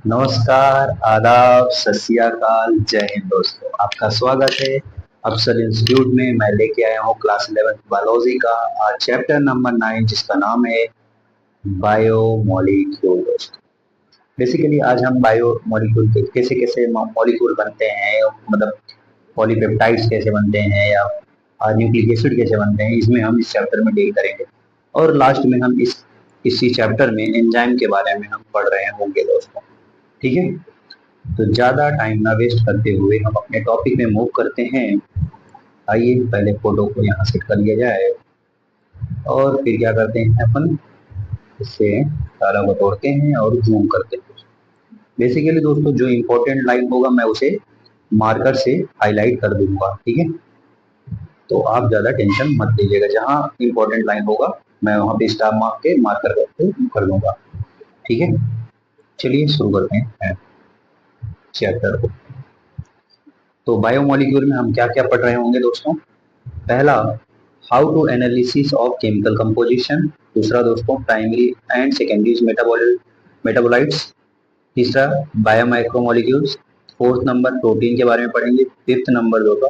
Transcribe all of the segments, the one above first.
नमस्कार, आदाब, सत श्री अकाल, जय हिंद दोस्तों। आपका स्वागत है अफसर इंस्टीट्यूट में। मैं लेके आया हूँ क्लास 11 बायोलॉजी का आज चैप्टर नंबर 9 जिसका नाम है बायोमोलिक्यूल। दोस्तों बेसिकली आज हम बायोमोलिक्यूल के कैसे कैसे मॉलिक्यूल बनते हैं, मतलब पॉलीपेप्टाइड्स कैसे बनते हैं या न्यूक्लिक एसिड कैसे बनते हैं, इसमें हम इस चैप्टर में डील करेंगे। और लास्ट में हम इसी चैप्टर में एंजाइम के बारे में हम पढ़ रहे होंगे दोस्तों। ठीक है, तो ज्यादा टाइम ना वेस्ट करते हुए हम अपने टॉपिक में मूव करते हैं। आइए पहले फोटो को यहाँ सेट कर लिया जाए और फिर क्या करते हैं अपन, इससे तारा को तोड़ते हैं और जूम करते हैं। बेसिकली दोस्तों जो इम्पोर्टेंट लाइन होगा मैं उसे मार्कर से हाईलाइट कर दूंगा। ठीक है, तो आप ज्यादा टेंशन मत लीजिएगा, जहाँ इम्पोर्टेंट लाइन होगा मैं वहाँ पे स्टार मार्क के मार्कर करके कर दूंगा। ठीक है, चलिए शुरू करते हैं चैप्टर को। तो बायोमोलिक्यूल में हम क्या क्या पढ़ रहे होंगे दोस्तों। पहला, how to analysis of chemical composition. दूसरा दोस्तों, प्राइमरी एंड सेकेंडरी मेटाबोलाइट्स। तीसरा, बायोमाइक्रोमोलिक्यूल्स। फोर्थ नंबर, प्रोटीन के बारे में पढ़ेंगे। फिफ्थ नंबर होगा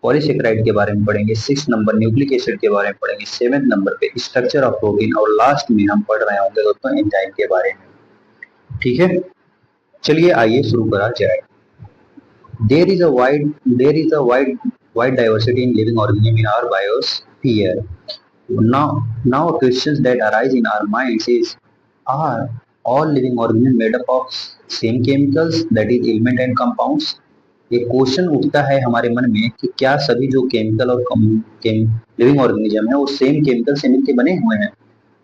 पॉलीसेकेराइड के बारे में पढ़ेंगे। सिक्स नंबर न्यूक्लिक एसिड के बारे में पढ़ेंगे। सेवेंथ नंबर पे स्ट्रक्चर ऑफ प्रोटीन और लास्ट में हम पढ़ रहे होंगे दोस्तों एंजाइम के बारे में। ठीक है, चलिए आइए शुरू करा जाए। There is a wide diversity in living organisms in our biosphere. Now questions that arise in our minds is: Are all living organisms made up of same chemicals, that is element and compounds? एक question उठता है हमारे मन में कि क्या सभी जो केमिकल और लिविंग ऑर्गेनिज्म है वो सेम केमिकल से मिलकर बने हुए हैं,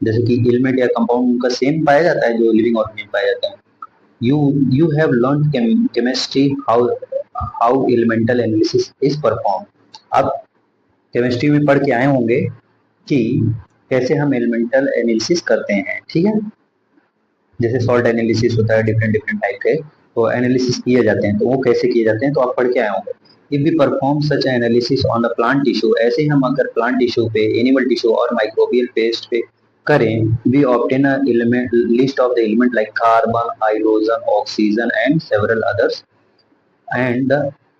जैसे कि एलिमेंट या कंपाउंड उनका सेम पाया जाता है जो लिविंग ऑर्गेनिज्म पाया जाता है। You have learned chemistry, how elemental analysis is performed. अब केमिस्ट्री में पढ़ के आए होंगे कि कैसे हम एलिमेंटल एनालिसिस करते हैं। ठीक है, जैसे सॉल्ट एनालिसिस होता है, डिफरेंट डिफरेंट टाइप के तो एनालिसिस किए जाते हैं, तो वो कैसे किए जाते हैं तो आप पढ़ के आए होंगे। If we perform such analysis on the plant tissue, ऐसे ही हम अगर प्लांट टिश्यू पे, एनिमल टिश्यू और माइक्रोबियल पेस्ट पे करें, we obtain a element list of the element like carbon, hydrogen, oxygen and several others and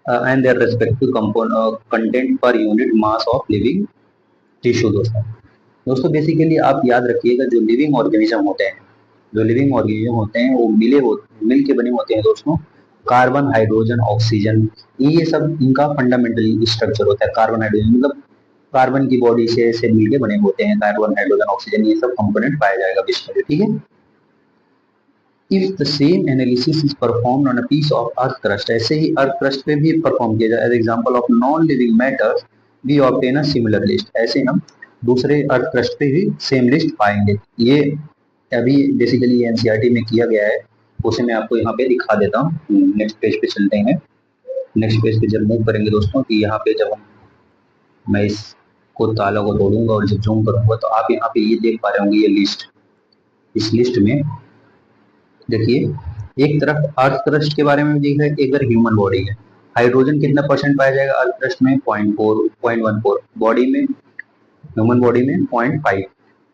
and their respective content per unit mass of living tissue। दोस्तों basically आप याद रखिएगा, जो living organism होते हैं, वो मिल के बने होते हैं दोस्तों। कार्बन, हाइड्रोजन, ऑक्सीजन, ये सब इनका फंडामेंटली स्ट्रक्चर होता है। कार्बन हाइड्रोजन मतलब कार्बन की बॉडी से मिलके बने होते हैं। कार्बन, हाइड्रोजन, ऑक्सीजन ये सब कंपोनेंट पाया जाएगा बेसिकली। ठीक है, if the same analysis is performed on a piece of earth crust, ऐसे ही अर्थ क्रस्ट पे भी परफॉर्म किया जाए, as example of non living matters we obtain a similar list. ऐसे हम दूसरे अर्थ क्रस्ट पे भी सेम लिस्ट पाएंगे। ये अभी बेसिकली एनसीईआरटी में किया गया है, उसे मैं आपको यहाँ पे दिखा देता हूँ। नेक्स्ट पेज पे चलते हैं। नेक्स्ट पेज पे जब मूव करेंगे दोस्तों कि यहाँ पे जब मैं इसको ताला को तोड़ूंगा और जब जूम करूंगा तो आप यहाँ पे ये देख पा रहे होंगे ये लिस्ट। इस लिस्ट में देखिए, एक तरफ अर्थ क्रस्ट के बारे में दिख रहा है, एक तरफ ह्यूमन बॉडी है। हाइड्रोजन कितना परसेंट पाया जाएगा अर्थ क्रस्ट में? 0.14। बॉडी में, ह्यूमन बॉडी में 0.5।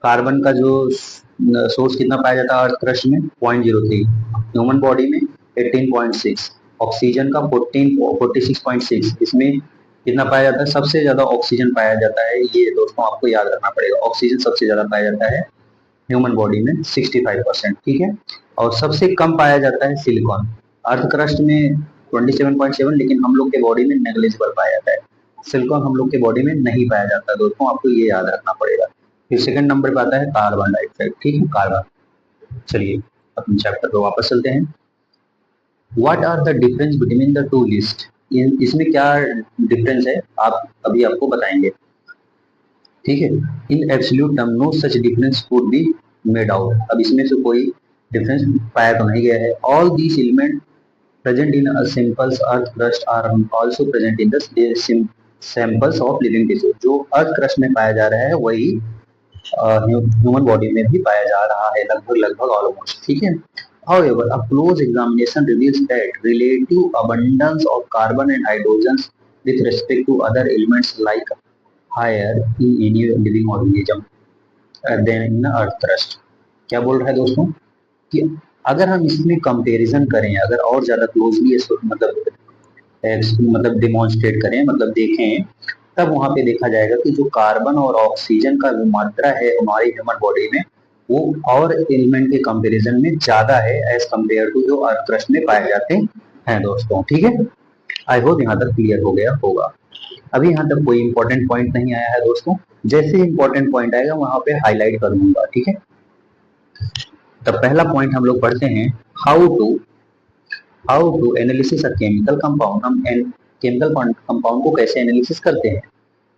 कार्बन का जो सोर्स कितना पाया जाता है अर्थ क्रस्ट में? 0.03। ह्यूमन बॉडी में 18.6। ऑक्सीजन का 46.6। इसमें कितना पाया जाता है? सबसे ज्यादा ऑक्सीजन पाया जाता है। ये दोस्तों आपको याद रखना पड़ेगा, ऑक्सीजन सबसे ज्यादा पाया जाता है ह्यूमन बॉडी में 65%। ठीक है, और सबसे कम पाया जाता है सिलिकॉन। अर्थ क्रस्ट में 27.7, लेकिन हम लोग के बॉडी में नेग्लिजिबल पाया जाता है। सिलिकॉन हम लोग के बॉडी में नहीं पाया जाता दोस्तों, आपको ये याद रखना पड़ेगा। फिर सेकंड नंबर पे आता है कार्बन डाइऑक्साइड। ठीक है, कार्बन। चलिए अपने चैप्टर पे वापस चलते हैं। What are the difference between the two list, इसमें क्या डिफरेंस है आप अभी आपको बताएंगे। ठीक है, in absolute term no such difference could be made out. अब इसमें से कोई डिफरेंस पाया तो नहीं गया है। All these element present in a samples earth crust are also present in the samples of living tissue. जो अर्थ क्रस्ट में पाया जा रहा है वही ह्यूमन बॉडी में भी पाया जा रहा है, लगभग लगभग ऑलमोस्ट। ठीक है, however a close examination reveals that relative abundance of carbon and hydrogens with respect to other elements like higher in any living organism than in earth crust। क्या बोल रहा है दोस्तों कि अगर हम इसमें कंपैरिजन करें, अगर और ज्यादा क्लोजली मतलब डिमॉन्स्ट्रेट करें, मतलब देखें, तब वहां पे देखा जाएगा कि जो कार्बन और ऑक्सीजन का जो मात्रा है हमारी ह्यूमन बॉडी में, वो और एलिमेंट के कंपैरिजन में ज्यादा है एज कम्पेयर टू जो अर्थ क्रस्ट में पाए जाते हैं दोस्तों। ठीक है, आई होप यहाँ तक क्लियर हो गया होगा। अभी यहाँ तक कोई इंपॉर्टेंट पॉइंट नहीं आया है दोस्तों, जैसे इंपॉर्टेंट पॉइंट आएगा वहां पे हाईलाइट कर दूंगा। ठीक है, तो पहला पॉइंट हम लोग पढ़ते हैं, how to analysis a chemical compound. हम केमिकल कंपाउंड को कैसे एनालिसिस करते हैं।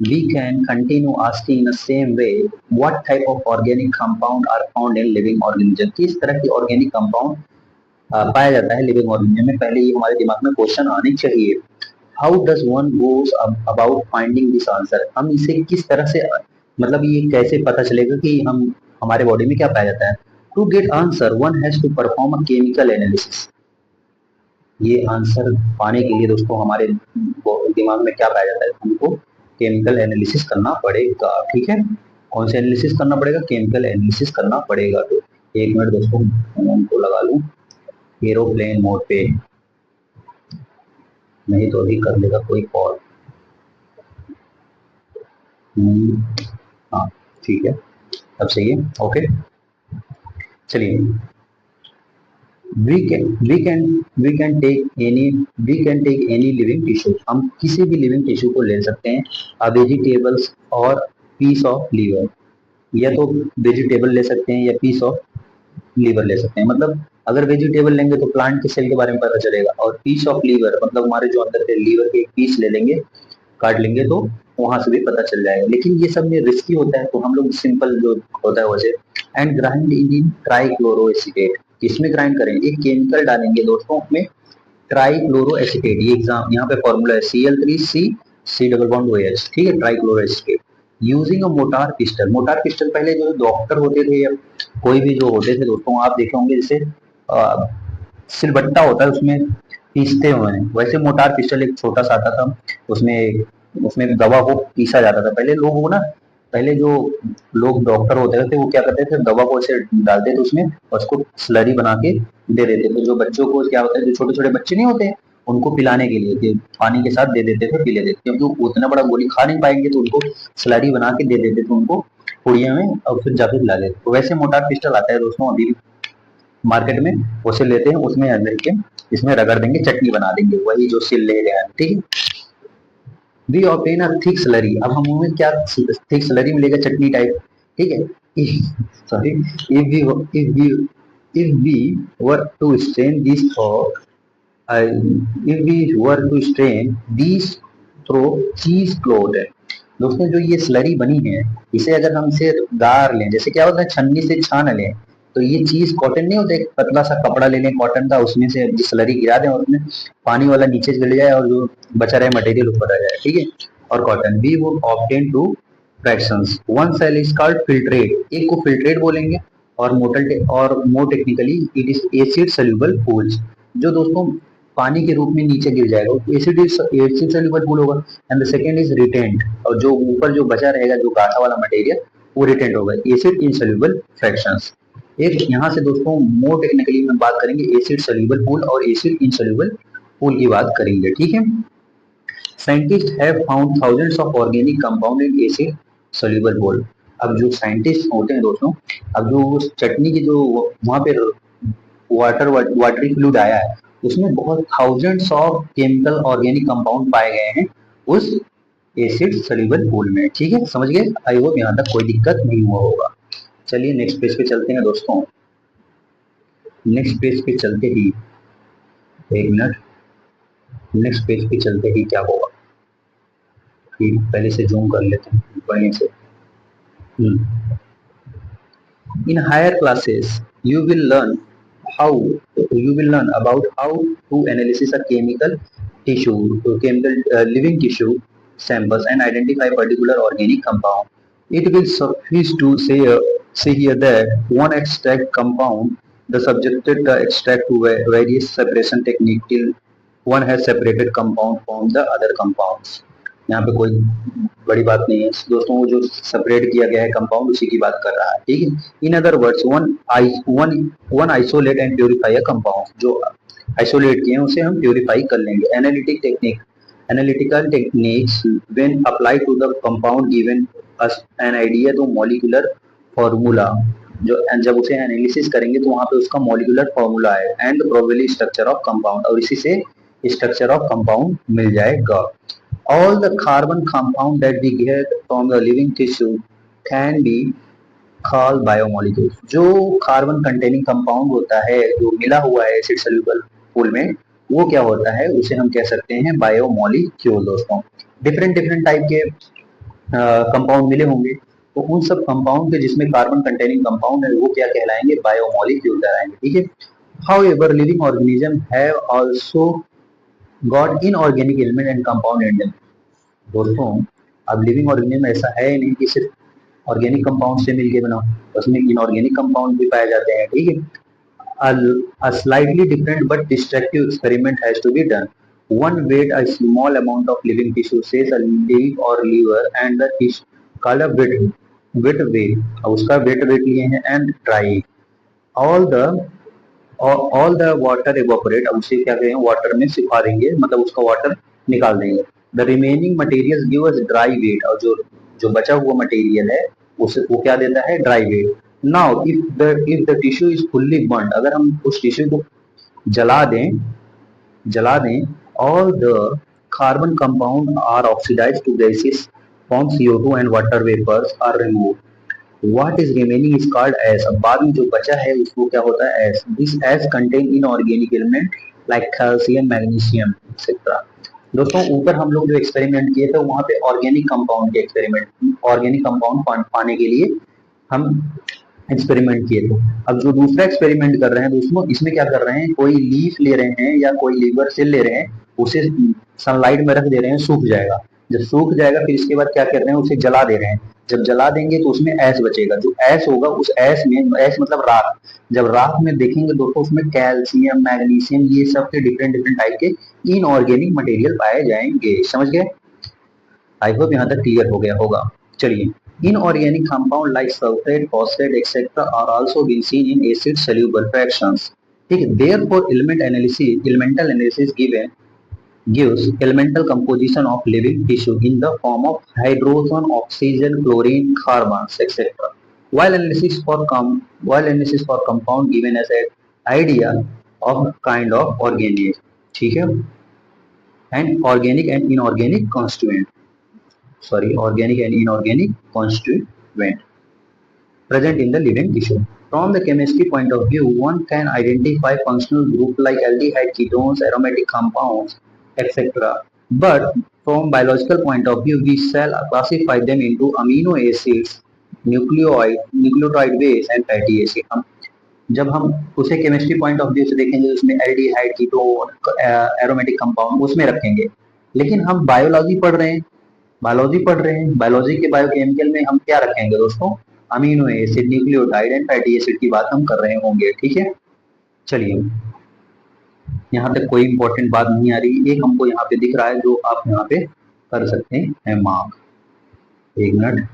We can continue asking in the same way, what type of organic compound are found in living organism. किस तरह की ऑर्गेनिक कंपाउंड पाया जाता है लिविंग ऑर्गेनिज्म में, पहले ये हमारे दिमाग में क्वेश्चन आने चाहिए। How does one goes about finding this answer. हम इसे किस तरह से, मतलब ये कैसे पता चलेगा कि हम हमारे बॉडी में क्या पाया जाता है। To get answer one has to perform a chemical analysis. ये आंसर पाने के लिए दोस्तों हमारे दिमाग में क्या पाया जाता है, हमको केमिकल एनालिसिस करना पड़ेगा। ठीक है, कौन से एनालिसिस करना पड़ेगा, केमिकल एनालिसिस करना पड़ेगा। तो एक मिनट दोस्तों उनको लगा लूं एरोप्लेन मोड पे, नहीं तो अभी कर लेगा कोई कॉल। हाँ ठीक है, अब सही है, ओके। चलिए, we can take any living tissue. हम किसी भी लिविंग टिश्यू को ले सकते हैं, वेजिटेबल्स और पीस ऑफ लीवर, या तो वेजिटेबल ले सकते हैं या पीस ऑफ लीवर ले सकते हैं। मतलब अगर वेजिटेबल लेंगे तो प्लांट के सेल के बारे में पता चलेगा, और पीस ऑफ लीवर मतलब हमारे जो अंदर के लीवर के एक पीस ले लेंगे, काट लेंगे, तो वहां से भी पता चल जाएगा। लेकिन ये सब में रिस्की होता है, तो हम लोग सिंपल जो होता है वैसे, एंड ग्राइंड इन ट्राइक्लोरोएसिटेट। इसमें ग्राइंड करें, एक केमिकल डालेंगे दोस्तों उसमें, ट्राइक्लोरोएसिटेट। ये एग्जाम यहाँ पे फॉर्मूला है Cl3C C double bond OH। ठीक है, trichloroacetate using a mortar pestle. Mortar pestle पहले जो डॉक्टर होते थे या कोई भी जो होते थे दोस्तों, आप देखे होंगे जैसे सिलबट्टा होता है उसमें पीसते हुए हैं, वैसे मोटार पिस्टल एक छोटा सा आता था, उसमें उसमें दवा को पीसा जाता था। पहले लोग वो ना, पहले जो लोग डॉक्टर होते थे वो क्या करते थे, दवा को ऐसे डालते थे उसमें और उसको स्लरी बना के दे देते थे। जो बच्चों को क्या होता है, जो छोटे छोटे बच्चे नहीं होते, उनको पिलाने के लिए पानी के साथ दे देते थे, पी लेते थे, क्योंकि वो उतना बड़ा गोली खा नहीं पाएंगे, तो उनको स्लरी बना के दे देते थे उनको पुड़िया में, और फिर जाके पिला देते। तो वैसे मोटार पिस्टल आता है दोस्तों अभी मार्केट में, उसे लेते हैं, उसमें अंदर के इसमें रगड़ देंगे, चटनी बना देंगे, वही जो सिल ले गया। ठीक है, we obtain a thick slurry. अब हम मुंह में क्या थिक स्लरी मिलेगा, चटनी टाइप। ठीक है, sorry, if we were to strain this through if we were to strain this through cheese cloth. दोस्तों जो ये स्लरी बनी है, इसे अगर हम इसे गार लें, जैसे क्या होता है छन्नी से छान लें, तो ये चीज कॉटन नहीं होता, एक पतला सा कपड़ा ले लें कॉटन का, उसमें से स्लरी गिरा दें और उसमें पानी वाला नीचे चले जाए और जो बचा रहे मटेरियल ऊपर आ जाए। ठीक है, और cotton we would obtain two fractions. One cell is called filtrate, एक को फिल्ट्रेट बोलेंगे, और more technically it is acid soluble pools. जो दोस्तों पानी के रूप में नीचे गिर जाएगा, एसिड सोल्यूबल फूल होगा। And the second is retained, और जो ऊपर जो बचा रहेगा जो गाढ़ा वाला मटेरियल, वो रिटेंट होगा, एसिड इनसोल्यूबल फ्रैक्शंस। एक यहाँ से दोस्तों मोर टेक्निकली में बात करेंगे एसिड सोल्यूबल पूल और एसिड इनसोल्यूबल पूल की बात करेंगे। ठीक है, scientist have found thousands of organic compound in acid soluble pool. अब जो साइंटिस्ट होते हैं दोस्तों, अब जो उस चटनी की जो वहां पे वाटरी फ्लूइड आया है, उसमें बहुत thousands of chemical organic compound पाए गए हैं उस एसिड सोल्यूबल पूल में। ठीक है, समझ गए, आई होप यहाँ तक कोई दिक्कत नहीं हुआ होगा। चलिए नेक्स्ट पेज पे चलते हैं दोस्तों। नेक्स्ट पेज पे चलते ही, एक मिनट, नेक्स्ट पेज पे चलते ही क्या होगा, कि पहले से जूम कर लेते हैं बढ़िया से। In higher classes, you will learn about how to analyze a chemical living tissue samples and identify particular organic compound. It will suffice to say here that one extract compound, the subjected the extract to various separation technique till one has separated compound from the other compounds. यहाँ पे कोई बड़ी बात नहीं है दोस्तों, वो जो सेपरेट किया गया है कंपाउंड उसी की बात कर रहा है, ठीक है। In other words one isolate and purify a compound, जो आइसोलेट किए हैं उसे हम प्योरीफाई कर लेंगे। Analytical techniques when apply to the compound given us an idea to molecular formula, जो जब उसे एनालिसिस करेंगे तो वहां पे उसका मॉलिक्यूलर फॉर्मूला है and probably structure of compound, और इसी से स्ट्रक्चर ऑफ कंपाउंड मिल जाएगा। All the carbon compound that we get from the living tissue can be called biomolecules। जो कार्बन कंटेनिंग कंपाउंड होता है जो मिला हुआ है एसिड सॉल्युबल पूल में, वो क्या होता है, उसे हम कह सकते हैं बायोमोलिक्यूल दोस्तों। डिफरेंट डिफरेंट टाइप के कंपाउंड मिले होंगे, तो उन सब कंपाउंड के जिसमें कार्बन कंटेनिंग कंपाउंड है वो क्या कहलाएंगे, बायोमोलिक्यूल कहलाएंगे, ठीक है। However, living organism have also got inorganic element and compound in them। दोस्तों अब लिविंग ऑर्गेनिज्म ऐसा है नहीं कि सिर्फ ऑर्गेनिक कंपाउंड से मिलके बना, उसमें इनऑर्गेनिक कंपाउंड भी पाए जाते हैं, ठीक है। A slightly different but destructive experiment has to be done। One weighed a small amount of living tissue, says a leg or liver, and the tissue called a wet weight, उसका wet weight लिए हैं and dry all the all the water evaporate, अब उसे क्या करें water में सिखा देंगे, मतलब उसका वाटर निकाल देंगे। The remaining material give us dry weight, और जो जो बचा हुआ मटेरियल है उसे वो क्या देता है, dry weight. Now if the tissue is fully burn, अगर हम उस टिश्यू को जला दें all the carbon compound are oxidized to gases form CO2 and water vapours are remove, what is remaining is called ash. अब बाद में जो बचा है उसको क्या होता है, S. This S contain inorganic element like calcium magnesium etcetera. दोस्तों ऊपर हम लोग जो एक्सपेरिमेंट किए थे वहां पे ऑर्गेनिक कंपाउंड के एक्सपेरिमेंट, ऑर्गेनिक कंपाउंड पाने के लिए हम एक्सपेरिमेंट किए थे। अब जो दूसरा एक्सपेरिमेंट कर रहे हैं दोस्तों, इसमें क्या कर रहे हैं, कोई लीफ ले रहे हैं या कोई लीवर सेल ले रहे हैं, उसे सनलाइट में रख दे रहे हैं, सूख जाएगा। जब सूख जाएगा फिर इसके बाद क्या कर रहे हैं, उसे जला दे रहे हैं। जब जला देंगे तो उसमें ऐश बचेगा, जो ऐश होगा उस ऐश में, ऐश मतलब राख, जब राख में देखेंगे दोस्तों उसमें कैल्शियम मैग्नीशियम ये सब के डिफरेंट डिफरेंट टाइप के इनऑर्गेनिक मटेरियल पाए जाएंगे। समझ गए? आई होप यहाँ तक क्लियर हो गया होगा। चलिए, inorganic compound like sulfate, phosphate, etc. are also been seen in acid soluble fractions। ठीक है, therefore elemental analysis gives elemental composition of living tissue in the form of hydrogen, oxygen, chlorine, carbons, etc. While analysis for compound given as an idea of kind of organism, ठीक है, and organic and inorganic constituent, organic and inorganic constituent present in the living tissue। From the chemistry point of view, one can identify functional groups like aldehyde, ketones, aromatic compounds, etc. But from biological point of view, we shall classify them into amino acids, nucleotide base and fatty acid। हम जब हम उसे chemistry point of view से देखेंगे उसमें aldehyde, ketone, aromatic compound उसमें रखेंगे। लेकिन हम बायोलॉजी के बायोकेमिकल में हम क्या रखेंगे दोस्तों, amino acid, nucleotide and fatty acid की बात हम कर रहे होंगे, ठीक है। चलिए, यहाँ पे कोई इंपॉर्टेंट बात नहीं आ रही, एक हमको यहाँ पे दिख रहा है जो आप यहाँ पे कर सकते हैं मार्क। एक मिनट,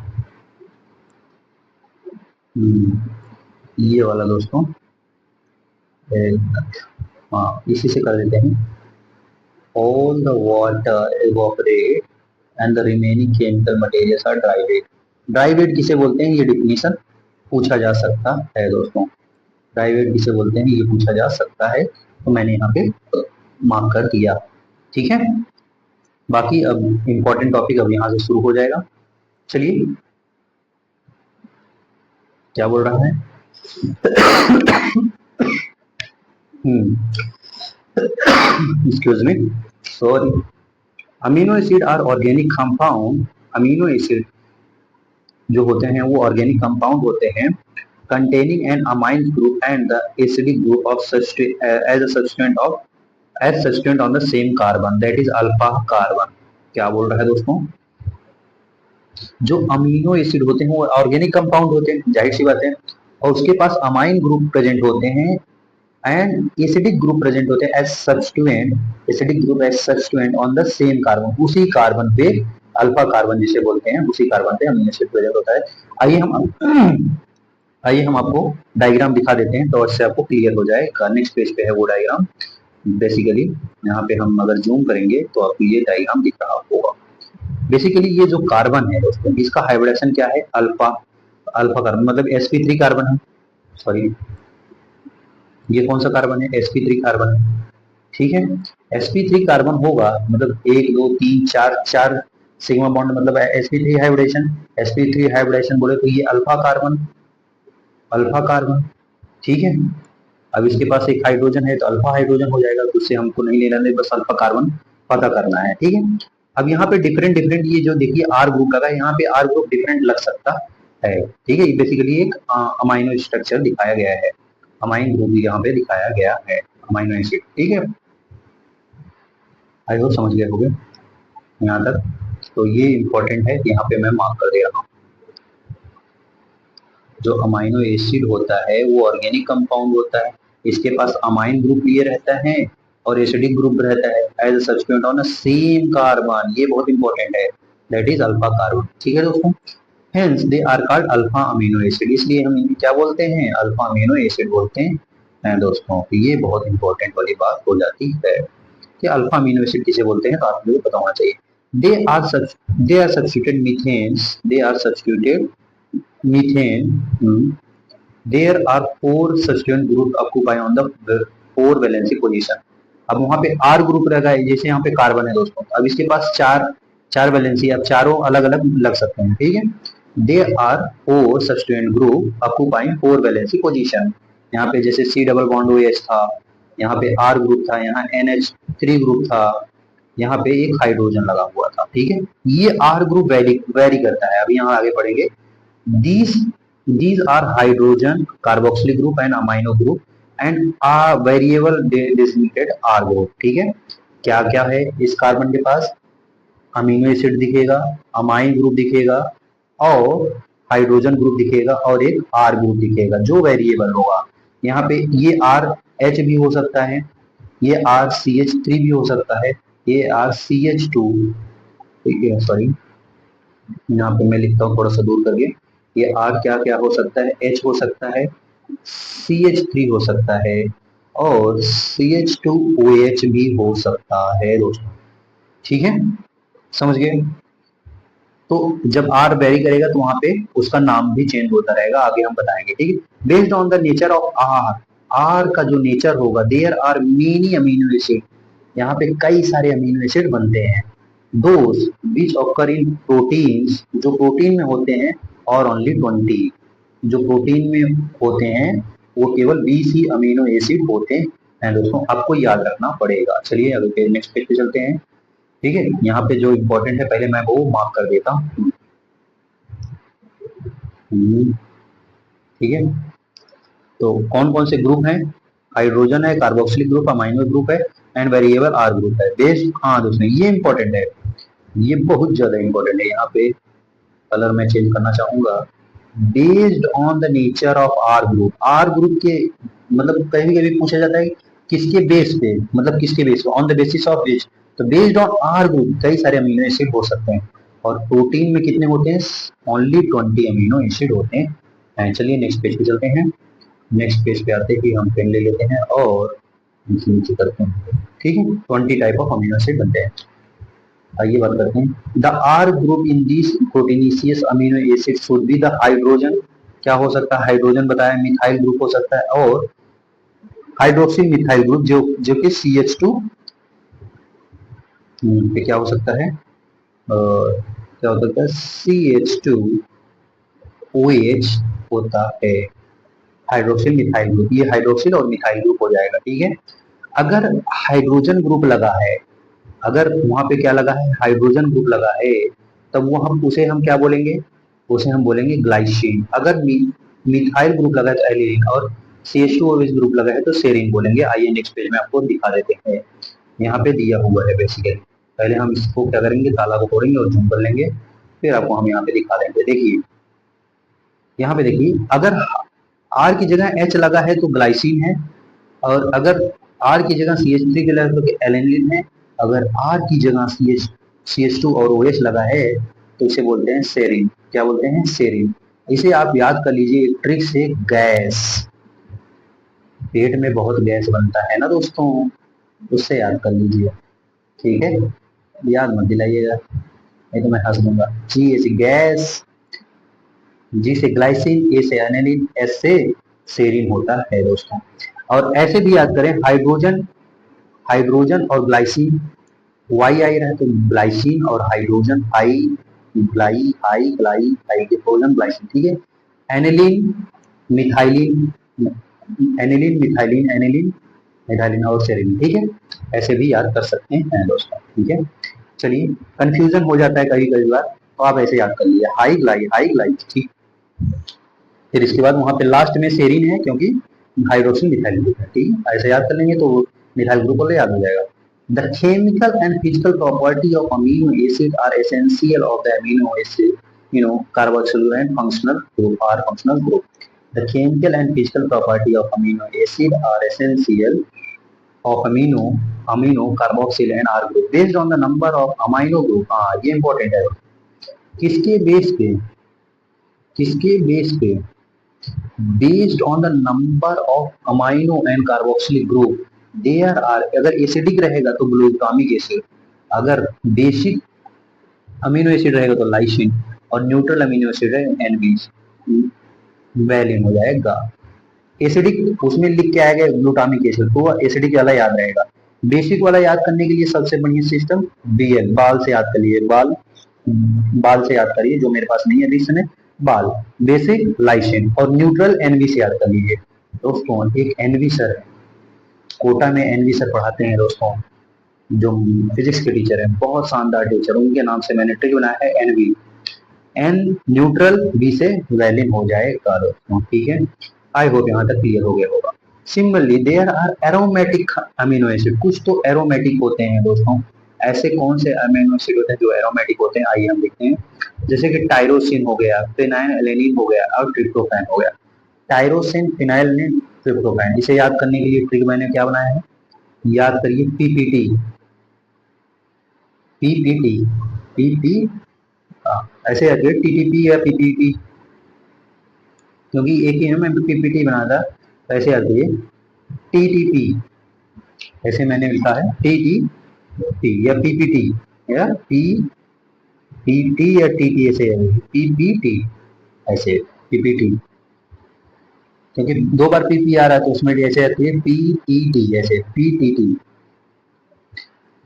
ये वाला दोस्तों, हाँ इसी से कर देते हैं। All the water evaporate and the remaining chemical materials are dry weight। Dry weight किसे बोलते हैं, ये डिफिनीशन पूछा जा सकता है दोस्तों। ड्राई वेट किसे बोलते हैं ये पूछा जा सकता है, तो मैंने यहाँ पे मार्क कर दिया, ठीक है। बाकी अब इम्पोर्टेंट टॉपिक अब यहाँ से शुरू हो जाएगा। चलिए, क्या बोल रहा है excuse me, sorry. Amino acid are organic compound, amino acid जो होते हैं वो ऑर्गेनिक कंपाउंड होते हैं containing an amine group and the acidic group of as substituent on the same carbon, that is alpha carbon. क्या बोल रहा है दोस्तों, जो अमीनो एसिड होते हैं वो ऑर्गेनिक कंपाउंड होते हैं, जाहिर सी बात है, और उसके पास अमाइन ग्रुप प्रेजेंट होते हैं एंड एसिडिक ग्रुप प्रेजेंट होते हैं as substituent, acidic group as substituent on the same carbon, उसी कार्बन पे अल्फा कार्बन जिसे बोलते हैं, उसी कार्बन पे अमीनो एसिड प्रेजेंट होता है। आइए हम आइए हम आपको डायग्राम दिखा देते हैं, तो इससे आपको क्लियर हो जाएगा। नेक्स्ट पेज पे है वो डायग्राम। बेसिकली यहाँ पे हम अगर जूम करेंगे तो आपको ये डायग्राम दिख रहा होगा। बेसिकली ये जो कार्बन है दोस्तों, इसका हाइब्रिडेशन क्या है, अल्फा। अल्फा कार्बन मतलब sp3 कार्बन है, सॉरी ये कौन सा कार्बन है, sp3 कार्बन है, ठीक है। sp3 कार्बन होगा मतलब एक दो तीन चार, चार सिग्मा बॉन्ड मतलब sp3 हाइब्रिडेशन। sp3 हाइब्रिडेशन बोले तो ये अल्फा कार्बन, अल्फा कार्बन, ठीक है। अब इसके पास एक हाइड्रोजन है तो अल्फा हाइड्रोजन हो जाएगा, तो उससे हमको नहीं लेना है, बस अल्फा कार्बन पता करना है, ठीक है। अब यहाँ पे डिफरेंट डिफरेंट ये जो देखिए आर ग्रुप लगा है, यहाँ पे आर ग्रुप डिफरेंट लग सकता है, ठीक है। ये बेसिकली एक अमाइनो स्ट्रक्चर दिखाया गया है, अमाइन ग्रुप यहाँ पे दिखाया गया है, अमाइनो एसिड, ठीक है। आई होप समझ गए होंगे यहाँ तक। तो ये इंपॉर्टेंट है, यहाँ पे मैं मार्क कर दे रहा हूँ। जो अमाइनो एसिड होता है वो ऑर्गेनिक कंपाउंड होता है, इसके पास अमाइन ग्रुप लिए रहता है और एसिडिक ग्रुप रहता है as a substituent on same carbon, ये बहुत इंपॉर्टेंट है, दैट इज अल्फा कार्बन, ठीक है दोस्तों। Hence they are called alpha amino acid, इसलिए हम इन्हें क्या बोलते हैं, अल्फा अमीनो एसिड बोलते हैं दोस्तों। ये बहुत इंपॉर्टेंट वाली बात हो जाती है कि अल्फा अमीनो एसिड किसे बोलते हैं, तो आप लोगों को पता होना चाहिए। They are substituted methanes, they are substituted methane, there are four substituent group occupy on the four valency position। अब वहां पे R ग्रुप रहेगा, जैसे यहाँ पे कार्बन है दोस्तों, अब इसके पास चार चार वैलेंसी, अब चारों अलग अलग लग सकते हैं, ठीक है। There are four substituent group occupying four valency position। यहाँ पे जैसे C डबल बॉन्ड OH था, यहाँ पे R ग्रुप था, यहाँ NH3 ग्रुप था, यहाँ पे एक हाइड्रोजन लगा हुआ था, ठीक है। ये R ग्रुप वेरी करता है, अभी यहाँ आगे पढ़ेंगे। These these are hydrogen carboxylic group and amino group and a variable designated R group, ठीक है। क्या क्या है इस कार्बन के पास, अमीनो एसिड दिखेगा, अमाइन ग्रुप दिखेगा और हाइड्रोजन ग्रुप दिखेगा और एक आर ग्रुप दिखेगा जो वेरिएबल होगा। यहाँ पे ये आर एच भी हो सकता है, ये आर सी एच थ्री भी हो सकता है, ये आर सी एच टू, ठीक है, सॉरी यहाँ पे मैं लिखता हूँ थोड़ा सा दूर करके, ये आर क्या क्या हो सकता है, एच हो सकता है, सी एच थ्री हो सकता है और C H two O H भी हो सकता है दोस्तों, ठीक है, समझ गए। तो जब आर वेरी करेगा तो वहां पे उसका नाम भी चेंज होता रहेगा, आगे हम बताएंगे, ठीक है। Based on the nature of R, R का जो नेचर होगा, there are many amino acid, यहाँ पे कई सारे अमीनो एसिड बनते हैं। Those which occur in proteins, जो प्रोटीन में होते हैं, और ओनली 20, जो प्रोटीन में होते हैं वो केवल 20 ही अमीनो एसिड होते हैं दोस्तों, आपको याद रखना पड़ेगा। चलिए अगले नेक्स्ट पेज पे चलते हैं, ठीक है। यहाँ पे जो इम्पोर्टेंट है पहले मैं वो मार्क कर देता हूँ, ठीक है। तो कौन कौन से ग्रुप हैं, हाइड्रोजन है, कार्बोक्सिलिक ग्रुप, अमाइनो ग्रुप है एंड वेरिएबल आर ग्रुप है। बेस्ड, हाँ दोस्तों ये इंपॉर्टेंट है, ये बहुत ज्यादा इंपॉर्टेंट है। यहाँ पे कलर मैं चेंज करना चाहूंगा। Based on the nature of R group, R group के मतलब कभी कभी पूछा जाता है किसके बेस पे, मतलब किसके बेस पे, on the basis of which, तो बेस्ड ऑन आर ग्रुप कई सारे अमीनो एसिड हो सकते हैं और प्रोटीन में कितने होते हैं, ओनली 20 अमीनो एसिड होते हैं। चलिए नेक्स्ट पेज पे चलते हैं। नेक्स्ट पेज पे आते ही हम पेन ले लेते हैं और नीचे करते हैं, ठीक है। 20 टाइप ऑफ अमीनो एसिड बनते हैं। आइए बात करते हैं। The R group in this proteinaceous amino acid should be the hydrogen, क्या हो सकता है, हाइड्रोजन बताया, मिथाइल ग्रुप हो सकता है और हाइड्रोक्सिल मिथाइल ग्रुप जो कि CH2 पे क्या हो सकता है, क्या हो सकता है, CH2OH होता है, हाइड्रोक्सिल मिथाइल ग्रुप, ये हाइड्रोक्सिल और मिथाइल ग्रुप हो जाएगा, ठीक है। अगर हाइड्रोजन ग्रुप लगा है, अगर वहां पे क्या लगा है, हाइड्रोजन ग्रुप लगा है, तब वो हम उसे हम क्या बोलेंगे, उसे हम बोलेंगे ग्लाइसिन। अगर मिथाइल ग्रुप लगा है तो एलिलिन और CH2OH ग्रुप लगा है तो सेरिन बोलेंगे। आइए नेक्स्ट पेज में आपको दिखा देते हैं, यहाँ पे दिया हुआ है बेसिकली। पहले हम इसको क्या करेंगे, ताला को तोड़ेंगे और जूम कर लेंगे, फिर आपको हम यहाँ पे दिखा देंगे। देखिए यहाँ पे देखिए, अगर आर की जगह एच लगा है तो ग्लाइसिन है, और अगर आर की जगह CH3 के लगा तो एलिनिन है, अगर आर की जगह CH CH2 और OH लगा है तो इसे बोलते हैं सेरीन। क्या बोलते हैं? सेरीन। इसे आप याद कर लीजिए एक ट्रिक से, गैस। पेट में बहुत गैस बनता है ना दोस्तों, उससे याद कर लीजिए, ठीक है? याद मत दिलाइएगा नहीं तो मैं हंस दूंगा। जी ऐसी गैस, जी से ग्लाइसिन, ए से एनिलीन, एस से सेरीन होता है दोस्तों। और ऐसे भी याद करें, हाइड्रोजन, हाइड्रोजन और ग्लाइसिन, वाई आई रहे तो ग्लाइसिन और हाइड्रोजन, हाई ग्लाई, हाई ग्लाई, हाइड्रोजन ग्लाइसिन, ठीक है? Aniline, methylene, aniline methylene, aniline methylene और सेरीन, ठीक है? ऐसे भी याद कर सकते हैं दोस्तों, ठीक है? चलिए, कंफ्यूजन हो जाता है कभी कभी बार, तो आप ऐसे याद कर लीजिए, हाई ग्लाई, हाई ग्लाई, ठीक। फिर इसके बाद वहां पे लास्ट में सेरीन है क्योंकि हाइड्रोक्सी मिथाइल ग्रुप है, ठीक है? ऐसे याद कर लेंगे तो मिथाइल ग्रुप वाले याद हो जाएगा। The chemical and physical property of amino acid are essential of the amino acid, carboxyl and functional group are functional group. The chemical and physical property of amino acid are essential of amino carboxyl and R group based on the number of amino group। हाँ ये important है। किसके base पे? किसके base पे? Based on the number of amino and carboxylic group there are. अगर acidic रहेगा तो ग्लूटामिक एसिड, अगर बेसिक अमीनो एसिड रहेगा तो लाइसिन, और न्यूट्रल अमीनो एसिड है एनबी, वैलिन हो जाएगा। एसिडिक उसमें लिख के आएगा ग्लूटामिक एसिड तो वह एसिडिक वाला याद रहेगा। बेसिक वाला याद करने के लिए सबसे बढ़िया सिस्टम बीएल, बाल से याद कर लीजिए, बाल, बाल से याद करिए, जो मेरे पास नहीं है अभी इस समय। बाल, बेसिक लाइसिन, और न्यूट्रल एनवी से याद कर लीजिए दोस्तों। एक एनवी सर है, कोटा में एनवी सर पढ़ाते हैं दोस्तों, जो फिजिक्स के टीचर है, बहुत शानदार टीचर, उनके नाम से मैंने ट्रिक बनाया है एनवी। एन न्यूट्रल, बी से वैलिन हो जाएगा दोस्तों, ठीक है? आई होप यहाँ तक क्लियर हो गया होगा। Similarly there are aromatic amino acid, कुछ तो एरोमेटिक होते हैं दोस्तों। ऐसे कौन से अमीनो एसिड होते हैं जो एरोमेटिक होते हैं? आइए हम देखते हैं। जैसे कि टायरोसिन हो गया, फिनाइल एलेनिन हो गया, और ट्रिप्टोफैन हो गया। टायरोसिन, फिनाइल एलेनिन, ट्रिप्टोफैन, इसे याद करने के लिए ट्रिक मैंने क्या बनाया है? याद करिए, पीपीटी, पीपीटी, पीपी, ऐसे याद करिए, टीटीपी या पीपीटी, क्योंकि एक ही है, मैं पीपीटी बना था, तो ऐसे याद करिए टीटीपी, ऐसे मैंने लिखा है टीटीपी या पीपीटी या पीपीटी या टीटी, ऐसे पीपीटी, ऐसे पीपीटी, क्योंकि दो बार पीपी आ रहा है तो उसमें ऐसे आती है पीईटी, ऐसे पीटीटी।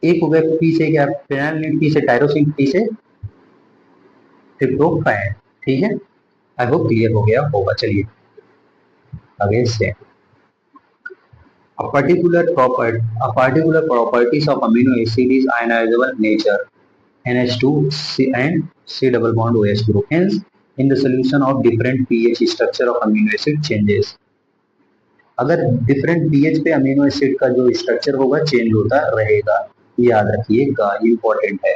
एक हो गया पी से क्या, फिनाइल, पी से टायरोसिन, टी से ट्रिप्टोफैन, ठीक है? आई होप क्लियर हो गया होगा। चलिए आगे से, a particular properties of amino acid is ionizable nature, NH2 C and C double bond OH group. Hence, in the solution of different pH structure of amino acid changes. अगर different pH पे amino acid का जो structure होगा change होता रहेगा, याद रखिएगा, important है,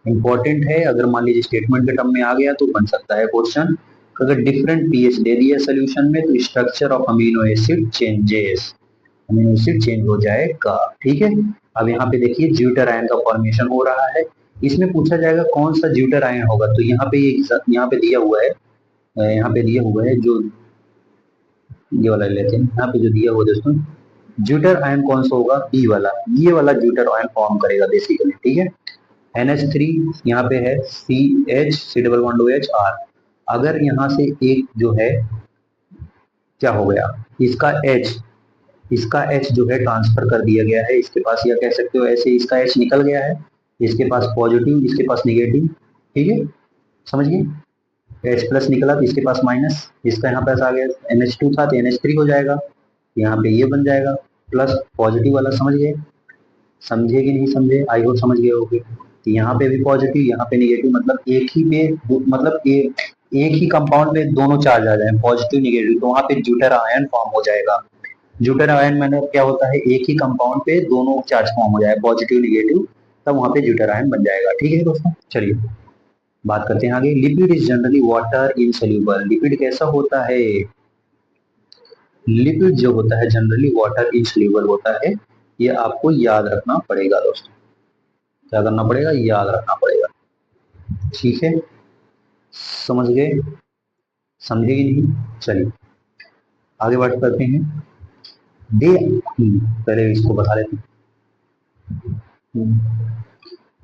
इंपॉर्टेंट है। अगर मान लीजिए स्टेटमेंट के टर्म में आ गया तो बन सकता है क्वेश्चन। अगर डिफरेंट पीएच दे दिया सोल्यूशन में तो structure of amino acid changes, amino acid change हो जाएगा, ठीक है? अब यहाँ पे देखिए ज्यूटर आयन का फॉर्मेशन हो रहा है। इसमें पूछा जाएगा कौन सा ज्यूटर आयन होगा, तो यहाँ पे यहाँ पे दिया हुआ है, यहाँ पे दिया हुआ है जो ये वाला लेते हैं, यहाँ पे जो दिया हुआ दोस्तों, ज्यूटर आयन कौन सा होगा? बी वाला, ये वाला ज्यूटर आयन फॉर्म करेगा बेसिकली, ठीक है? NH3 यहाँ पे है, CH, C double bond OH R। अगर यहाँ से एक जो है क्या हो गया, इसका H, इसका H जो है ट्रांसफर कर दिया गया है इसके पास, या कह सकते हो ऐसे इसका H निकल गया है, इसके पास पॉजिटिव, इसके पास निगेटिव, ठीक है? समझ गए? H प्लस निकला तो इसके पास माइनस, इसका यहाँ पास आ गया, NH2 था तो NH3 हो जाएगा, यहाँ पे ये बन जाएगा प्लस पॉजिटिव वाला। समझ गए? समझे कि नहीं समझे? आई होप समझ गए होगे। तो यहाँ पे भी पॉजिटिव, यहाँ पे निगेटिव, मतलब एक ही पे, मतलब एक ही कंपाउंड में दोनों चार्ज आ जाए, पॉजिटिव निगेटिव, तो वहाँ पे ज्यूटर आयन फॉर्म हो जाएगा। ज्यूटर आयन मतलब क्या होता है, एक ही कंपाउंड पे दोनों चार्ज फॉर्म हो जाए, पॉजिटिव निगेटिव, तब वहाँ पे ज्यूटर आयन बन जाएगा, ठीक है दोस्तों? चलिए बात करते हैं आगे। Lipid is generally water insoluble. Lipid कैसा होता है? लिपिड जो होता है जनरली वाटर इनसोल्यूबल होता है, ये आपको याद रखना पड़ेगा दोस्तों। क्या करना पड़ेगा, याद रखना पड़ेगा। ठीक है, समझ गए, समझे कि नहीं? चलिए आगे बात करते हैं। दे पहले इसको बता लेते हैं।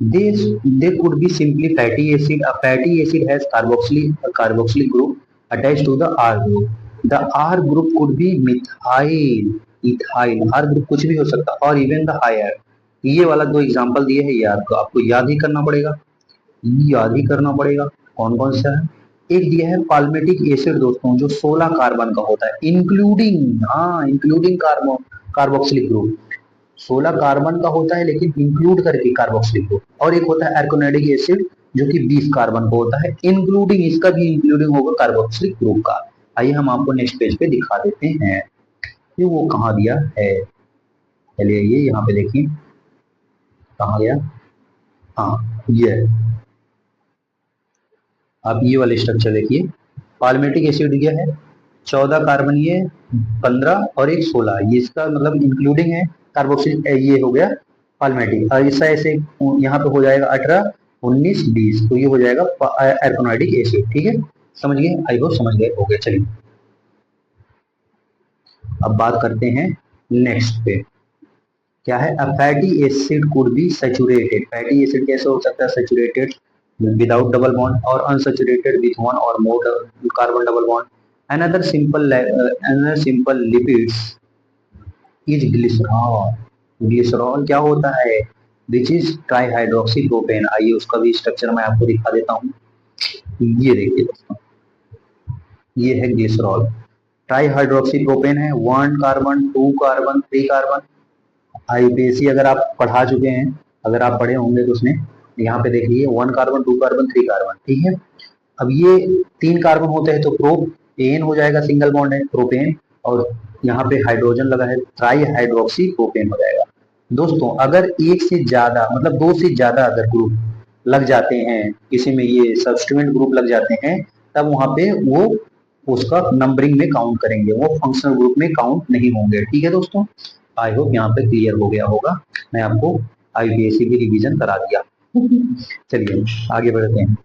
They could be simply fatty acid. A fatty acid has carboxylic group attached to the R group. The R group could be methyl, ethyl. R group कुछ भी हो सकता है, और इवन द हायर। ये वाला दो एग्जांपल दिए हैं, ये आपको याद ही करना पड़ेगा, याद ही करना पड़ेगा। कौन कौन सा है? एक दिया है पाल्मेटिक एसिड दोस्तों, जो 16 कार्बन का होता है, इंक्लूडिंग, हाँ इंक्लूडिंग कार्बोक्सिलिक ग्रुप। 16 कार्बन का होता है लेकिन इंक्लूड करके कार्बोक्सिलिक ग्रुप। और एक होता है एर्कोनेटिक एसिड, जो कि 20 कार्बन का होता है, इंक्लूडिंग, इसका भी इंक्लूडिंग होगा कार्बोक्सिलिक ग्रुप का। आइए हम आपको नेक्स्ट पेज पे दिखा देते हैं कि वो कहाँ दिया है। चलिए ये यहाँ पे देखिए, कहाँ गया, हाँ ये आप ये वाले स्ट्रक्चर देखिए। पाल्मेटिक एसिड दिया है 14 कार्बन, ये 15 और एक 16, ये इसका मतलब इंक्लूडिंग है कार्बोक्सिल, ये हो गया पाल्मेटिक। और ऐसा ऐसे यहाँ पे हो जाएगा 18 19 20, तो ये हो जाएगा एर्कोनाइडिक एसिड। ठीक है, समझ गए, आई होप समझ गए हो गए। चलिए अब बात करते हैं नेक्स्ट पे, क्या है, a fatty acid could be saturated. Fatty acid कैसे हो सकता है सैचुरेटेड? विदाउट डबल बॉन्ड, और अनसैचुरेटेड विथ वन और more carbon double bond. another simple lipids is glycerol। Glycerol क्या होता है? This is trihydroxy propane. आइए उसका भी स्ट्रक्चर मैं आपको दिखा देता हूँ। ये देखिए दोस्तों, ये है ग्लिसरॉल। ट्राईहाइड्रोक्सी प्रोपेन है, 1 कार्बन 2 कार्बन 3 कार्बन। आईपीएससी अगर आप पढ़ा चुके हैं, अगर आप पढ़े होंगे तो उसमें यहाँ पे देख लीजिए, 1 कार्बन 2 कार्बन 3 कार्बन। ठीक है, अब ये 3 कार्बन होते हैं तो प्रोपेन हो जाएगा, सिंगल बॉन्ड है प्रोपेन, और यहाँ पे हाइड्रोजन लगा है, ट्राई हाइड्रोक्सी प्रोपेन हो जाएगा। दोस्तों अगर एक से ज्यादा, मतलब दो से ज्यादा अगर ग्रुप लग जाते हैं किसी में, ये सब्स्टिट्यूएंट ग्रुप लग जाते हैं, तब वहां पे वो उसका नंबरिंग में काउंट करेंगे, वो फंक्शनल ग्रुप में काउंट नहीं होंगे। ठीक है दोस्तों, आई होप यहाँ पे क्लियर हो गया होगा, मैं आपको आईपीएससी भी रिवीजन करा दिया। चलिए आगे बढ़ते हैं।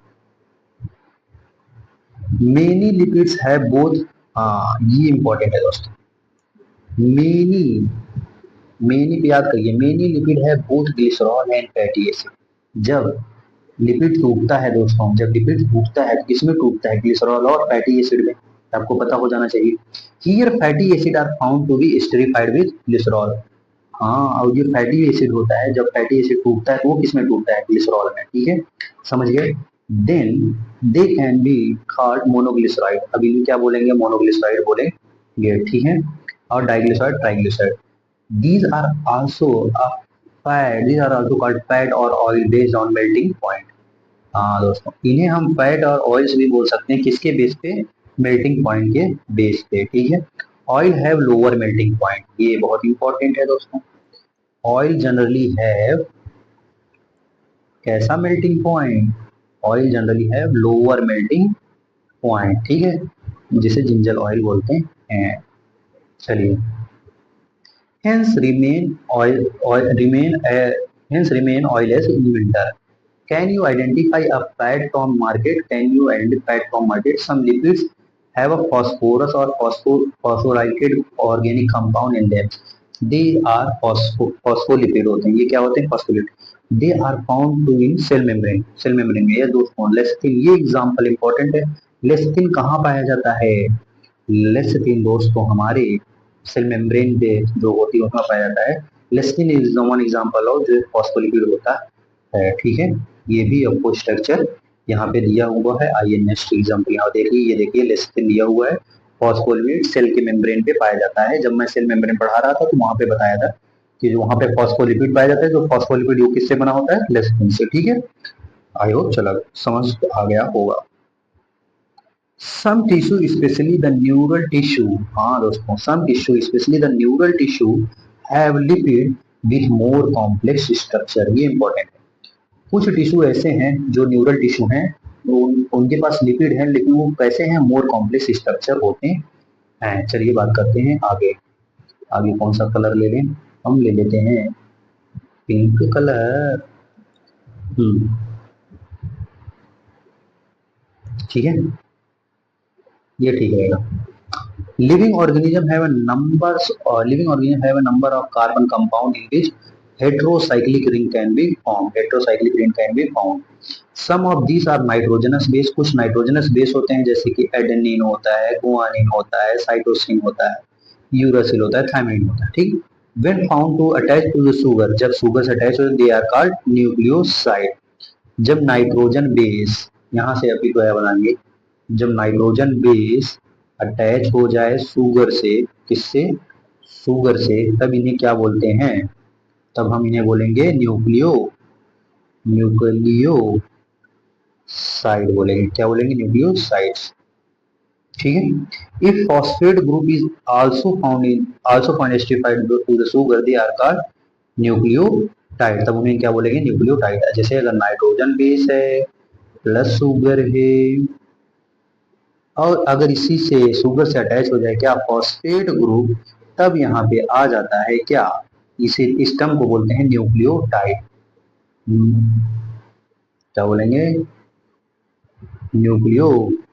मेनी लिपिड्स है बोथ, हाँ ये इंपॉर्टेंट है दोस्तों। मेनी, मेनी पे याद करिए, मेनी लिपिड है both glycerol and fatty acid. जब लिपिड टूटता है दोस्तों, जब लिपिड टूटता है तो किसमें टूटता है? ग्लिसरॉल और फैटी एसिड में, आपको पता हो जाना चाहिए। Here fatty acid are found to be esterified with glycerol. हाँ, और जो फैटी एसिड होता है, जब फैटी एसिड टूटता है तो वो किसमें टूटता है? ग्लिसरॉल में। ठीक है, समझ गए। Then they can be called monoglyceride. अभी क्या बोलेंगे? मोनोग्लिसराइड बोलेंगे। ठीक है, और diglyceride triglyceride. These are also a fat, these are also called fat or oil based on melting point। हाँ दोस्तों, इन्हें हम फैट और ऑयल्स भी बोल सकते हैं, किसके बेस पे? मेल्टिंग पॉइंट के बेस पे। ठीक है, oil have lower melting point, ये बहुत इंपॉर्टेंट है दोस्तों। ऑयल जनरली हैव कैसा melting point? Oil generally have lower melting point. ठीक है, जिसे जिंजर ऑयल बोलते हैं। चलिए, hence remain oilless in winter। Can you identify a fat from market? Can you identify fat from market? Some lipids have a phosphorus or phosphorylated organic compound in them। They are phospholipid होते हैं। ये क्या होते हैं? phospholipid। They are found to in cell membrane। cell membrane में ये दोस्तों लेस्थिन, ये एग्जांपल इंपॉर्टेंट है। लेस्थिन कहाँ पाया जाता है? लेस्थिन दोस्तों हमारे सेल मेम्ब्रेन पे जो होती है उसमें पाया जाता है। लेस्टिन इज वन एग्जांपल ऑफ जो फॉस्फोलिपिड होता है। ठीक है, ये भी आपको स्ट्रक्चर यहाँ पे दिया हुआ है। आइए नेक्स्ट एग्जांपल यहाँ देखिए, ये देखिए लेस्टिन दिया हुआ है, फॉस्फोलिपिड सेल के मेम्ब्रेन पे पाया जाता है। जब मैं सेल मेम्ब्रेन पढ़ा रहा था तो वहां पे बताया था कि जो वहां पे फॉस्फोलिपिड पाया जाता है, तो फॉस्फोलिपिड वो किससे बना होता है? लेस्टिन से। ठीक है, आई होप चला समझ आ गया होगा। Some tissue, especially the neural tissue, हाँ दोस्तों, some tissue, especially the neural tissue, have lipid with more complex structure। ये important है। कुछ टिश्यू ऐसे हैं जो न्यूरल टिश्यू हैं, उनके पास लिपिड है, लेकिन वो कैसे हैं? मोर कॉम्प्लेक्स स्ट्रक्चर होते हैं। चलिए बात करते हैं आगे। आगे कौन सा कलर ले लें? हम ले लेते हैं पिंक कलर। ठीक है, ये ठीक रहेगा। Living organism have a numbers और living organism have a number of carbon compound in which heterocyclic ring can be formed, heterocyclic ring can be formed. Some of these are nitrogenous base, कुछ nitrogenous base होते हैं जैसे कि adenine होता है, guanine होता है, साइटोसिन होता है, यूरासिल होता है, थायमाइन होता है। ठीक, when found to attach to the sugar, जब सुगर से अटैच हो they are called न्यूक्लियोसाइड। जब नाइट्रोजन बेस, यहाँ से अभी तो बनाएंगे, जब नाइट्रोजन बेस अटैच हो जाए सुगर से, किससे, सुगर से, तब इन्हें क्या बोलते हैं, तब हम इन्हें बोलेंगे न्यूक्लियोसाइड बोलेंगे। क्या बोलेंगे, न्यूक्लियोसाइड्स। ठीक है। If phosphate group is also found esterified to the sugar they are called nucleotide, तब उन्हें क्या बोलेंगे, न्यूक्लियोटाइड। जैसे अगर नाइट्रोजन बेस है प्लस सुगर है और अगर इसी से सुगर से अटैच हो जाए क्या, फॉस्फेट ग्रुप, तब यहाँ पे आ जाता है क्या, इसे, इस टर्म को बोलते हैं न्यूक्लियोटाइड। क्या बोलेंगे, न्यूक्लियोटाइड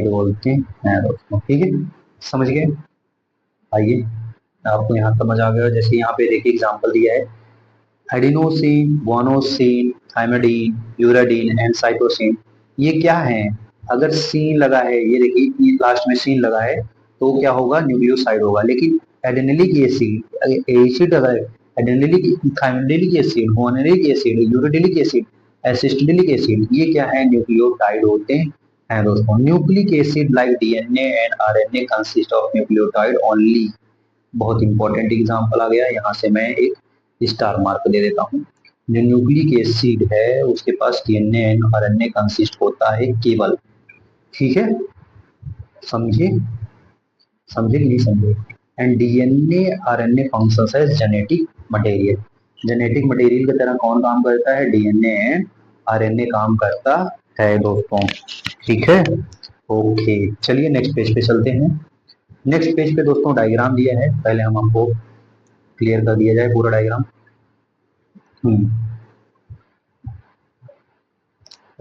बोलते हैं दोस्तों। ठीक है, समझ गए। आइए, आपको यहाँ समझ आ गया। जैसे यहाँ पे देखिए एग्जांपल दिया है, एडिनोसिन, गुआनोसिन, थाइमाइडिन, यूराडिन एंड साइटोसिन। ये क्या है, अगर सीन लगा है, ये देखिए ये लास्ट में सीन लगा है तो क्या होगा, न्यूक्लियोसाइड होगा। लेकिन एडेनिलिक एसिड, एसिड अगर adenylic, थाइमाइडिलिक acid, गुआनिलिक acid, यूराडिलिक acid, एसिटिलिक acid, ये क्या है, न्यूक्लियोटाइड होते हैं दोस्तों। Nucleic acid like DNA and RNA consist of nucleotide only. बहुत इंपॉर्टेंट एग्जांपल आ गया, यहाँ से मैं एक स्टार मार्क दे देता हूँ। जो न्यूक्लिक एसिड है उसके पास डीएनए एंड आरएनए कंसिस्ट होता है केवल। ठीक है, समझे, समझे कि नहीं समझे। एंड डीएनए आरएनए फंक्शंस है जेनेटिक मटेरियल। जेनेटिक मटेरियल की तरह कौन काम करता है, डीएनए एंड आरएनए काम करता है दोस्तों। ठीक है, ओके, चलिए नेक्स्ट पेज पे चलते हैं। नेक्स्ट पेज पे दोस्तों डायग्राम दिया है, पहले हम आपको क्लियर कर दिया जाए पूरा डायग्राम।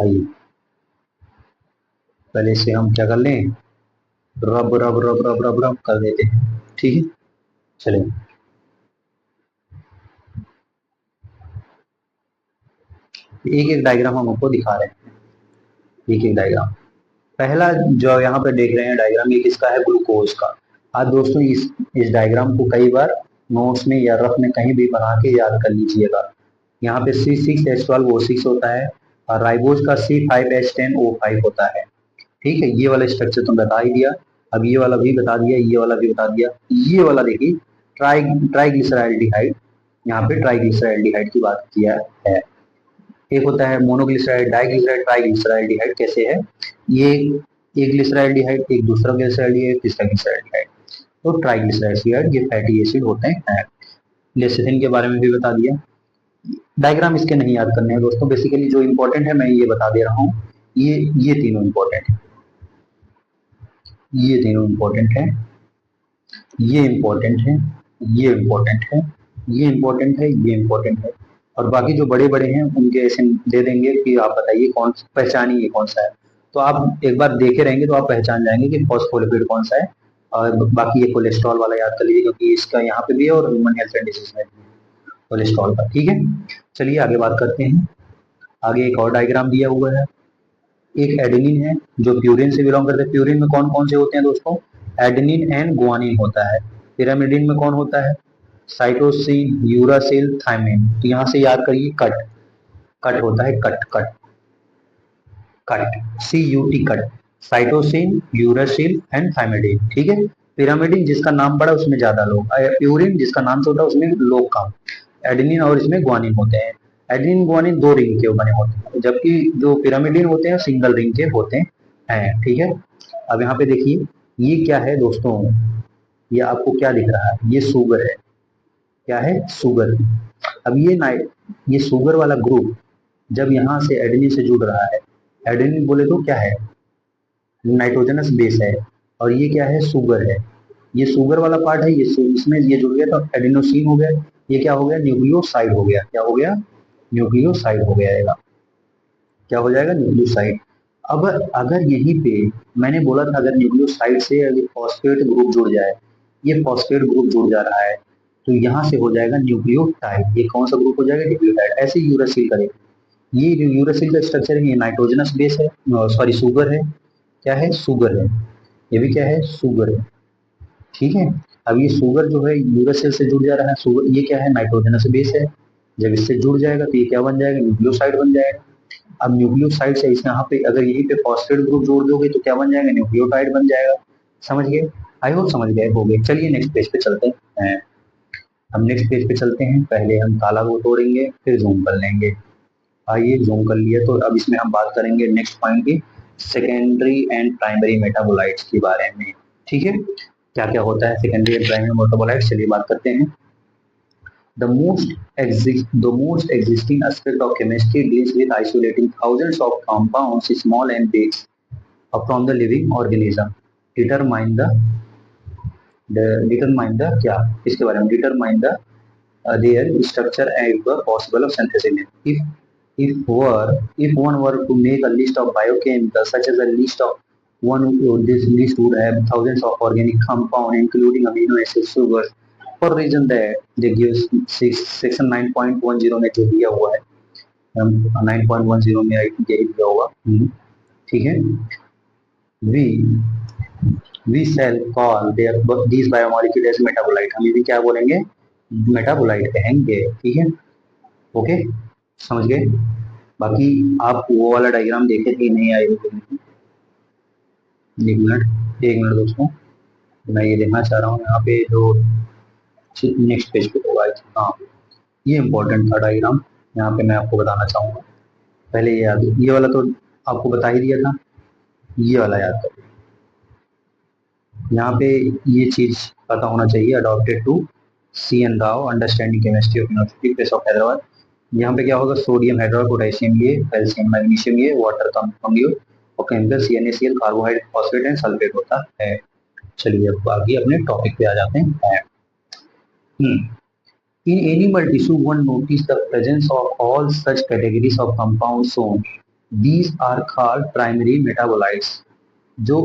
आइए, पहले से हम क्या कर लें, रब रब रब रब रब रब कर देते हैं। ठीक है, चलिए एक एक डायग्राम हम आपको दिखा रहे हैं, एक एक डायग्राम। पहला जो यहाँ पे देख रहे हैं डायग्राम, ये किसका है, ग्लूकोज का। आज दोस्तों इस डायग्राम को कई बार नोट्स में या रफ में कहीं भी बना के याद कर लीजिएगा। यहाँ पे C6H12O6 होता है और राइबोज का C5H10O5 होता है। ठीक है, ये वाला स्ट्रक्चर तो बता ही दिया, अब ये वाला भी बता दिया, ये वाला भी बता दिया। ये वाला देखिए ट्राइग्लिसराइडिहाइड, यहाँ पे ट्राइग्लिसराइडिहाइड की बात किया है। एक होता है मोनोग्लिसराइड, डाइग्लिसराइड, ट्राइग्लिसराइडिहाइड कैसे है, ये एक ग्लिसराइडिहाइड, एक दूसरा ग्लिसराइडिहाइड, तीसरा ग्लिसराइडिहाइड, तो ट्राइग्लिसराइड ये फैटी एसिड होते हैं। लेसिथिन के बारे में भी बता दिया। डायग्राम इसके नहीं याद करने हैं दोस्तों, बेसिकली जो इंपॉर्टेंट है मैं ये बता दे रहा हूँ। ये तीनों इंपॉर्टेंट है, ये तीनों इंपॉर्टेंट है, ये इंपॉर्टेंट है, ये इंपॉर्टेंट है, ये इंपॉर्टेंट है, ये इंपॉर्टेंट है। और बाकी जो बड़े बड़े हैं उनके ऐसे दे देंगे कि आप बताइए कौन, पहचानिए कौन सा है। तो आप एक बार देखे रहेंगे तो आप पहचान जाएंगे कि फॉस्फोलिपिड कौन सा है। और बाकी ये कोलेस्ट्रॉल वाला याद कर लीजिए क्योंकि इसका यहाँ पे भी है और ह्यूमन हेल्थ एंड डिजीज में भी कोलेस्ट्रॉल का। ठीक है, चलिए आगे बात करते हैं। आगे एक और डायग्राम दिया हुआ है। एक एडेनिन है जो प्यूरिन से बिलोंग करते हैं। प्यूरिन में कौन कौन से होते हैं दोस्तों, एडेनिन एंड गुआनिन होता है। पिरामिडिन में कौन होता है, साइटोसिन, यूरासिल, थायमिन। तो यहाँ से याद करिए कट, कट होता है, cut cut cut, CUT cut, cytosine, uracil and thymidine. ठीक है, पिरामिडिन जिसका नाम बड़ा उसमें ज्यादा लोग, प्यूरिन जिसका नाम छोटा उसमें लोग कम। एडेनिन और इसमें ग्वानिन होते हैं। एडेनिन ग्वानिन दो रिंग के बने होते हैं जबकि जो पिरामिडिन होते हैं सिंगल रिंग के होते हैं। ठीक है, अब यहाँ पे देखिए ये क्या है दोस्तों, ये आपको क्या दिख रहा है, ये शुगर है। क्या है, शुगर। अब ये शुगर वाला ग्रुप जब यहाँ से एडेनिन से जुड़ रहा है, एडेनिन बोले तो क्या है, नाइट्रोजनस बेस है और ये क्या है, शुगर है। ये शुगर वाला पार्ट है, इसमें ये जुड़ गया तो एडिनोसिन हो गया, ये क्या हो गया, न्यूक्लियोसाइड हो गया, क्या हो गया, न्यूक्लियोसाइड हो गया, क्या हो जाएगा, न्यूक्लियोसाइड। अब अगर यहीं पे मैंने बोला था अगर न्यूक्लियोसाइड से अगर फॉस्फेट ग्रुप जुड़ जाए, ये फॉस्फेट ग्रुप जुड़ जा रहा है तो यहाँ से हो जाएगा न्यूक्लियोटाइड, ये कौन सा ग्रुप हो जाएगा, न्यूक्लियोटाइड। ऐसे यूरासिल करेगा, ये जो यूरासिल का स्ट्रक्चर है ये नाइट्रोजनस बेस है, सॉरी शुगर है, क्या है, शुगर है, ये भी क्या है, शुगर है, ठीक है। अब ये शुगर जो है यूरासिल से जुड़ जा रहा है, शुगर ये क्या है, नाइट्रोजनस बेस है, जब इससे जुड़ जाएगा तो ये क्या बन जाएगा, न्यूक्लियोसाइड बन जाएगा। अब न्यूक्लियोसाइड से इस यहाँ पे अगर यहीं पे फॉस्फेट ग्रुप जोड़ दोगे तो क्या बन जाएगा, न्यूक्लियोटाइड बन जाएगा। समझ गए, आई होप समझ गए हो गए। चलिए नेक्स्ट पेज पे चलते हैं, हम नेक्स्ट पेज पे चलते हैं, पहले हम ताला को तोड़ेंगे फिर जूम कर लेंगे। आइए जूम कर लिया, तो अब इसमें हम बात करेंगे नेक्स्ट पॉइंट की, सेकेंडरी एंड प्राइमरी मेटाबोलाइट्स के बारे में, ठीक है, क्या क्या होता है सेकेंडरी एंड प्राइमरी मेटाबोलाइट्स, चलिए बात करते हैं। The most existing aspect of chemistry deals with isolating thousands of compounds, small and big, from the living organism. Determine the क्या इसके बारे में, determine the their structure and the possible of synthesis. If one were to make a list of biochemicals, such as a list of one, this list would have thousands of organic compounds, including amino acids, sugars. For reason that they give section 9.10 में जो दिया हुआ है, 9.10 में I think यही दिया होगा, ठीक है। we we shall call their these biomolecules as metabolite, हम ये क्या बोलेंगे, मेटाबोलाइट कहेंगे, ठीक है, ओके, समझ गए। बाकी आप वो वाला डायग्राम देखे थे नहीं, आए हो, एक मिनट दोस्तों, मैं ये देखना चाह रहा हूँ यहाँ पे जो नेक्स्ट पेज पे होगा, हाँ ये इंपॉर्टेंट था डायग्राम, यहाँ पे मैं आपको बताना चाहूँगा। पहले ये याद, ये वाला तो आपको बता ही दिया था, ये वाला याद करो, यहाँ पे ये चीज पता होना चाहिए, adopted to CN Rao, understanding chemistry of university press of Hyderabad. यहाँ पे क्या होगा, सोडियम हाइड्रोक्साइड, पोटेशियम ये, कैल्शियम मैग्नीशियम ये, वाटर कम ये, और chemical CNaCl, carbohydrate, phosphate and sulphate होता है। चलिए अब आगे अपने टॉपिक पे आ जाते हैं। In animal tissue, one notice the presence of all such categories of compounds shown. These are called primary metabolites. जो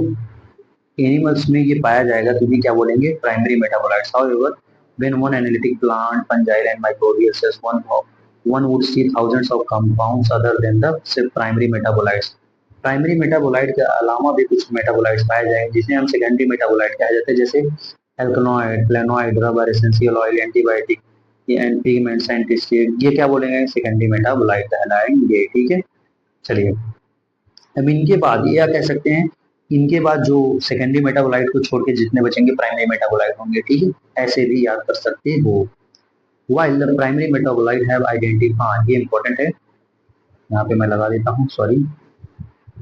एनिमल्स में ये पाया जाएगा तो ये क्या बोलेंगे, primary metabolites. However, when one analytic plant, fungi and microbial cells, one would see thousands of compounds other than the primary metabolites. Primary metabolite के अलावा भी कुछ मेटाबोलाइट्स पाए जाएंगे जिसे हम सेकेंडरी मेटाबोलाइट कहा जाते हैं, जैसे alkaloid, flavonoid, rubber, essential oil, antibiotic, and pigments, एंटीस्टिड, ये क्या बोलेंगे, सेकेंडरी मेटाबोलाइट कहलाएंगे, ठीक है। चलिए अब इनके बाद ये क्या कह सकते हैं, इनके बाद जो सेकेंडरी मेटाबोलाइट को छोड़ के जितने बचेंगे प्राइमरी मेटाबोलाइट होंगे, ठीक है, ऐसे भी याद कर सकते हो। While the primary metabolite have identified, ये इंपॉर्टेंट है, यहाँ पे मैं लगा देता हूँ, सॉरी,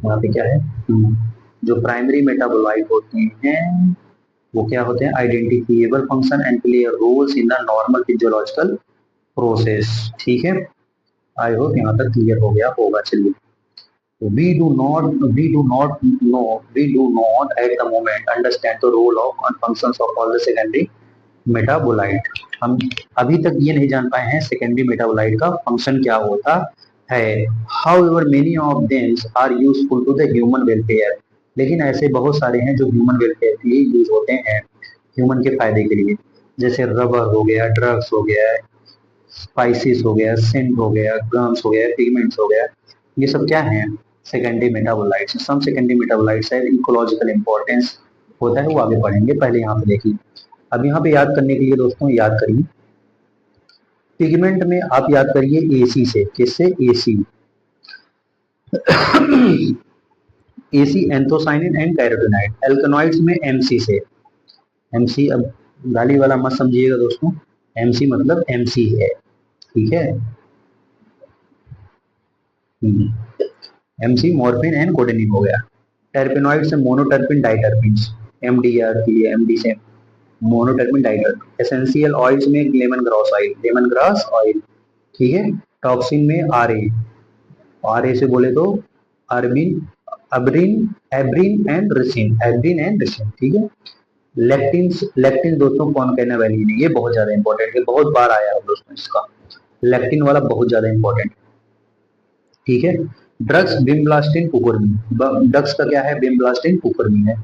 यहाँ पे क्या है, जो प्राइमरी मेटाबोलाइट होते हैं वो क्या होते हैं, identifiable function and play roles in the normal physiological process, ठीक है। आई होप यहाँ तक क्लियर हो गया होगा। चलिए we do not at the moment understand the role of and functions of all the secondary metabolite। हम अभी तक ये नहीं जान पाए हैं सेकेंडरी मेटाबोलाइट का फंक्शन क्या होता है। However, many of them are useful to the human welfare। लेकिन ऐसे बहुत सारे हैं जो ह्यूमन वेलफेयर के लिए यूज होते हैं, ह्यूमन के फायदे के लिए, जैसे रबर हो गया, ड्रग्स हो गया, स्पाइसेस हो गया, सेंट हो गया, गम्स हो गया, पिगमेंट्स हो गया, ये सब क्या है, सेकेंडरी मेटाबोलाइट्स। सम सेकेंडरी मेटाबोलाइट्स है इकोलॉजिकल इंपॉर्टेंस होता है, वो आगे पढ़ेंगे, पहले यहाँ पे देखिए। अब यहाँ पे याद करने के लिए दोस्तों याद करिए, पिगमेंट में आप याद करिए AC से, किससे, AC AC anthocyanin and carotenoid, alkaloids में MC से, MC अब गाली वाला मत समझिएगा दोस्तों, MC मतलब MC है, ठीक है, MC मॉर्फिन एंड कोडेनिन हो गया। टर्पेनॉइड से मोनोटर्पिन डाइटर्पिन, MDR के लिए, MD से मोनोटर्पिन डाइटर्पिन। एसेंशियल ऑयल्स में lemon grass oil, lemon grass oil, ठीक है। टॉक्सिन में RA से बोले तो अर्बिन, abrin, abrin and ricin, abrin and ricin, ठीक है। लेक्टिन, लेक्टिन दोस्तों कौन कहने वाली नहीं, ये बहुत ज्यादा इंपॉर्टेंट है, बहुत बार आया है दोस्तों इसका, लेक्टिन वाला बहुत ज्यादा इंपॉर्टेंट। ठीक है। ड्रग्स बिम्बलास्टिन कुकुरमी, ड्रग्स का क्या है, बिम्बलास्टिन कुकुरमी है।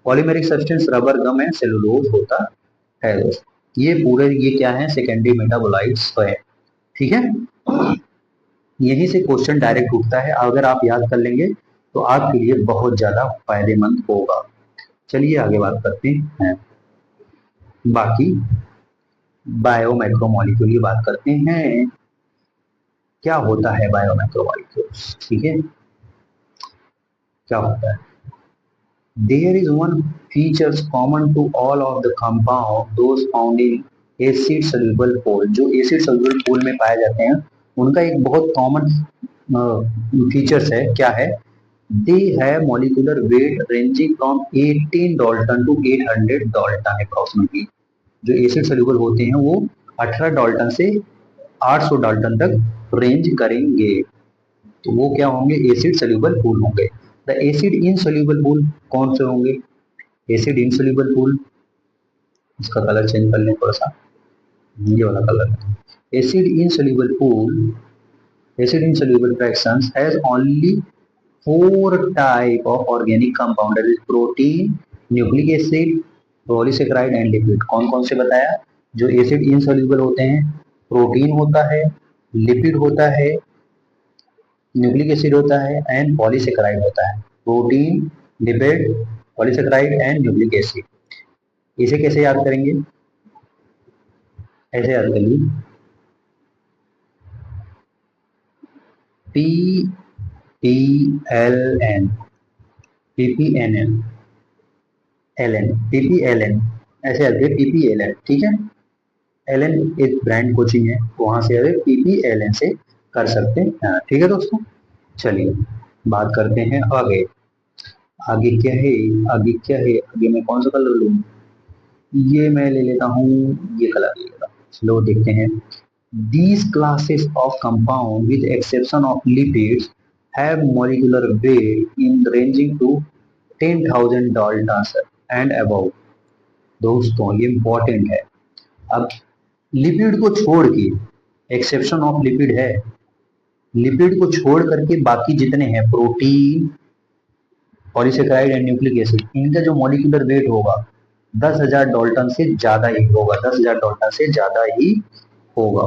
पॉलीमेरिक सब्सटेंस रबर गम है, सेलुलोज होता है दोस्तों। ये पूरे ये क्या है, सेकेंडरी मेटाबोलाइट्स है। ठीक है। यहीं से क्वेश्चन डायरेक्ट उठता है, अगर आप याद कर लेंगे तो आपके लिए बहुत ज्यादा फायदेमंद होगा। चलिए आगे बात करते हैं, बाकी बायो माइक्रोमोलिक्यूल की बात करते हैं। क्या होता है बायो माइक्रोमोलिक्यूल्स, ठीक है, क्या होता है। There is one features common to all of the compound those found in acid soluble pool, जो acid soluble pool में पाए जाते हैं उनका एक बहुत कॉमन फीचर्स है, क्या है, they have molecular weight ranging from 18 dalton to 800 dalton approximately. जो एसिड सोल्यूबल होते हैं वो 18 डाल्टन से 800 डाल्टन तक रेंज करेंगे, तो वो क्या होंगे, एसिड सोल्यूबल पूल होंगे। द एसिड इनसोल्यूबल पूल कौन से होंगे, एसिड इनसोल्यूबल पूल, इसका कलर चेंज कर लें थोड़ा सा, ये वाला colour, acid insoluble pool, acid insoluble fractions has only 4 type of organic compound, that is protein, nucleic acid, polysaccharide and lipid. कौन कौन से बताया, जो एसिड इनसोल्यूबल होते हैं, प्रोटीन होता है, लिपिड होता है, न्यूक्लिक एसिड होता है एंड पॉलीसेकेराइड होता है। Protein, lipid, polysaccharide and nucleic acid. इसे कैसे याद करेंगे, ऐसे याद करिए, P T L N, PPNN, L N, PPLN, ऐसे याद करिए, पीपीएलएन। ठीक है। एल एन एक ब्रांड कोचिंग है, वहां से अगर पीपीएलएन से कर सकते हैं। ठीक है दोस्तों, चलिए बात करते हैं आगे। आगे क्या है, आगे क्या है, आगे मैं कौन सा कलर लूँ, ये मैं ले लेता हूँ, ये कलर ले लेता हूँ। चलो देखते हैं। These classes of compound, with exception of lipids, have molecular weight in ranging to 10,000 daltons and above। दोस्तों ये इंपॉर्टेंट है। अब लिपिड को छोड़ के, एक्सेप्शन ऑफ लिपिड है, लिपिड को छोड़ करके बाकी जितने हैं, protein, polysaccharide and nucleic acid, इनका जो मॉलिक्यूलर वेट होगा 10,000 डाल्टन से ज्यादा ही होगा, 10,000 डाल्टन से ज्यादा ही होगा।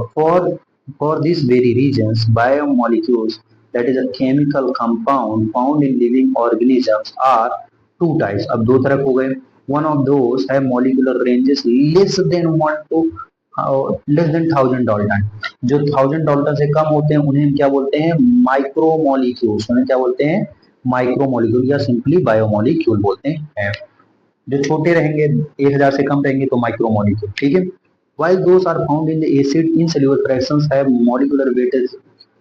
For this very reasons biomolecules, that is a chemical compound found in living organisms, are two types. अब दो तरफ हो गए, one of those have molecular ranges less than 1000 dalton, जो 1000 डाल्टन से कम होते हैं उन्हें क्या बोलते हैं, माइक्रोमोलिक्यूल्स, उन्हें क्या बोलते हैं, माइक्रोमोलिक्यूल या सिंपली बायोमोलिक्यूल बोलते हैं। जो छोटे रहेंगे, 1000 से कम रहेंगे तो माइक्रोमोलिक्यूल। ठीक है। While those are found in the acid insoluble fractions have molecular weight,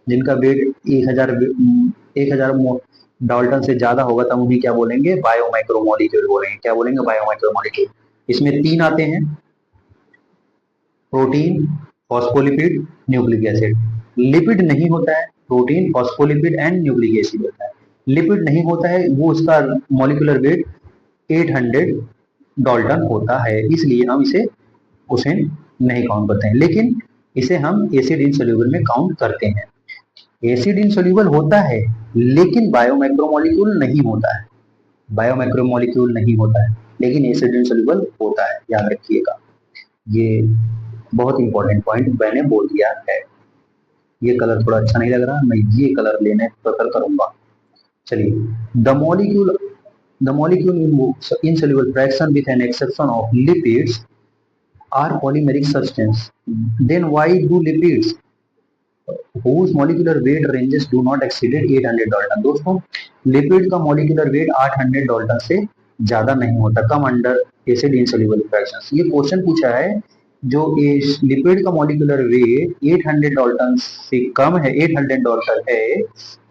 जिनका वेट 1000 डाल्टन से ज्यादा होगा तब उन्हें क्या बोलेंगे, बायोमाइक्रोमोलिक्यूल बोलेंगे। क्या बोलेंगे, बायोमाइक्रोमोलिक्यूल। इसमें 3 आते हैं, protein, phospholipid, nucleic acid. Lipid नहीं होता है, protein, phospholipid and nucleic acid होता है। लिपिड नहीं होता है, वो उसका मॉलिक्यूलर वेट 800 डाल्टन होता है, इसलिए हम इसे उसे नहीं काउंट करते हैं, लेकिन इसे हम एसिड इनसोल्यूबल में काउंट करते हैं। एसिड इनसोल्यूबल होता है लेकिन बायोमाइक्रोमोलिक्यूल नहीं होता है, बायोमाइक्रोमोलिक्यूल नहीं होता है लेकिन एसिड इनसोल्यूबल होता है, याद रखिएगा। ये बहुत इंपॉर्टेंट पॉइंट मैंने बोल दिया है। ये कलर थोड़ा अच्छा नहीं लग रहा, मैं ये कलर लेने प्रेफर करूंगा। चलिए, the molecule in insoluble fraction with an exception of lipids are polymeric substance. Then why do lipids whose molecular weight ranges do not exceed 800 Dalton. दोस्तों लिपिड का मॉलिक्यूलर वेट 800 डाल्टन से ज्यादा नहीं होता, come under acid insoluble fractions. ये question पूछा है, जो लिपिड का मॉलिक्यूलर वेट 800 डाल्टन से कम है, 800 डाल्टन है,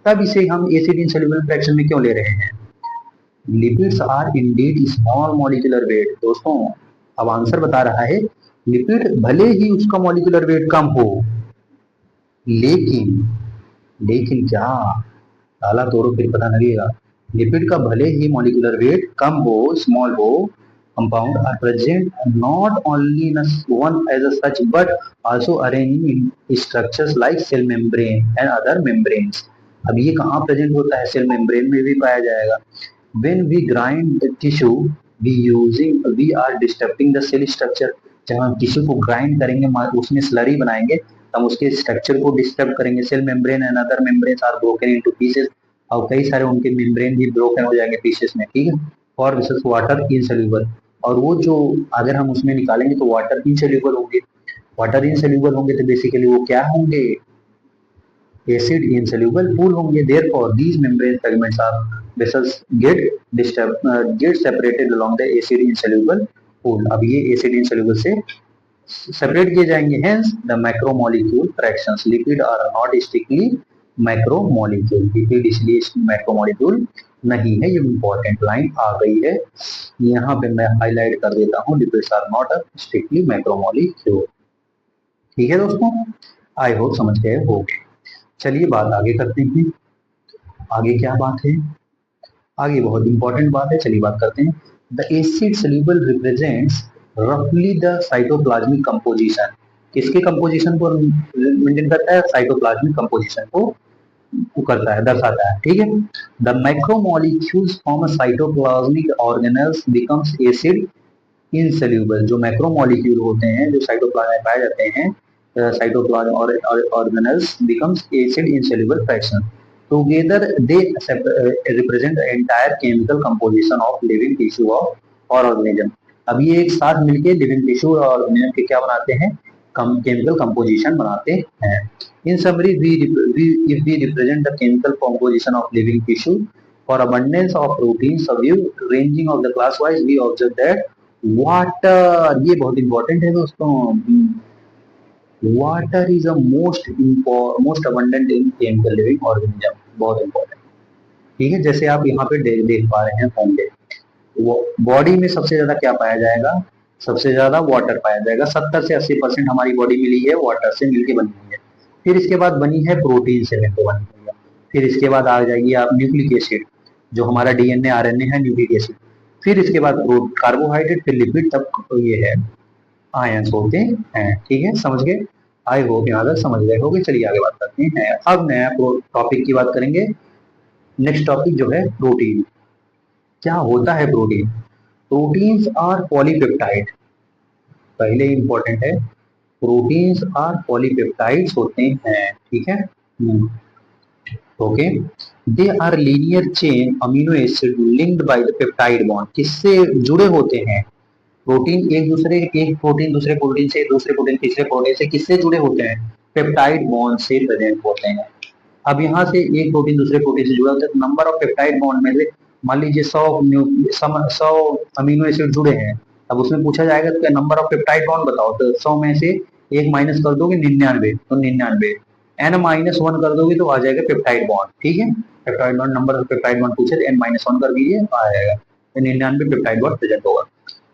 तब इसे हम एसिड इनसोल्यूबल फ्रैक्शन में क्यों ले रहे हैं। Lipids are indeed small molecular weight. दोस्तों अब आंसर बता रहा है, लिपिड भले ही उसका मॉलिक्यूलर वेट कम हो, लेकिन लेकिन क्या, ताला तोड़ो फिर पता लगेगा, लिपिड का भले ही मॉलिक्यूलर वेट कम हो, स्मॉल हो, compound are present not only in a one as a such but also arranged in structures like cell membrane and other membranes. अब ये कहाँ प्रेजेंट होता है? सेल मेम्ब्रेन में भी पाया जाएगा. When we grind the tissue, we are disturbing the cell structure. जब हम टिश्यू को ग्राइंड करेंगे, उसमें स्लरी बनाएंगे, हम उसके स्ट्रक्चर को डिस्टर्ब करेंगे. Cell membrane and other membranes are broken into pieces. और कई सारे उनके मेम्ब्रेन भी ब्रोकन हो जाएंगे पीसेस में, ठीक है. और विशेष वाटर इनसोल्यूबल, और वो जो अगर हम उसमें निकालेंगे तो वाटर इनसोल्यूबल होंगे. वाटर इनसोल्यूबल होंगे तो बेसिकली वो क्या होंगे? acid insoluble pool होंगे. Therefore these membrane fragments are vessels get separated along the acid insoluble pool. अब ये acid insoluble से सेपरेट किए जाएंगे. Hence the macromolecule fractions lipid are not strictly macromolecule. Lipid इसलिए macromolecule नहीं है. ये इंपॉर्टेंट लाइन आ गई है, यहाँ पे मैं हाईलाइट कर देता हूँ. Lipids are not strictly macromolecule. ठीक है दोस्तों, आई होप समझ गए होंगे. चलिए बात आगे करते हैं. आगे क्या बात है? आगे बहुत इंपॉर्टेंट बात है, चलिए बात करते हैं. द एसिड सोल्यूबल रिप्रेजेंट्स रफली द साइटोप्लाज्मिक कंपोजिशन. किसके कंपोजिशन को मेंटेन करता है? साइटोप्लाज्मिक कंपोजिशन को करता है, दर्शाता है. ठीक है. The macromolecules from cytoplasmic organelles becomes acid insoluble. जो मैक्रोमोलिक्यूल होते हैं जो साइटोप्लाज्म में पाए जाते हैं, cytoplasm or organelles becomes acid insoluble fraction. Together they represent the entire chemical composition of living tissue or organism. अब ये एक साथ मिलके living tissue और organism के क्या बनाते हैं? chemical composition बनाते हैं. In summary, if we represent the chemical composition of living tissue for abundance of proteins of view ranging of the class wise, we observe that water, ये बहुत important है दोस्तों. Water is a most abundant in chemical living organism. बहुत important. ठीक है. जैसे आप यहाँ पे देख पा रहे हैं होंगे, बॉडी में सबसे ज्यादा क्या पाया जाएगा? सबसे ज्यादा वाटर पाया जाएगा. 70 से 80% हमारी बॉडी मिली है वाटर से मिलके बनी हुई है. फिर इसके बाद बनी है प्रोटीन से मिलकर बनी हुई है. फिर इसके बाद आ जाइए आप न्यूक्लिक एसिड, जो हमारा डीएनए आरएनए है, न्यूक्लिक एसिड. फिर इसके बाद कार्बोहाइड्रेट, फिर लिपिड, तब ये है आयंस होते हैं. ठीक है, समझ गए? आई होप यहाँ तक समझ गए होंगे. चलिए आगे बात करते हैं. अब नया टॉपिक की बात करेंगे. नेक्स्ट टॉपिक जो है प्रोटीन. क्या होता है प्रोटीन? Proteins are polypeptide. पहले इंपॉर्टेंट है, प्रोटीन्स आर पॉलीपेप्टाइड्स होते हैं. ठीक है. Okay. They are linear chain amino acid linked by the peptide bond. किससे जुड़े होते हैं? प्रोटीन एक प्रोटीन दूसरे प्रोटीन से, दूसरे प्रोटीन तीसरे प्रोटीन से किससे जुड़े होते हैं? पेप्टाइड बॉन्ड से प्रेजेंट होते हैं. अब यहाँ से एक प्रोटीन दूसरे प्रोटीन से जुड़ा होता है. नंबर ऑफ पेप्टाइड बॉन्ड में से मान लीजिए 100 अमीनो एसिड जुड़े हैं. अब उसमें पूछा जाएगा तो नंबर ऑफ पेप्टाइड बॉन्ड बताओ, तो 100 में से एक माइनस कर दोगे 99, तो 99 n-1 कर दोगे तो आ जाएगा पेप्टाइड बॉन्ड. ठीक है. Peptide bond, number of peptide bond पूछे तो n-1 कर दीजिए, आ जाएगा. 99 पेप्टाइड बॉन्ड प्रेजेंट होगा.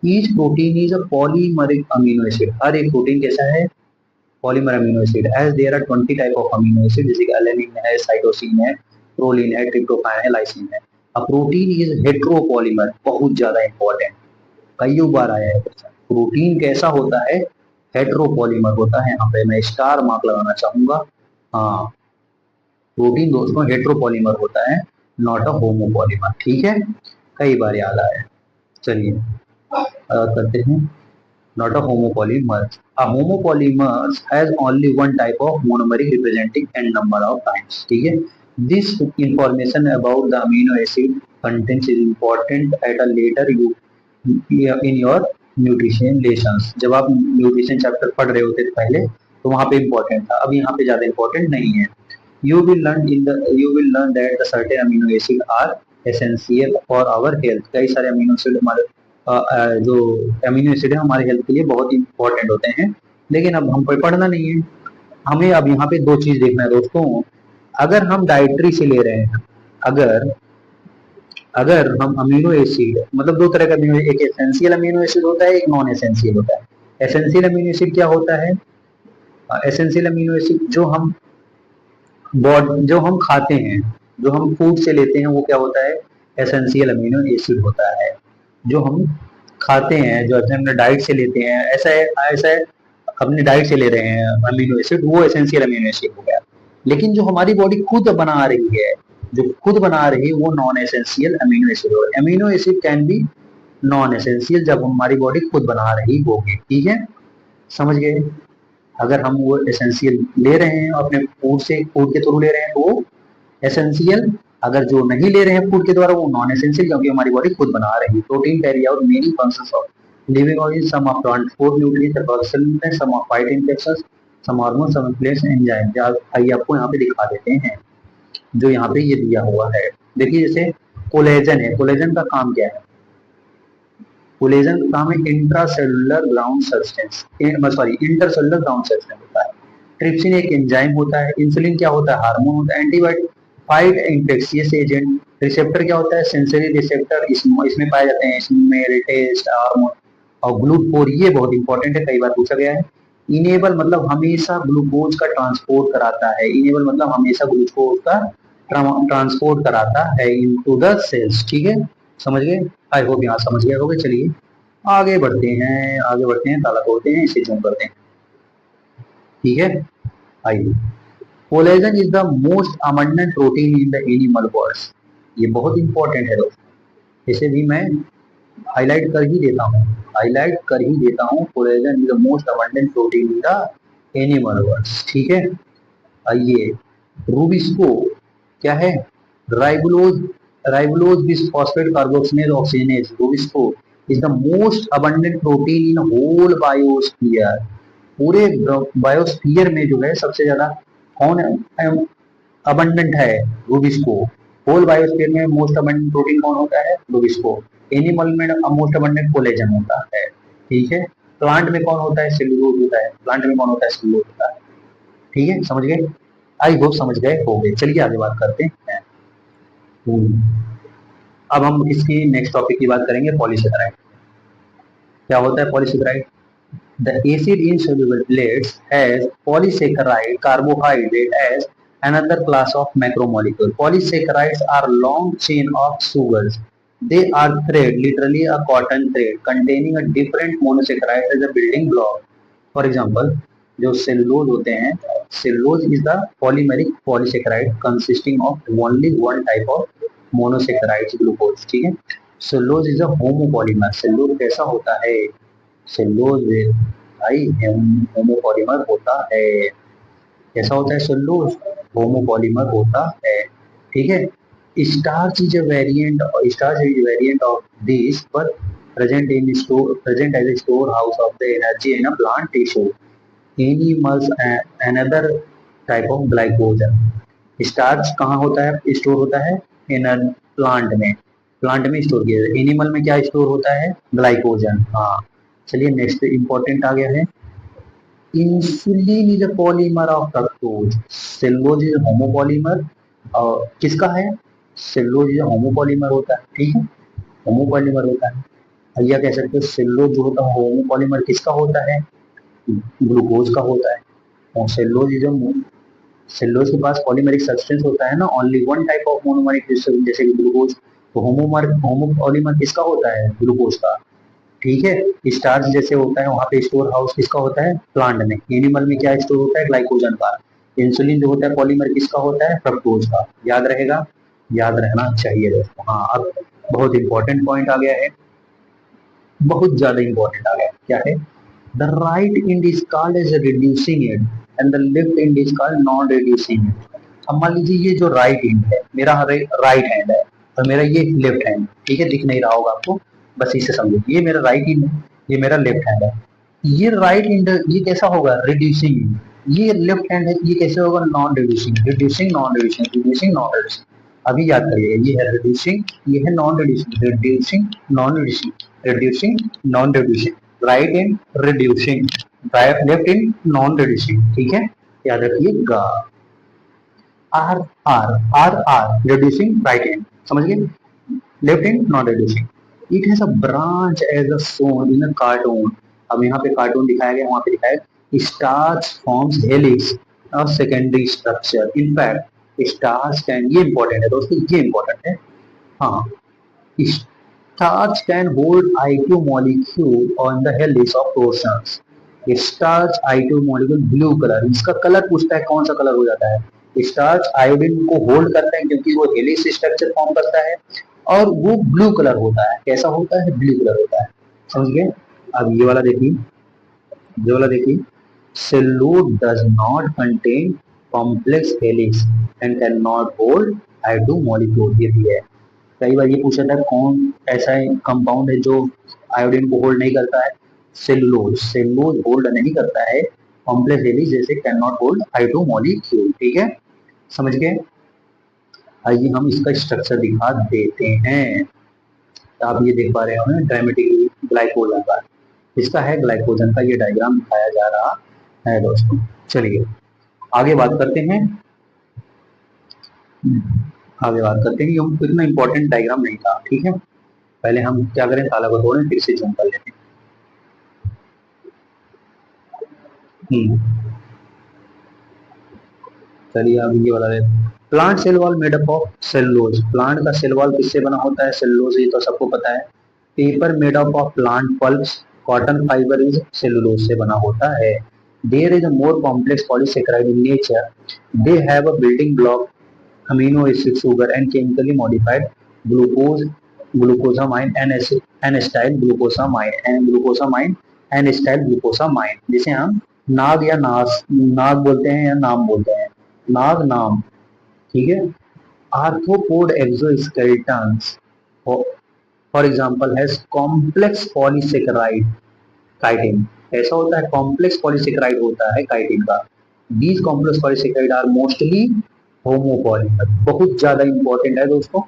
Each protein is a polymeric amino acid. हर एक प्रोटीन कैसा है? Polymer amino acid. As there are 20 type of amino acid, जैसे कि एलेनिन है, साइटोसिन है, प्रोलिन है, ट्रिप्टोफैन है, लाइसिन है. A protein is heteropolymer. बहुत ज्यादा इंपॉर्टेंट, कई बार आया है. प्रोटीन कैसा होता है? हेट्रोपॉलीमर होता है. यहाँ पे मैं स्टार मार्क लगाना चाहूंगा. हाँ, प्रोटीन दोस्तों हेट्रोपॉलीमर होता है, नॉट अ होमोपॉलीमर. ठीक है, कई बार याद आया. चलिए करते हैं. Not a homopolymer. A homopolymer has only one type of monomeric representing n number of times. ठीक है. This information about the amino acid contents is important at a later in your nutrition lessons. जब आप nutrition chapter पढ़ रहे होते थे पहले, तो वहाँ पे इम्पोर्टेंट था. अब यहाँ पे ज्यादा इम्पोर्टेंट नहीं है. You will learn that the certain amino acid are essential for our health. कई सारे अमीनो एसिड हमारे जो अमीनो एसिड है हमारे हेल्थ के लिए बहुत इंपॉर्टेंट होते हैं, लेकिन अब हम पर पढ़ना नहीं है. हमें अब यहाँ पे दो चीज देखना है दोस्तों. अगर हम डाइटरी से ले रहे हैं, अगर हम अमीनो एसिड, मतलब दो तरह का अमीनो, एक एसेंशियल अमीनो एसिड होता है, एक नॉन एसेंशियल होता है. एसेंशियल अमीनो एसिड क्या होता है? एसेंशियल अमीनो एसिड जो हम खाते हैं, जो हम फूड से लेते हैं, वो क्या होता है? एसेंशियल अमीनो एसिड होता है. जो हम खाते हैं, जो अपने डाइट से लेते हैं, ऐसा है अपने डाइट से ले रहे हैं अमीनो एसिड, वो एसेंशियल अमीनो एसिड हो गया। लेकिन जो हमारी बॉडी खुद बना रही है, जो खुद बना रही है, वो नॉन एसेंशियल अमीनो एसिड हो। Amino acid can be non essential जब हमारी बॉडी खुद बना रही होगी, ठीक है, समझ गए। अगर हम वो एसेंशियल ले रहे हैं अपने फूड से, फूड के थ्रू ले रहे हैं तो वो एसेंशियल, अगर जो नहीं ले रहे हैं फूड के द्वारा वो नॉन एसेंशियल, क्योंकि हमारी बॉडी खुद बना रही है। Protein carry out many functions of living organism, some of transport nutrients, some of fight infections, some hormone, some place enzyme. आइए आपको यहाँ पे दिखा देते हैं, जो यहाँ पे ये दिया हुआ है। देखिए जैसे कोलेजन है, कोलेजन का काम क्या है? कोलेजन का काम है intracellular ground substance, sorry intercellular ground substance होता है। ट्रिप्सिन एक एंजाइम होता है। इंसुलिन क्या होता है? हार्मोन होता है। Antibiotic fight infectious agent. Receptor क्या होता है? सेंसरी रिसेप्टर, इसमें पाए जाते हैं, इसमें टेस्ट हार्मोन। और ग्लूकोज, ये बहुत इंपॉर्टेंट है, कई बार पूछा गया है। इनेबल मतलब हमेशा ग्लूकोज का ट्रांसपोर्ट कराता है, इनेबल मतलब हमेशा ग्लूकोज का ट्रांसपोर्ट कराता है इनटू द सेल्स, ठीक है, समझ गए? आई होप यहाँ समझ गए होगे। चलिए आगे बढ़ते हैं, आगे बढ़ते हैं, ताला तोड़ते हैं, इसे जूम करते हैं, ठीक है। आइए, collagen is the most abundant protein in the animal bodies. ये बहुत इंपॉर्टेंट है दोस्तों, इसे भी मैं हाईलाइट कर ही देता हूँ, हाईलाइट कर ही देता हूँ। Collagen is the most abundant protein in the animal bodies, ठीक है। आइए, रूबिस्को क्या है? Ribulose, ribulose bisphosphate carboxylase oxygenase, rubisco is the most abundant protein in whole biosphere. पूरे बायोस्फीयर में जो है सबसे ज्यादा कौन अबंडेंट है? रूबिस्को। होल बायोस्फीयर में मोस्ट अबंडेंट प्रोटीन कौन होता है? रूबिस्को। एनिमल में मोस्ट अबंडेंट कोलेजन होता है, ठीक है। प्लांट में कौन होता है? सेलुलोज होता है। प्लांट में कौन होता है? सेलुलोज होता है, ठीक है, समझ गए? आई होप समझ गए हो गए। चलिए आगे बात करते हैं। अब हम इसकी नेक्स्ट टॉपिक की बात करेंगे, पॉलीसेकेराइड। क्या होता है polysaccharide? The acid insoluble plates has polysaccharide carbohydrate as another class of macromolecule. Polysaccharides are long chain of sugars. They are thread, literally a cotton thread, containing a different monosaccharide as a building block. For example, जो cellulose होते हैं, cellulose is the polymeric polysaccharide consisting of only one type of monosaccharide glucose, ठीक है। Cellulose is a homopolymer. Cellulose कैसा होता है? Cellulose भाई homopolymer होता है। कैसा होता है सेलुलोज? होमोपॉलीमर होता है, ठीक है। Starch is a variant, starch is variant of this but present as a storehouse of the energy in a plant tissue. Animals another type of glycogen. Starch कहाँ होता है? स्टोर होता है इन प्लांट में, प्लांट में store किया जाता है। एनिमल में क्या स्टोर होता है? ग्लाइकोजन, हाँ। चलिए नेक्स्ट इंपॉर्टेंट आ गया है, insulin is a polymer of fructose. Cellulose is homopolymer, और किसका है? सेलुलोज इज होमोपॉलीमर होता है, ठीक है, होमोपॉलीमर होता है। भैया कह सकते हो सेलुलोज जो होता है होमोपॉलीमर किसका होता है? ग्लूकोज का होता है। और सेलुलोज इज सेलुलोज के पास पॉलीमेरिक सब्सटेंस होता है ना, only one type of monomeric, जैसे कि ग्लूकोज। तो होमोपॉलीमर किसका होता है? ग्लूकोज का, ठीक है। स्टार्च जैसे होता है, वहां पे स्टोर हाउस किसका होता है? प्लांट में। एनिमल में क्या स्टोर होता है? ग्लाइकोजन का। इंसुलिन जो होता है पॉलीमर किसका होता है? फ्रक्टोज का। याद रहेगा, याद रहना चाहिए दोस्तों। हाँ, अब बहुत इंपॉर्टेंट पॉइंट आ गया है, बहुत ज्यादा इंपॉर्टेंट आ गया है। क्या है? The right end is called as reducing end and the left end is called non reducing end. अब मान लीजिए ये जो राइट एंड है मेरा, राइट हैंड है, और मेरा ये लेफ्ट हैंड, ठीक है, दिख नहीं रहा होगा आपको, बस इसे समझो। ये मेरा राइट हैंड है, ये मेरा लेफ्ट हैंड है। ये राइट हैंड ये कैसा होगा? रिड्यूसिंग। ये लेफ्ट हैंड है, ये कैसे होगा? Non reducing. Reducing non reducing, reducing non reducing. अभी याद करिएगा, ये है रिड्यूसिंग, ये है non reducing, reducing non reducing, reducing non reducing. Right hand reducing, left hand non reducing, ठीक है, याद रखिएगा। R R R R reducing right hand, समझ गए? Left hand non reducing. It has a branch as a son in a cartoon. अब यहाँ पे cartoon दिखाया गया, वहां पे दिखाया स्टार्च फॉर्म्स हेलिक्स और secondary structure. In fact starch can, ये इंपॉर्टेंट है दोस्तों, ये इंपॉर्टेंट है, हाँ। Starch can hold I2 molecule on the helix of portions. Starch I2 molecule blue colour, इसका कलर पूछता है कौन सा कलर हो जाता है। स्टार्च आयोडीन को होल्ड करता है क्योंकि वो हेलिक्स स्ट्रक्चर फॉर्म करता है और वो ब्लू कलर होता है। कैसा होता है? ब्लू कलर होता है। समझ गए? अब ये वाला देखिए, ये वाला देखिए, cellulose does not contain complex helix and can not hold I2 molecule, ये भी है। कई बार ये पूछा था कौन ऐसा कंपाउंड है जो आयोडीन को होल्ड नहीं करता है। सेलुलोज, सेलुलोज होल्ड नहीं करता है कॉम्प्लेक्स हेलिक्स, जैसे can not hold I2 molecule. ठीक है, समझ गए? आइए हम इसका स्ट्रक्चर दिखा देते हैं। तो आप ये देख पा रहे हो ड्रामेटिक ग्लाइकोजन का, इसका है ग्लाइकोजन का ये डायग्राम दिखाया जा रहा है दोस्तों। चलिए आगे बात करते हैं, आगे बात करते हैं। ये इतना इंपॉर्टेंट डायग्राम नहीं था, ठीक है। पहले हम क्या करें, ताला को तोड़ें फिर से जूम कर लेते हैं। चलिए अब ये वाला है। Plant cell wall made up of cellulose, plant का सेल वॉल किससे बना होता है? सेलुलोज, ये तो सबको पता है। Paper made up of plant pulps, cotton fibre is cellulose से बना होता है। There is a more complex polysaccharide in nature, they have a building block amino acid sugar and chemically modified glucose glucosamine n style glucosamine and glucosamine n style glucosamine, जिसे हम नाग या नाग बोलते हैं या नाम बोलते हैं, नाग नाम। ठीक है। Arthropod exoskeletons for example has complex polysaccharide chitin, ऐसा होता है कॉम्प्लेक्स पॉलीसेकेराइड होता है काइटिन का। These complex polysaccharide are mostly homopolymer, बहुत ज्यादा इंपॉर्टेंट है दोस्तों,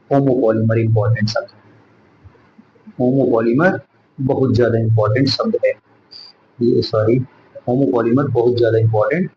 होमोपॉलीमर इंपॉर्टेंट शब्द है। होमोपॉलीमर बहुत ज्यादा इंपॉर्टेंट शब्द है, ये सॉरी, होमोपॉलीमर बहुत ज्यादा इंपॉर्टेंट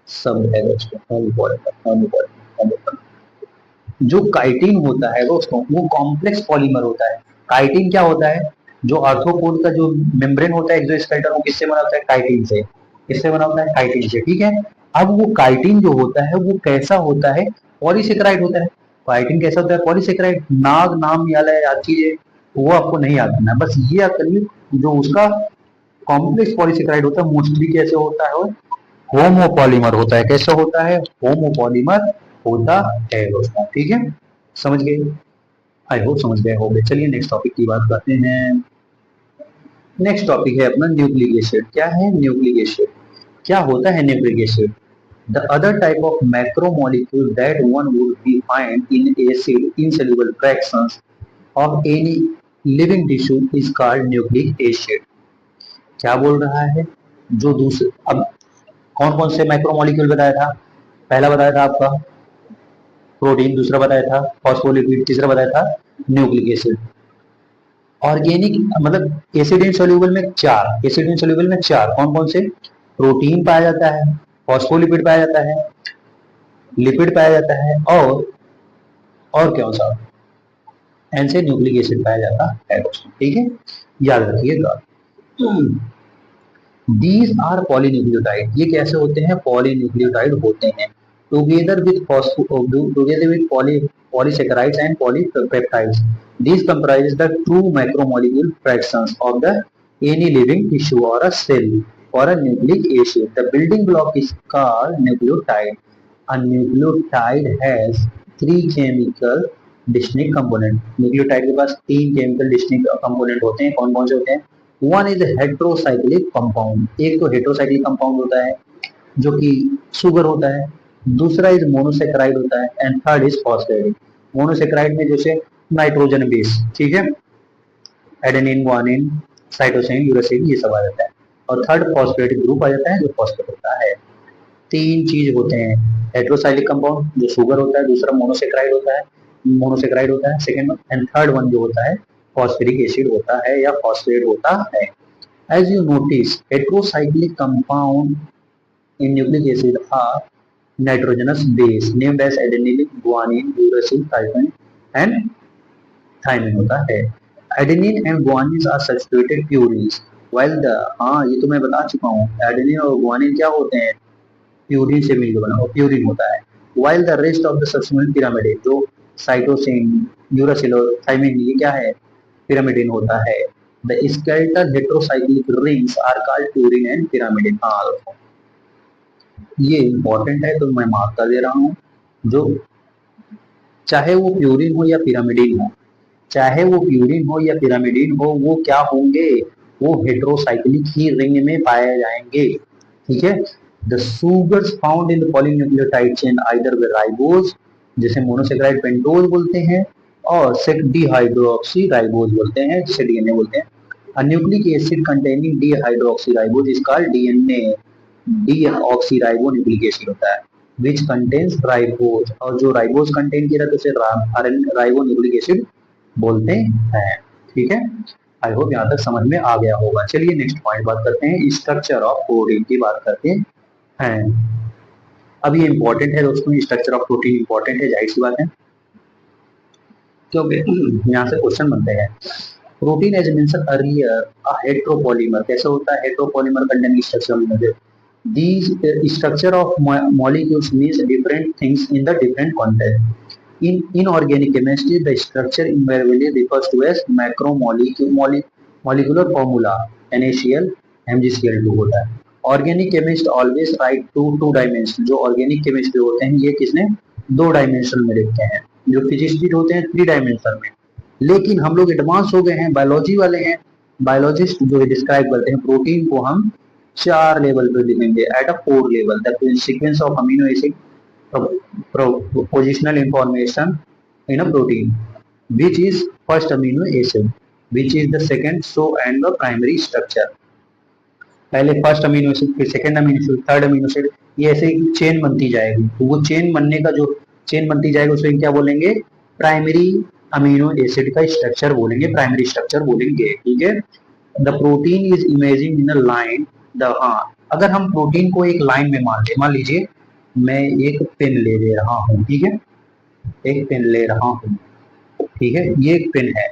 शब्द है दोस्तों। Homopolymer, homopolymer, homopolymer. जो काइटिन होता है दोस्तों वो कॉम्प्लेक्स पॉलीमर होता है। काइटिन क्या होता है? जो आर्थ्रोपोड का जो मेम्ब्रेन होता है एक्सोस्केलेटन, वो किससे बना होता है? काइटिन से। किससे बना होता है? काइटिन से। ठीक है। अब वो काइटिन जो होता है वो कैसा होता है? पॉलीसेकेराइड होता है। काइटिन कैसा होता है? पॉलीसेकेराइड। नाग नाम वाला याद कीजिए, वो आपको नहीं याद करना है, बस ये याद करिए जो उसका कॉम्प्लेक्स पॉलीसेकेराइड होता है मोस्टली कैसे होता है? होमोपॉलीमर होता है। कैसा होता है? होमोपॉलीमर होता है दोस्तों। ठीक है, समझ गए? आई होप समझ गए होंगे। चलिए नेक्स्ट टॉपिक की बात करते हैं। नेक्स्ट टॉपिक है अपना न्यूक्लिक एसिड। क्या है न्यूक्लिक एसिड? क्या होता है nucleic acid? The other type of macromolecule that one would be find in acid insoluble fractions of any living tissue is called nucleic acid। क्या बोल रहा है? जो दूसरे, अब कौन कौन से मैक्रोमोलिक्यूल बताया था? पहला बताया था आपका प्रोटीन, दूसरा बताया था फॉस्फोलिपिड, तीसरा बताया था न्यूक्लिक एसिड। ऑर्गेनिक मतलब एसिड इनसोल्यूबल में चार, एसिड इनसोल्यूबल में चार कौन कौन से? प्रोटीन पाया जाता है, फॉस्फोलिपिड पाया जाता है, लिपिड पाया जाता है और क्या सा एन से न्यूक्लिक एसिड पाया जाता है दोस्तों। ठीक है, याद रखिएगा। दीज आर पॉलीन्यूक्लियोटाइड, ये कैसे होते हैं? पॉलीन्यूक्लियोटाइड होते हैं together with polysaccharides and polypeptides. These comprise the true macromolecule fractions of the any living tissue or a cell or a nucleic acid. The building block is called nucleotide. A nucleotide has three chemical distinct component। Nucleotide के पास तीन chemical distinct component होते हैं। कौन कौन से होते हैं? One is heterocyclic compound, एक तो हेट्रोसाइक्लिक कंपाउंड होता है जो कि सुगर होता है, दूसरा इज मोनोसेक्राइड होता है and third is phosphatic. Monosaccharide में जैसे नाइट्रोजन बेस, ठीक है, एडेनिन, ग्वानिन, साइटोसिन, यूरासिल, ये सब आ जाता है। और थर्ड फॉस्फेटिक ग्रुप आ जाता है जो फॉस्फेट होता है। तीन चीज होते हैं, हेट्रोसाइक्लिक कंपाउंड जो शुगर होता है, दूसरा मोनोसेक्राइड होता है, second one, and third one जो होता है फॉस्फेरिक एसिड होता है या फॉस्फेट होता है। As you notice heterocyclic compound in nucleic acid are nitrogenous base named as adenine, guanine, uracil, thymine and thymine होता है। adenine and guanine are substituted purines while the, हाँ ये तो मैं बता चुका हूँ, adenine और guanine क्या होते हैं? प्यूरिन से मिलकर बना, और प्यूरिन होता है। while the rest of the subsequent pyramid, जो साइटोसिन, यूरासिल और थाइमिन, ये क्या है? पिरामिडिन होता है। The skeletal heterocyclic rings are called purine and pyrimidine. हाँ दोस्तों, ये इंपॉर्टेंट है तो मैं मार्क कर दे रहा हूँ। जो चाहे वो प्यूरिन हो या पिरामिडिन हो, चाहे वो प्यूरिन हो या पिरामिडिन हो, वो क्या होंगे, वो हेटेरोसाइक्लिक ही रिंग में पाए जाएंगे। ठीक है। The sugars found in the polynucleotide chain either the ribose, जिसे मोनोसेक्राइड पेंटोज बोलते हैं, और डिहाइड्रोक्सी राइबोज बोलते हैं, जिसे डीएनए बोलते हैं। A nucleic acid containing dehydroxyribose is called DNA, deoxyribo nucleic acid होता है, which contains राइबोज, और जो राइबोज कंटेन किया रहता है उसे राइबो न्यूक्लिक एसिड बोलते हैं। ठीक है। आई होप यहाँ तक समझ में आ गया होगा। चलिए नेक्स्ट पॉइंट बात करते हैं, स्ट्रक्चर ऑफ प्रोटीन की बात करते हैं। अब ये इंपॉर्टेंट है दोस्तों, स्ट्रक्चर ऑफ प्रोटीन इंपॉर्टेंट है, जाहिर सी बात है, क्योंकि यहाँ से क्वेश्चन बनते हैं। प्रोटीन एज मेंशन अर्लियर अ हेटेरोपॉलीमर, कैसे होता है heteropolymer containing structure. These structure of molecules means different things in the different context. In inorganic chemistry, the structure invariably refers to as molecular formula, NaCl, MgCl2 होता है। Organic chemist always write two dimension, जो organic chemistry होते हैं ये किसने दो dimension में लिखते हैं, जो फिजिसिस्ट होते हैं थ्री डायमेंशन में। लेकिन हम लोग एडवांस हो गए हैं, बायोलॉजी वाले हैं, बायोलॉजिस्ट जो डिस्क्राइब करते हैं प्रोटीन को हम चार लेवल पे लिखेंगे, at a 4 level, the sequence of amino acid positional information in a protein, which is first amino acid, which is the second, so and the primary structure। पहले first amino acid, फिर second amino acid, third amino acid, ये ऐसे chain बनती जाएगी। तो वो chain बनने का जो चेन बनती जाएगी उसे क्या बोलेंगे, प्राइमरी अमीनो एसिड का स्ट्रक्चर बोलेंगे, प्राइमरी स्ट्रक्चर बोलेंगे। ठीक है। The protein is imaging in a line, the हाँ, अगर हम प्रोटीन को एक लाइन में मान लीजिए मैं एक पेन ले रहा हूँ, ठीक है, एक पेन ले रहा हूँ, ठीक है, ये एक पेन है,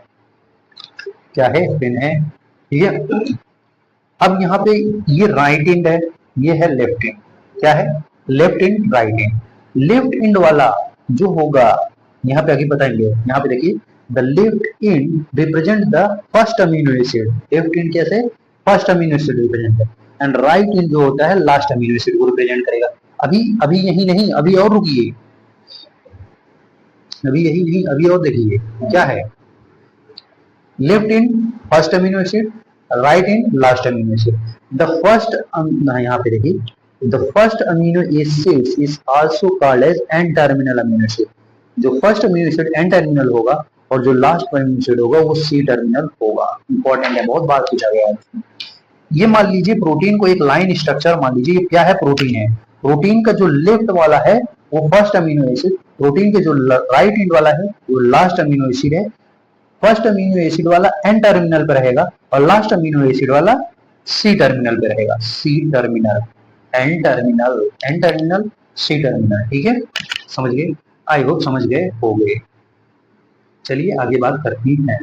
क्या है, पेन है, ठीक है। अब यहाँ पे ये राइट एंड है, ये है लेफ्ट एंड, क्या है, left and right and. Left and वाला जो होगा यहाँ पे आगे बताएंगे, यहाँ पे देखिए the left and represent the first amino acid, left and कैसे, फर्स्ट अमीनो एसिड रिप्रेजेंट है, एंड राइट एंड जो होता है लास्ट अमीनो एसिड को रिप्रेजेंट करेगा। अभी अभी यही नहीं, अभी और रुकिए, अभी यही नहीं, अभी और देखिए क्या है, left end first amino acid, right end last amino acid. The first, यहाँ पे देखिए, the first amino acid is also called as N terminal amino acid. जो first amino acid N terminal होगा और जो लास्ट अमीनो एसिड होगा वो C terminal होगा। इंपॉर्टेंट है, बहुत बार पूछा गया है। ये मान लीजिए प्रोटीन को एक लाइन स्ट्रक्चर मान लीजिए, क्या है, प्रोटीन है। प्रोटीन का जो लेफ्ट वाला है वो फर्स्ट अमीनो एसिड, प्रोटीन के जो राइट एंड वाला है वो लास्ट अमीनो एसिड है। फर्स्ट अमीनो एसिड वाला एन टर्मिनल पे रहेगा और लास्ट अमीनो एसिड वाला सी टर्मिनल पे रहेगा, C terminal, N terminal, N terminal, C terminal. ठीक है, समझ गए, आई होप समझ गए हो गए। चलिए आगे बात करते हैं,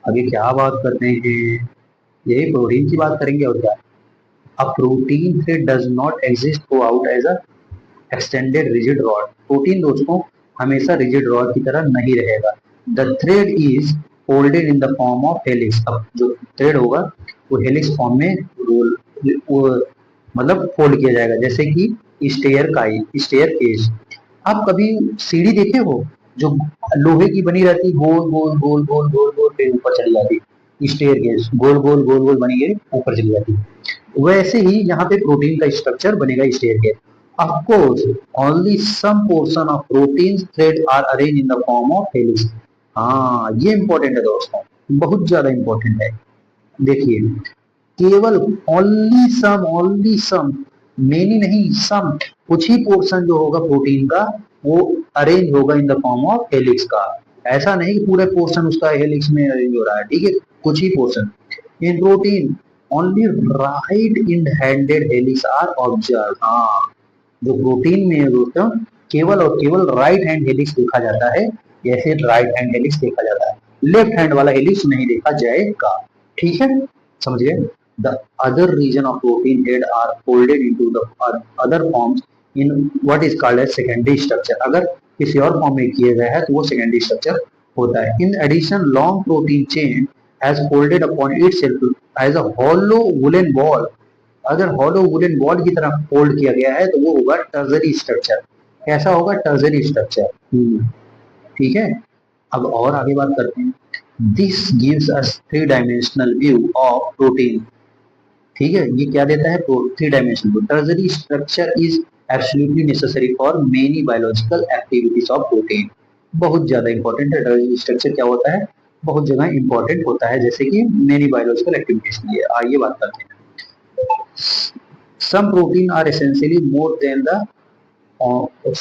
आगे क्या बात करते हैं, यही प्रोटीन की बात करेंगे और क्या। A protein thread does not exist throughout as a extended rigid rod. Protein दोस्तों हमेशा रिजिड रॉड की तरह नहीं रहेगा। The thread is folded in the form of helix. अब जो थ्रेड होगा वो हेलिक्स फॉर्म में रोल, मतलब फोल्ड किया जाएगा, जैसे कि स्टेयर केज। आप कभी सीढ़ी देखे हो जो लोहे की बनी रहती, गोल गोल गोल गोल गोल गोल फिर ऊपर चली जाती, स्टेयर केज गोल गोल गोल गोल बनी है ऊपर चली जाती, वैसे ही यहाँ पे प्रोटीन का स्ट्रक्चर बनेगा staircase. Of course, only some portion of protein thread are arranged in the form of helix। हाँ ये इंपॉर्टेंट है दोस्तों, बहुत ज्यादा इंपॉर्टेंट है। देखिए केवल ओनली सम, मेनी नहीं, सम, कुछ ही पोर्शन जो होगा प्रोटीन का वो अरेंज होगा इन द फॉर्म ऑफ हेलिक्स का। ऐसा नहीं कि पूरे पोर्शन उसका हेलिक्स में अरेंज हो रहा है, ठीक है, कुछ ही portion. In protein only right in handed helix are observe. हाँ, जो प्रोटीन में है दोस्तों केवल और केवल राइट हैंड हेलिक्स देखा जाता है, ऐसे राइट हैंड हेलिक्स देखा जाता है, लेफ्ट हैंड वाला हेलिक्स नहीं देखा जाएगा। ठीक है, समझ गए। The other region of protein head are folded into the other forms in what is called as secondary structure. अगर किसी और फॉर्म में किए गए हैं तो वो सेकेंडरी स्ट्रक्चर होता है। In addition long protein chain has folded upon itself as a hollow woollen ball. अगर हॉलो वुलन बॉल की तरह फोल्ड किया गया है तो वो होगा टर्जरी स्ट्रक्चर। कैसा होगा? टर्जरी स्ट्रक्चर। ठीक है। अब और आगे बात करते हैं। This gives us three dimensional view of protein. ठीक है, ये क्या देता है? Three dimensional. टर्जरी structure is absolutely necessary for many biological activities of protein. बहुत ज्यादा इंपॉर्टेंट है टर्जरी स्ट्रक्चर। क्या होता है? बहुत जगह इंपॉर्टेंट होता है, जैसे कि मेनी बायोलॉजिकल एक्टिविटीज के लिए। आइए बात करते हैं। some protein are essentially more than the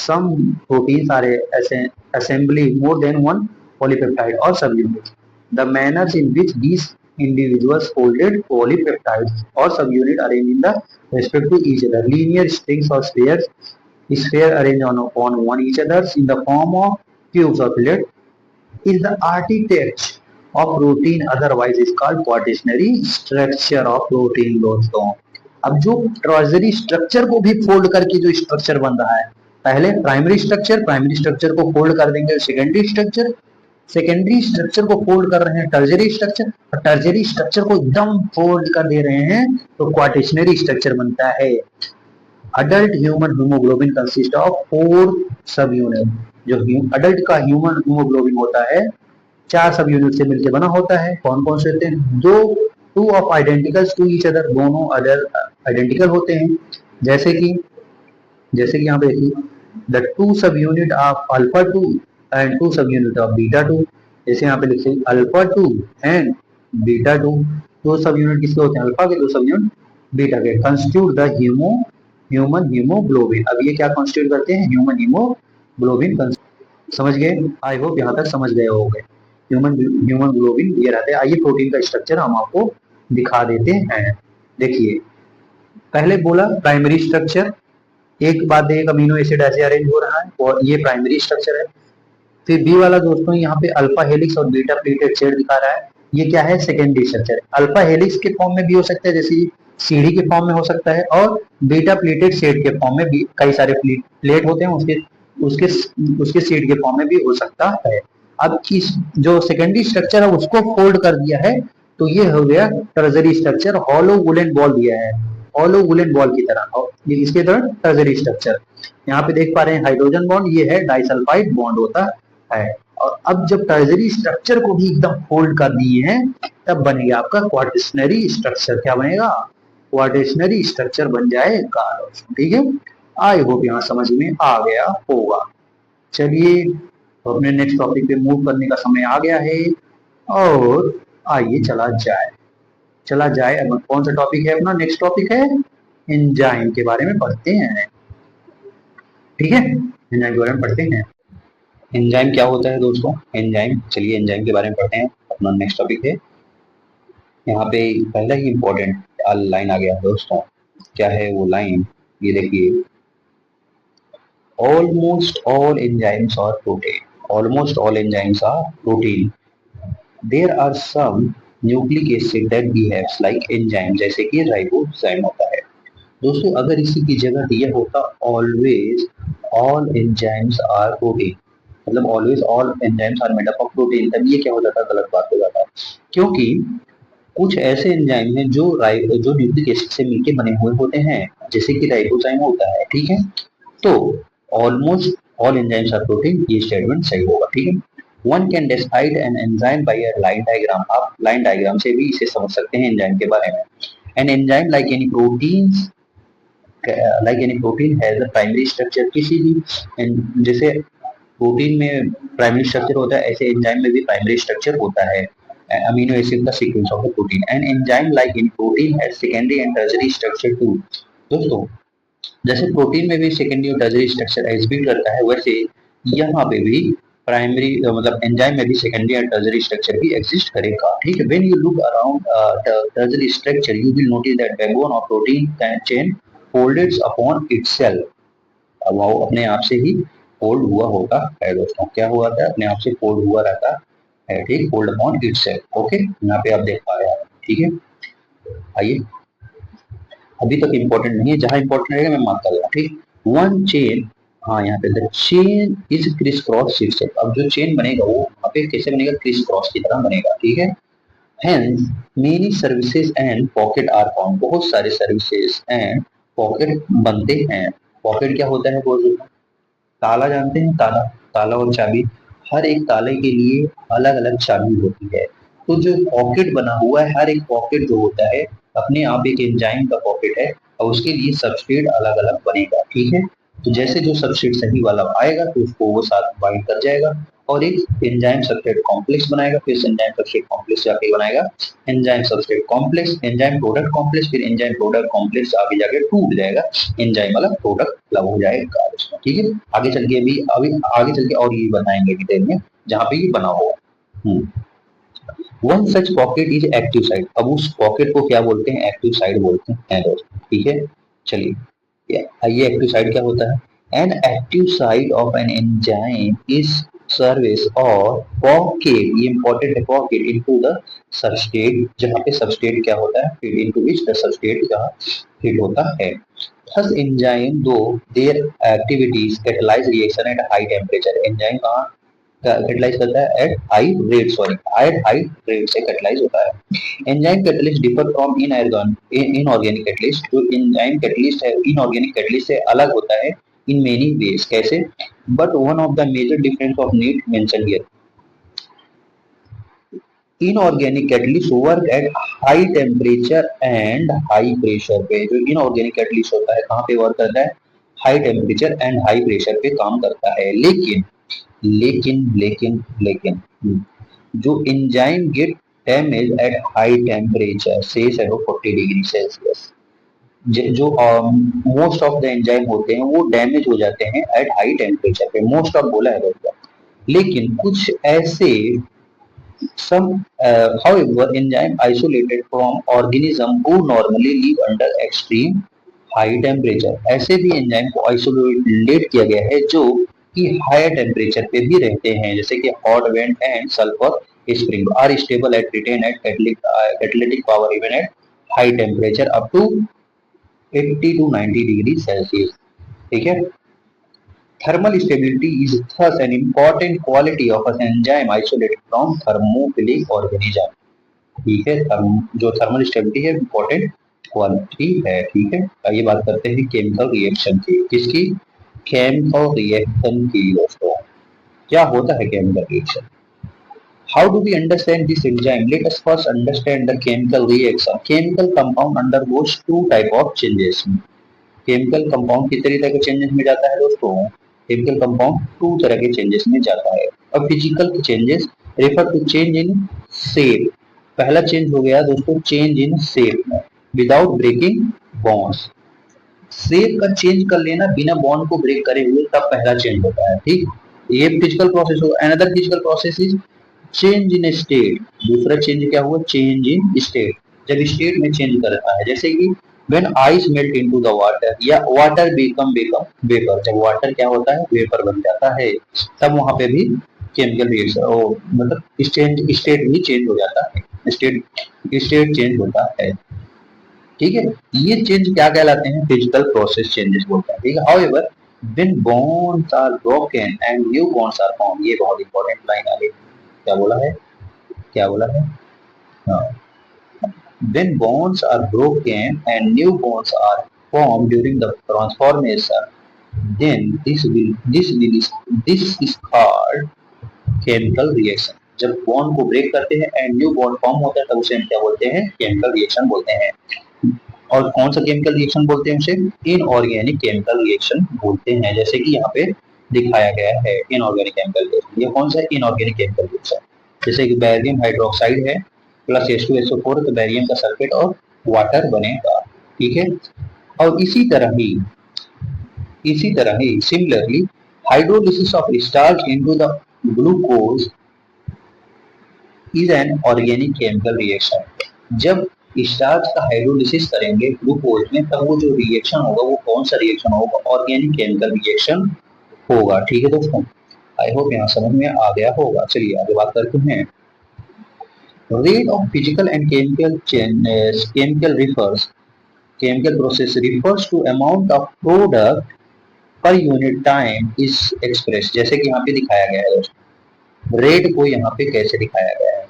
some proteins are assembly more than one polypeptide or subunit. The manners in which these individuals folded polypeptides or subunit arranged in the respect to each other, linear strings or sphere arranged upon one each other in the form of cubes or plate, is the architecture of protein, otherwise is called quaternary structure of protein। दोस्तों, अब जो ट्राइजरी structure को भी fold करके जो structure बन रहा है, पहले प्राइमरी स्ट्रक्चर को फोल्ड कर देंगे सेकेंडरी स्ट्रक्चर को फोल्ड कर रहे हैं टर्जरी स्ट्रक्चर, और टर्जरी स्ट्रक्चर को एकदम फोल्ड कर दे रहे हैं तो क्वाटेशनरी स्ट्रक्चर बनता है। Adult human haemoglobin consist of 4 सब यूनिट। जो अडल्ट का ह्यूमन हीमोग्लोबिन होता है 4 सब यूनिट से मिलकर बना होता है। कौन कौन से होते हैं? दो two of identicals to each other, दोनों अदर आइडेंटिकल होते हैं। जैसे कि यहाँ पे देखिए, the two subunit of alpha 2 and two subunit of beta 2। जैसे यहाँ पे लिखते हैं अल्फा 2 एंड बीटा 2। दो सब यूनिट किसके होते हैं? अल्फा के। दो सब यूनिट बीटा के। Constitute the human haemoglobin. अब ये क्या कंस्टिट्यूट करते हैं? Human haemoglobin. समझ गए? आई होप यहाँ तक समझ गए होंगे। ह्यूमन ग्लोबिन ये रहते हैं। आइए प्रोटीन का स्ट्रक्चर हम आपको दिखा देते हैं। देखिए, पहले बोला प्राइमरी स्ट्रक्चर, एक बाद एक अमीनो एसिड ऐसे अरेंज हो रहा है और ये प्राइमरी स्ट्रक्चर है। फिर बी वाला दोस्तों यहाँ पे अल्फा हेलिक्स और बीटा प्लीटेड चेन दिखा रहा है, ये क्या है? Secondary structure. अल्फा हेलिक्स के फॉर्म में भी हो सकता है, जैसे सीढ़ी के फॉर्म में हो सकता है, और बीटा प्लीटेड शेड के फॉर्म में भी कई सारे प्लेट होते हैं, उसके उसके उसके सीड के फॉर्म में भी हो सकता है। अब इस जो सेकेंडरी स्ट्रक्चर है उसको फोल्ड कर दिया है तो ये हो गया टर्जरी स्ट्रक्चर। हॉलो वुलन बॉल दिया है, हॉलो वुलन बॉल की तरह, ये इसके तरह टर्जरी स्ट्रक्चर। यहाँ पे देख पा रहे हैं हाइड्रोजन बॉन्ड, ये है डाइसल्फाइड बॉन्ड होता है। और अब जब टर्जरी स्ट्रक्चर को भी एकदम फोल्ड कर दिए हैं तब बनेगा आपका क्वार्टिशनरी स्ट्रक्चर। क्या बनेगा? क्वार्टिशनरी स्ट्रक्चर बन जाएगा। ठीक है, आई होप यहाँ समझ में आ गया होगा। चलिए, तो अपने नेक्स्ट टॉपिक पे मूव करने का समय आ गया है और आइए चला जाए। अब कौन सा टॉपिक है अपना? नेक्स्ट टॉपिक है एंजाइम के बारे में पढ़ते हैं। ठीक है, एंजाइम के बारे में पढ़ते हैं। एंजाइम क्या होता है दोस्तों? एंजाइम, चलिए एंजाइम के बारे में पढ़ते हैं। अपना नेक्स्ट टॉपिक है, यहाँ पे पहला ही इंपॉर्टेंट लाइन आ गया दोस्तों। क्या है वो लाइन? ये देखिए, almost all enzymes are protein. Almost all enzymes are protein. There are some nucleic acid that behaves like enzyme, जैसे कि राइबोजाइम होता है। दोस्तों, अगर इसी की जगह दिया होता always all enzymes are protein, मतलब always all enzymes are made up of protein, तब ये क्या हो जाता? गलत बात हो जाता। क्योंकि कुछ ऐसे एंजाइम हैं जो न्यूक्लिक एसिड से मिलकर बने हुए होते हैं, जैसे कि राइबोजाइम होता है। ठीक है, तो almost all enzymes are protein, ये स्टेटमेंट सही होगा। ठीक है, one can decide an enzyme by a line diagram. आप लाइन डायग्राम से भी इसे समझ सकते हैं एंजाइम के बारे में। N enzyme like any protein has a primary structure. किसी भी जैसे प्रोटीन में प्राइमरी स्ट्रक्चर होता है, ऐसे एंजाइम में भी प्राइमरी स्ट्रक्चर होता है। अमीनो एसिड का sequence of the protein. An enzyme like in protein has secondary and tertiary structure too. दोस्तों, जैसे प्रोटीन में भी सेकेंडरी और टर्शरी स्ट्रक्चर एग्जिबिट करता है, वैसे यहाँ पे भी प्राइमरी मतलब एंजाइम में भी सेकेंडरी एंड टर्शरी स्ट्रक्चर भी एग्जिस्ट करेगा। ठीक है, when you look around tertiary structure you will notice that backbone of protein chain folded upon itself. अब वो अपने आप से ही फोल्ड हुआ होता है दोस्तों। क्या हुआ था? अपने आप से फोल्ड हुआ रहता है। ठीक, फोल्ड अपॉन इटसेल्फ। ओके, यहाँ पे आप देख पा रहे हैं। ठीक है, आइए, अभी तक इंपॉर्टेंट नहीं है, जहां इंपॉर्टेंट रहेगा मैं मार्क करूंगा। ठीक, वन चेन हाँ, यहाँ पे the chain is criss cross shift. अब जो चेन बनेगा वो वहाँ पे कैसे बनेगा, क्रिस क्रॉस की तरह बनेगा, ठीक है। Hence, many services and pocket are found। बहुत सारे सर्विसेज एंड पॉकेट बनते हैं। पॉकेट क्या होता है बोल, ताला जानते हैं, ताला, ताला और चाबी। हर एक ताले के लिए अलग अलग चाबी होती है। तो जो पॉकेट बना हुआ है, हर एक पॉकेट जो होता है अपने आप एक एंजाइम का पॉकेट है, और उसके लिए सबस्ट्रेट अलग अलग बनेगा, ठीक है। तो जैसे जो सबस्ट्रेट सही वाला आएगा तो उसको वो साथ बाइंड कर जाएगा और एक एंजाइम सबस्ट्रेट कॉम्प्लेक्स बनाएगा, फिर एंजाइम सबस्ट्रेट कॉम्प्लेक्स जाके बनाएगा enzyme substrate complex, enzyme product complex, फिर एंजाइम प्रोडक्ट कॉम्प्लेक्स आगे जाके टूट जाएगा, एंजाइम वाला प्रोडक्ट अलग हो जाएगा उसका, ठीक है। आगे चल के अभी आगे चल के और ये बताएंगे डिटेल में जहाँ पे ये बना हुआ। One such pocket is active side. अब उस पॉकेट को क्या बोलते हैं, एक्टिव साइड बोलते हैं दोस्त, ठीक है। चलिए, ये एक्टिव साइड क्या होता है, an active side of an enzyme is service और पॉकेट, ये इंपॉर्टेंट है, पॉकेट इनटू द सबस्ट्रेट, जहाँ पे सबस्ट्रेट क्या होता है, fit into which the substrate जहाँ फिट होता है। Thus enzyme though their activities catalyze reaction at high temperature। Enzyme कहाँ कैटलाइज करता है, at high rate, sorry at high rate से कैटलाइज होता है। Enzyme catalyst differ from inorganic catalyst. जो एंजाइम कैटलिस्ट है इनऑर्गेनिक कैटलिस्ट से अलग होता है इन मेनी वेज, कैसे, but one of the major difference of need mention here, inorganic catalyst work at high temperature and high pressure पे। जो inorganic catalyst होता है कहाँ पे वर्क करता है, high temperature and high pressure पे काम करता है। लेकिन लेकिन लेकिन लेकिन जो enzyme gate damage eight high temperature से 40 डिग्री सेल्सियस, जो मोस्ट ऑफ द एंजाइम होते हैं वो डैमेज हो जाते हैं एट हाई टेम्परेचर पे, मोस्ट ऑफ बोला है बच्चा। लेकिन कुछ ऐसे some however enzyme isolated from organism who normally live under extreme high temperature। ऐसे भी एंजाइम को आइसोलेट किया गया है जो कि हायर टेम्परेचर पे भी रहते हैं, जैसे कि hot vent and sulphur spring are stable at retain at catalytic power even at high temperature up to 80 to 90 degree Celsius, ठीक है। Thermal stability is thus an important quality of an enzyme isolated from thermophilic organism। ठीक है, जो thermal stability है important quality है, ठीक है। आइए बात करते हैं केमिकल रिएक्शन की, किसकी, केमिकल रिएक्शन की दोस्तों। क्या होता है chemical reaction, how do we understand this enzyme, let us first understand the chemical reaction. Chemical compound undergoes two type of changes. Chemical compound कितने तरह के चेंजेस में जाता है दोस्तों, केमिकल कंपाउंड टू तरह के चेंजेस में जाता है। अब physical changes refer to change in shape. पहला चेंज हो गया दोस्तों चेंज इन शेप में विदाउट ब्रेकिंग बॉन्ड्स। शेप का चेंज कर लेना बिना बॉन्ड को ब्रेक करे हुए, तब पहला चेंज होता है, ठीक। ये फिजिकल प्रोसेस हो। Another physical process is change in state. दूसरा चेंज क्या हुआ, चेंज इन स्टेट, जब स्टेट में चेंज करता है, जैसे कि when ice melt into the water या water become vapor। जब वाटर क्या होता है, वेपर बन जाता है, तब वहां पे भी केमिकल रिएक्शन मतलब स्टेट भी चेंज हो जाता है, स्टेट स्टेट चेंज होता है, ठीक है। ये चेंज क्या कहलाते हैं, फिजिकल प्रोसेस चेंजेस बोलते हैं, ठीक है। However when bonds are broken and new bonds are formed, ये बहुत इंपॉर्टेंट लाइन आ गई, क्या बोला है, क्या बोला है, हाँ, when bonds are broken and new bonds are formed during the transformation, then this is called chemical reaction। जब बॉन्ड को ब्रेक करते हैं एंड न्यू बॉन्ड फॉर्म होता है तब उसे हम क्या बोलते हैं, केमिकल रिएक्शन बोलते हैं। और कौन सा केमिकल रिएक्शन बोलते हैं उसे, इनऑर्गेनिक केमिकल रिएक्शन बोलते हैं, जैसे कि यहाँ पे दिखाया गया है इनऑर्गेनिक केमिकल रिएक्शन। ये कौन सा है, इनऑर्गेनिक केमिकल रिएक्शन, जैसे कि बैरियम हाइड्रोक्साइड है प्लस H2SO4 तो बैरियम का सल्फेट और वाटर बनेगा, ठीक है। और इसी तरह ही similarly hydrolysis of starch into the glucose is an organic chemical reaction. जब स्टार्च का हाइड्रोलिसिस करेंगे ग्लूकोज में तब वो जो रिएक्शन होगा वो कौन सा रिएक्शन होगा, ऑर्गेनिक केमिकल रिएक्शन होगा, ठीक है दोस्तों। आई होप यहाँ समझ में आ गया होगा। चलिए आगे बात करते हैं। Rate of physical and chemical process refers to amount of product per unit time is express, जैसे कि यहाँ पे दिखाया गया है दोस्तों। रेट को यहाँ पे कैसे दिखाया गया है,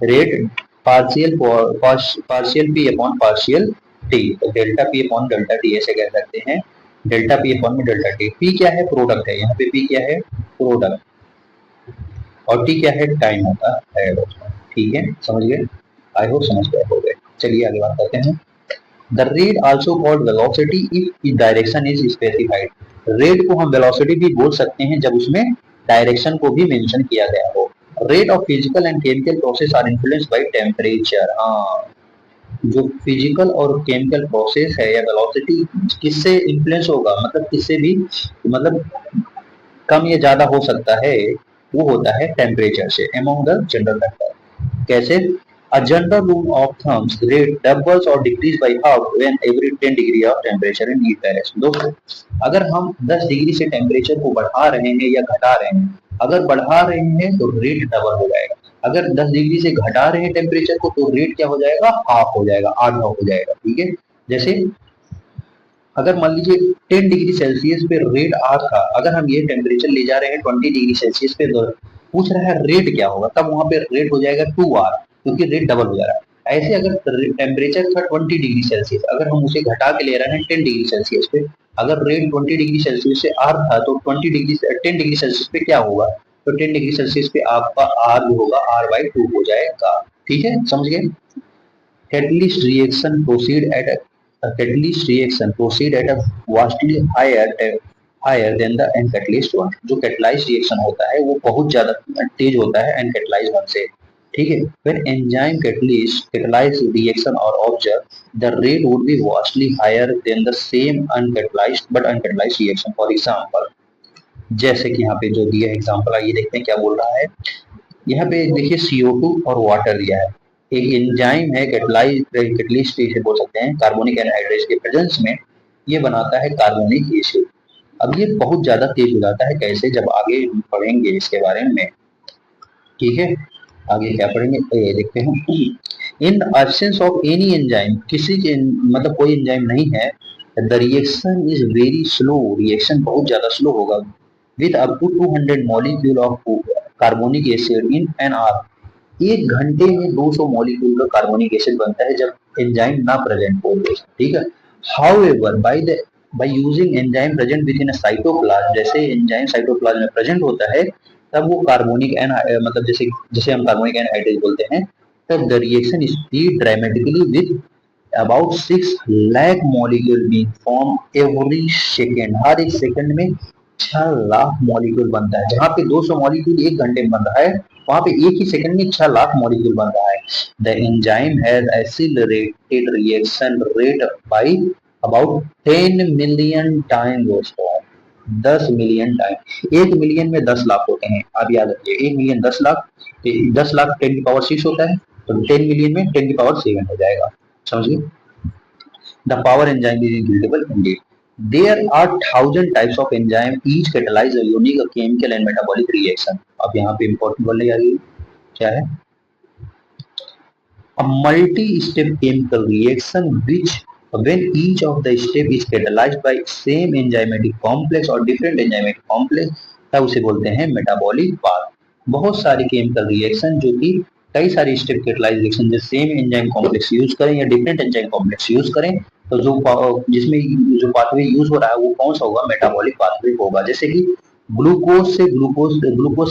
rate partial P upon partial T, तो delta P upon delta T ऐसे कह सकते हैं, डेल्टा पी अपॉन में डेल्टा टी। पी क्या है, प्रोडक्ट है, यहाँ पे पी क्या है, प्रोडक्ट, और टी क्या है, टाइम होता है दोस्तों। ठीक है, समझ गए, आई होप समझ गए हो गए। चलिए आगे बात करते हैं। The rate also called velocity if direction is specified, rate को हम वेलोसिटी भी बोल सकते हैं जब उसमें डायरेक्शन को भी मेंशन किया गया हो। Rate of physical and chemical process are influenced by temperature, हाँ, जो फिजिकल और केमिकल प्रोसेस है या वेलोसिटी किससे इन्फ्लुएंस होगा, मतलब किससे भी, मतलब कम या ज्यादा हो सकता है, वो होता है टेम्परेचर से। अमॉन्ग द जनरल फैक्टर, कैसे, a general rule of thumb, rate doubles or decrease by half when every 10 degree of temperature in each direction। दोस्तों अगर हम 10 डिग्री से टेम्परेचर को बढ़ा रहे हैं या घटा रहे हैं, अगर बढ़ा रहे हैं तो रेट डबल हो जाएगा, अगर 10 डिग्री से घटा रहे हैं टेम्परेचर को तो रेट क्या हो जाएगा, हाफ हो जाएगा, आधा हो जाएगा। ठीक है, जैसे अगर मान लीजिए 10 डिग्री सेल्सियस पे रेट आर था, अगर हम ये टेम्परेचर ले जा रहे हैं 20 डिग्री सेल्सियस पे, तो पूछ रहा है रेट क्या होगा, तब वहां पे रेट हो जाएगा 2R, क्योंकि रेट डबल हो जा रहा है। ऐसे अगर टेम्परेचर था 20 डिग्री सेल्सियस, अगर हम उसे घटा के ले रहे हैं 10 डिग्री सेल्सियस पे, अगर रेट 20 डिग्री सेल्सियस से आर था तो 10 डिग्री सेल्सियस पे क्या होगा, तो 10 डिग्री सेल्सियस पे आपका आर जो होगा R/2 हो जाएगा। ठीक है, समझ गए। catalyst reaction proceed at a vastly higher than the uncatalyzed one। जो catalyzed reaction होता है वो बहुत ज्यादा तेज होता है uncatalyzed one से। ठीक है, when enzyme catalyze reaction or observe, the rate would be vastly higher than the same uncatalyzed reaction। For example, जैसे कि यहाँ पे जो दिया एग्जांपल, आइए देखते हैं क्या बोल रहा है। यहाँ पे देखिए CO2 और वाटर दिया है, एक एंजाइम है कैटलिस्ट इसे बोल सकते हैं, कार्बोनिक एनहाइड्रेज के प्रेजेंस में ये बनाता है कार्बोनिक एसिड। अब ये बहुत ज्यादा तेज हो जाता है, कैसे, जब आगे हम पढ़ेंगे इसके बारे में। ठीक है, आगे क्या पढ़ेंगे तो ये देखते हैं। In absence of any enzyme, किसी के मतलब कोई एंजाइम नहीं है, the reaction is very slow, reaction बहुत ज्यादा स्लो होगा, with up to 200 molecule of carbonic acid in an hour, एक घंटे में 200 मॉलिक्यूल का कार्बोनिक एसिड बनता है जब एंजाइम ना प्रेजेंट हो। ठीक है, however by using enzyme present with in a cytoplasm, जैसे एंजाइम साइटोप्लाज्म में प्रेजेंट होता है तब वो कार्बोनिक एन मतलब जैसे जैसे हम कार्बोनिक एनहाइड्रेज बोलते हैं, तब the reaction speed dramatically with about 6 lakh molecule being form every second, हर एक सेकंड में 6 लाख मॉलिक्यूल बनता है। जहाँ पे 200 मॉलिक्यूल एक घंटे में बन रहा है, वहां पे एक ही सेकंड में 6 लाख मॉलिक्यूल बन रहा है। The enzyme has accelerated reaction rate by about 10 million time दोस्तों, 10 मिलियन टाइम, 1 मिलियन में 10 लाख होते हैं, आप याद रखिए, 1 मिलियन 10 लाख, 10 लाख 10 की पावर 6 होता है, तो 10 मिलियन में 10 की पावर 7 हो जाएगा, समझिए। The power enzyme is incredible indeed. There are 1,000 types of enzyme, each catalyze a unique chemical and metabolic reaction। अब यहाँ पे important बोलने जा रही है, क्या है, a multi-step chemical reaction which when each of the step is catalyzed by same enzymatic complex or different enzymatic complex, तब उसे बोलते हैं metabolic path। बहुत सारी केमिकल रिएक्शन जो कि कई सारी स्टेप कैटलाइज रिएक्शन जो सेम एंजाइम कॉम्प्लेक्स यूज करें या डिफरेंट एंजाइम कॉम्प्लेक्स यूज करें, तो जो जिसमें जो पाथवे यूज हो रहा है वो कौन सा होगा, मेटाबॉलिक पाथवे होगा। जैसे कि ग्लूकोज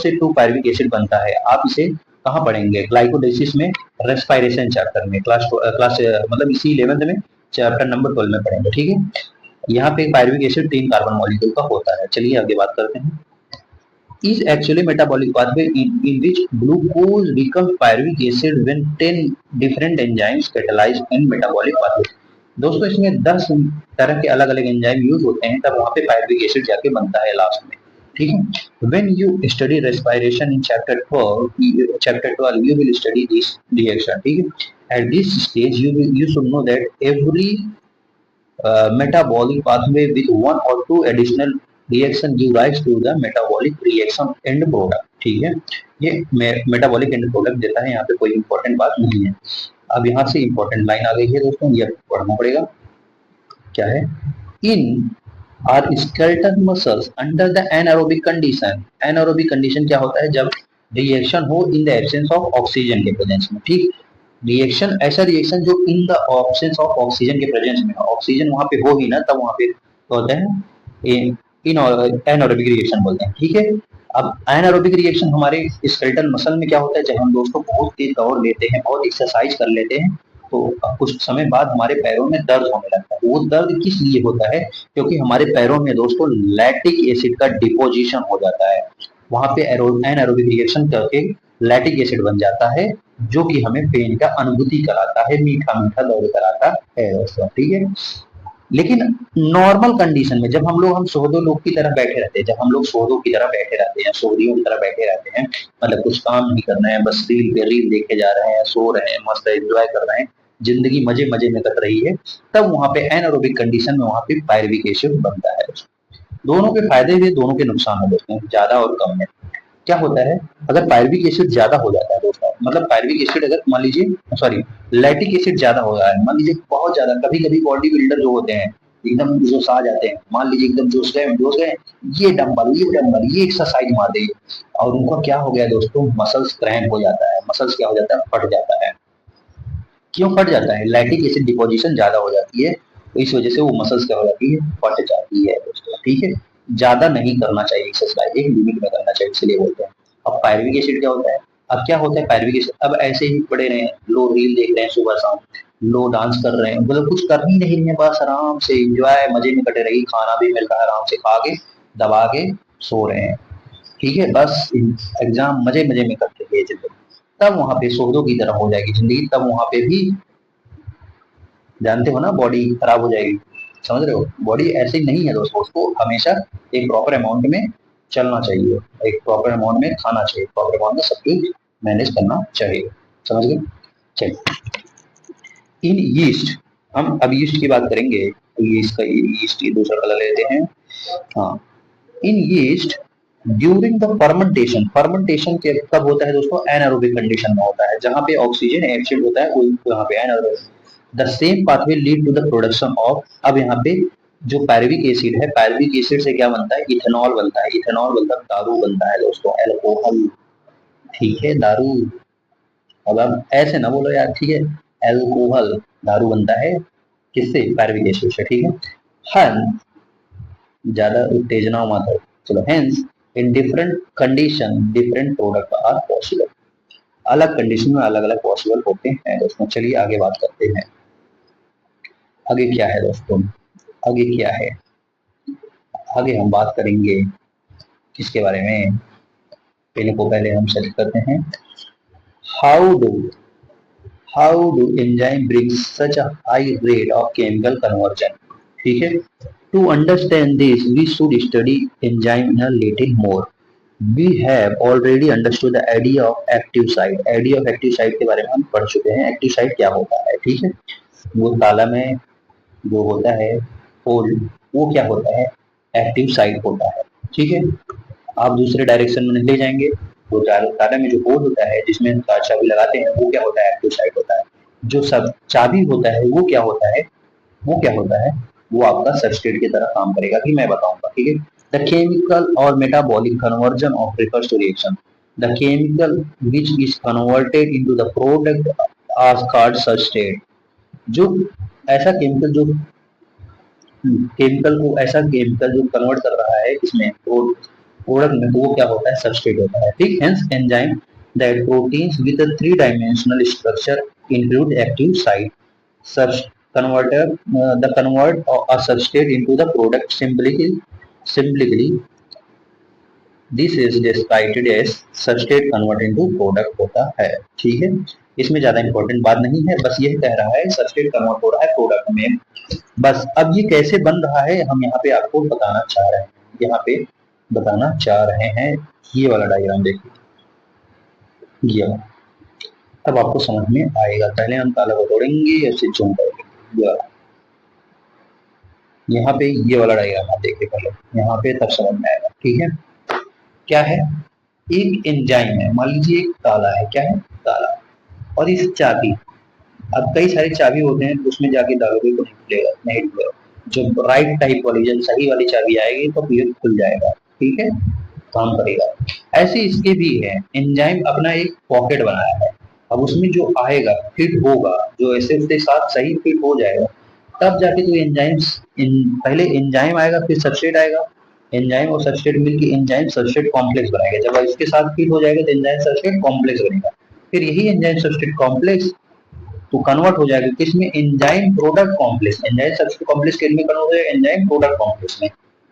से 2 पायरुविक एसिड बनता है, आप इसे कहाँ पढ़ेंगे, ग्लाइकोलाइसिस में, रेस्पिरेशन चैप्टर में, क्लास मतलब इसी 11th में, चैप्टर नंबर 12 में पढ़ेंगे। ठीक है, यहाँ पे पायरुविक एसिड 3 कार्बन मॉलिक्यूल का होता है। चलिए आगे बात करते हैं। is actually metabolic pathway in which glucose becomes pyruvic acid when 10 different enzymes catalyze in metabolic pathway। दोस्तों इसमें 10 तरह के अलग अलग एंजाइम यूज होते हैं, तब वहां पे पायरुविक एसिड जाके बनता है लास्ट में। ठीक है, when you study respiration in chapter 12 you will study this reaction। ठीक है, at this stage you should know that every metabolic pathway with one or two additional reaction give rise to the metabolic reaction end product। ठीक है, ये metabolic end product देता है, यहाँ पे कोई इंपॉर्टेंट बात नहीं है। अब यहाँ से इंपॉर्टेंट लाइन आ गई है दोस्तों, ये पढ़ना पड़ेगा, क्या है, इन are skeletal muscles under the anaerobic condition. Anaerobic condition क्या होता है? जब रिएक्शन हो in the absence of oxygen के प्रेजेंस में, ठीक। रिएक्शन, ऐसा रिएक्शन जो in the absence of oxygen के प्रेजेंस में, ऑक्सीजन वहां पे हो ही ना, तब वहां पे तो होता है इन एनारोबिक रिएक्शन बोलते हैं, ठीक है। अब एनारोबिक रिएक्शन हमारे स्केलेटल मसल में क्या होता है? जब हम दोस्तों बहुत तेज दौड़ लेते हैं और एक्सरसाइज कर लेते हैं तो कुछ समय बाद हमारे पैरों में दर्द होने लगता है। वो दर्द किस लिए होता है? क्योंकि हमारे पैरों में दोस्तों लैक्टिक एसिड का डिपोजिशन हो जाता है। वहां पे एनारोबिक रिएक्शन करके लैक्टिक एसिड बन जाता है, जो कि हमें पेन का अनुभूति कराता है, मीठा मीठा दर्द कराता है दोस्तों, ठीक है। लेकिन नॉर्मल कंडीशन में जब हम सोहदो लोग की तरह बैठे रहते हैं, जब हम लोग सोहदो की तरह बैठे रहते हैं, सोहदियों की तरह बैठे रहते हैं, मतलब कुछ काम नहीं करना है, बस रील पे रील देखे जा रहे हैं, सो रहे हैं, मस्त एंजॉय कर रहे हैं, जिंदगी मजे मजे में कट रही है, तब वहां पे एनारोबिक कंडीशन में वहां पे पायरुविक एसिड बनता है। दोनों के फायदे भी, दोनों के नुकसान है दोस्तों, ज्यादा और कम में। क्या होता है? अगर पायरुविक एसिड ज्यादा हो जाता है दोस्तों, मतलब पायरुविक एसिड अगर मान लीजिए, सॉरी, लैक्टिक एसिड ज्यादा हो रहा है, मान लीजिए बहुत ज्यादा, कभी कभी बॉडी बिल्डर जो होते हैं एकदम जोश आ जाते हैं, मान लीजिए एकदम जोश गए, ये डंबल ये एक्सरसाइज मार देंगे, और उनका क्या हो गया दोस्तों? मसल्स क्रैम्प हो जाता है, मसल्स क्या हो जाता है? फट जाता है। क्यों फट जाता है? लैक्टिक एसिड डिपोजिशन ज्यादा हो जाती है, तो इस वजह से वो मसल्स क्या हो जाती है? फट जाती है दोस्तों, ठीक है। ज्यादा नहीं करना चाहिए एक्सरसाइज, एक लिमिट में करना चाहिए, इसलिए बोलते हैं। अब पायरुविक एसिड क्या होता है? अब क्या होता है पायरुविक एसिड? अब ऐसे ही पड़े रहे, लो रील देख रहे हैं सुबह शाम, लो डांस कर रहे हैं, मतलब कुछ कर ही नहीं रहे हैं, बस आराम से इंजॉय मजे में कटे रही, खाना भी मिल रहा है आराम से, खा के दबा के सो रहे हैं, ठीक है, बस एग्जाम मजे मजे में करते हुए जिंदगी, तब वहां पे सोहदों की तरह हो जाएगी जिंदगी, तब वहां पे भी जानते हो ना, बॉडी खराब हो जाएगी। समझ रहे हो? बॉडी ऐसे ही नहीं है दोस्तों, उसको हमेशा एक प्रॉपर अमाउंट में चलना चाहिए, एक प्रॉपर अमाउंट में खाना चाहिए, प्रॉपर अमाउंट में सब कुछ मैनेज करना चाहिए। समझ गए? चलिए, इन यीस्ट, हम अब यीस्ट की बात करेंगे, तो यीस्ट की दूसरा कलर लेते हैं। हाँ, इन yeast during the fermentation, fermentation के कब होता है दोस्तों? एनारोबिक कंडीशन में होता है, जहां पे ऑक्सीजन एब्सेंट होता है वहां पे anaerobic. The same pathway lead to the production of, अब यहाँ पे जो पायरुविक एसिड है, पायरुविक एसिड से क्या बनता है? इथेनॉल बनता है, इथेनॉल बनता है, दारू बनता है दोस्तों, एल्कोहल, ठीक है, दारू। अब आप ऐसे ना बोलो यार, ठीक है, एल्कोहल, दारू बनता है किससे? पायरुविक एसिड से, ठीक है। हर ज्यादा उत्तेजना मत हो, चलो, hence in different condition different product are possible, अलग कंडीशन में अलग अलग पॉसिबल होते हैं दोस्तों। चलिए आगे बात करते हैं, आगे क्या है दोस्तों? आगे क्या है? आगे हम बात करेंगे किसके बारे में? पहले हम सेलेक्ट करते हैं, how do how do enzyme bring such a high rate of chemical conversion, ठीक है। To understand this we should study enzyme in a little more. We have already understood the idea of active site, idea of active site के बारे में हम पढ़ चुके हैं, active site क्या होता है, ठीक है। वो ताला में जो होता है होल, वो क्या होता है? एक्टिव साइट होता है, ठीक है। आप दूसरे डायरेक्शन में नहीं ले जाएंगे, वो ताला में जो होल होता है जिसमें चाबी लगाते हैं, वो क्या होता है? एक्टिव साइट होता है। जो सब चाबी होता है वो क्या होता है? वो क्या होता है? वो आपका सबस्ट्रेट की तरह काम करेगा, कि मैं बताऊंगा, ठीक है। द केमिकल और metabolic conversion of refers to reaction, the chemical which is converted into the product are called substrate। जो ऐसा केमिकल जो केमिकल को ऐसा केमिकल जो कन्वर्ट कर रहा है इसमें प्रोडक्ट में, तो वो क्या होता है? सबस्ट्रेट होता है, ठीक। Hence enzyme that proteins with a three dimensional structure include active site सब converter, the convert a substrate into the product simply this is described as substrate convert into product होता है, ठीक है। इसमें ज्यादा इंपॉर्टेंट बात नहीं है, बस ये कह रहा है सबस्ट्रेट कन्वर्ट हो रहा है प्रोडक्ट में, बस। अब ये कैसे बन रहा है हम यहाँ पे आपको बताना चाह रहे हैं, यहाँ पे बताना चाह रहे हैं। ये वाला डायग्राम देखिए, ये वाला, तब आपको समझ में आएगा। पहले हम ताला को तोड़ेंगे या फिर जूम करेंगे, यहाँ पे ये वाला डायग्राम आप देखिए पहले, यहाँ पे तब समझ में आएगा, ठीक है। क्या है? एक एंजाइम है, मान लीजिए एक ताला है, क्या है? ताला, और इस चाबी, अब कई सारे चाबी होते हैं, उसमें जाके डालोगे तो नहीं खुलेगा, नहीं खुलेगा। जो राइट टाइप वाली, जब सही वाली चाबी आएगी तो ये खुल जाएगा, ठीक है, काम करेगा। ऐसे इसके भी है, एंजाइम अपना एक पॉकेट बनाया है, अब उसमें जो आएगा फिट होगा, जो ऐसे उसके साथ सही फिट हो जाएगा, तब जाके तो एंजाइम्स, पहले एंजाइम आएगा फिर सबस्ट्रेट आएगा, एंजाइम और सबस्ट्रेट मिलकर एंजाइम सबस्ट्रेट कॉम्प्लेक्स बनाएगा, जब इसके साथ फिट हो जाएगा तो एंजाइम सबस्ट्रेट कॉम्प्लेक्स बनेगा, फिर यही एंजाइम सबस्ट्रेट कॉम्प्लेक्स तो कन्वर्ट हो जाएगा किसमें, enzyme product complex, enzyme substrate complex के में कन्वर्ट हो जाएगा एंजाइम प्रोडक्ट कॉम्प्लेक्स में,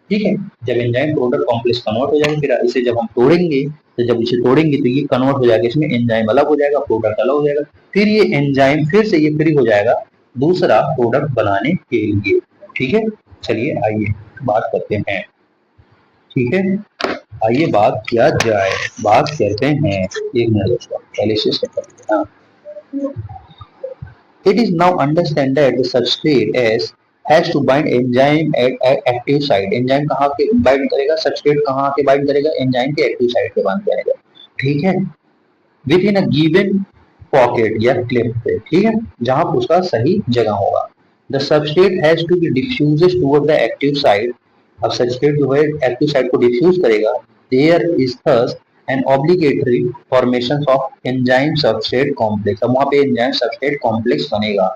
ठीक है। जब एंजाइम प्रोडक्ट कॉम्प्लेक्स कन्वर्ट हो जाएगा, फिर इसे जब हम तोड़ेंगे, तो जब इसे तोड़ेंगे तो ये कन्वर्ट हो जाएगा इसमें, एंजाइम अलग हो जाएगा, प्रोडक्ट अलग हो जाएगा, फिर ये एंजाइम फिर से ये फ्री हो जाएगा दूसरा प्रोडक्ट बनाने के लिए, ठीक है। चलिए आइए बात करते हैं, ठीक है, आइए बात किया जाए, बात करते हैं, एक मिनट दोस्तों पहले से करते हैं। It is now understand that the substrate S has to bind enzyme at active site. Enzyme कहाँ के बाइंड करेगा, सबस्ट्रेट कहाँ के बाइंड करेगा, एंजाइम के एक्टिव साइट पे बाइंड करेगा, ठीक है, within a given pocket या क्लिप पे, ठीक है, जहां पर उसका सही जगह होगा। The substrate has to be diffuses toward the active site, अब सबस्ट्रेट जो है एक्टिव साइट को डिफ्यूज करेगा, there is thus an obligatory formation of enzyme substrate complex, अब वहां पे एंजाइम सबस्ट्रेट कॉम्प्लेक्स बनेगा।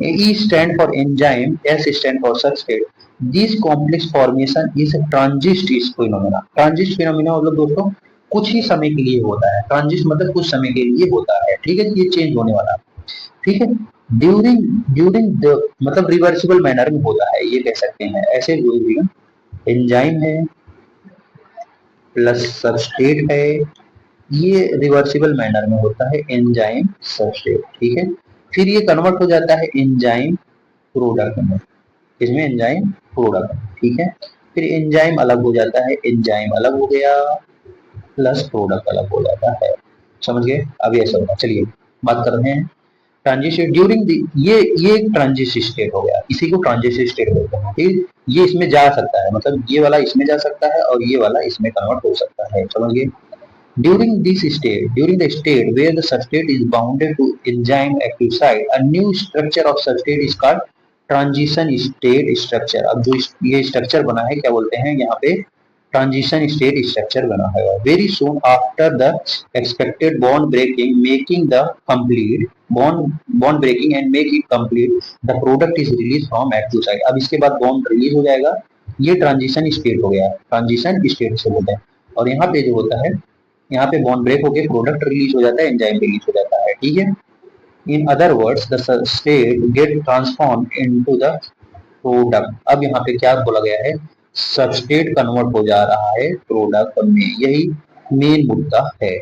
E stand for enzyme, S stand for substrate. This complex formation is a transient phenomena. Transient phenomena मतलब दोस्तों कुछ ही समय के लिए होता है, ट्रांजिट मतलब कुछ समय के लिए होता है, ठीक है, ये चेंज होने वाला, ठीक है, ड्यूरिंग ड्यूरिंग द मतलब रिवर्सिबल मैनर में होता है, ये कह सकते हैं ऐसे, एंजाइम है प्लस सबस्ट्रेट है, ये रिवर्सिबल मैनर में होता है एंजाइम सबस्ट्रेट, ठीक है, फिर ये कन्वर्ट हो जाता है एंजाइम प्रोडक्ट में, इसमें एंजाइम प्रोडक्ट, ठीक है, फिर एंजाइम अलग हो जाता है, एंजाइम अलग हो गया प्लस प्रोडक्ट अलग हो जाता है, समझ गए, अब ऐसा होगा। चलिए बात कर रहे हैं ट्रांजिशन ड्यूरिंग ये एक ट्रांजिशन स्टेट हो गया, इसी को ट्रांजिशन स्टेट बोलते हैं, ठीक, ये इसमें जा सकता है, मतलब ये वाला इसमें जा सकता है और ये वाला इसमें कन्वर्ट हो सकता है, समझ गए। During the state where the substrate is bounded to enzyme active site, a new structure of substrate is called transition state structure. अब जो ये स्ट्रक्चर बना है क्या बोलते हैं यहाँ पे, ट्रांजिशन स्टेट स्ट्रक्चर बना है। Very soon after the expected bond breaking making the complete bond breaking and make it complete, the product is release from active site, अब इसके बाद बॉन्ड रिलीज हो जाएगा, ये ट्रांजिशन स्टेट हो गया, ट्रांजिशन स्टेट से बोलते हैं। और यहाँ पे जो होता है, यहाँ पे बॉन्ड ब्रेक होके प्रोडक्ट रिलीज हो जाता है, एंजाइम रिलीज हो जाता है, ठीक है। In other words the state get transform into the product, अब यहाँ पे क्या बोला गया है, सबस्टेट कन्वर्ट हो जा रहा है प्रोडक्ट में, यही मेन मुद्दा है।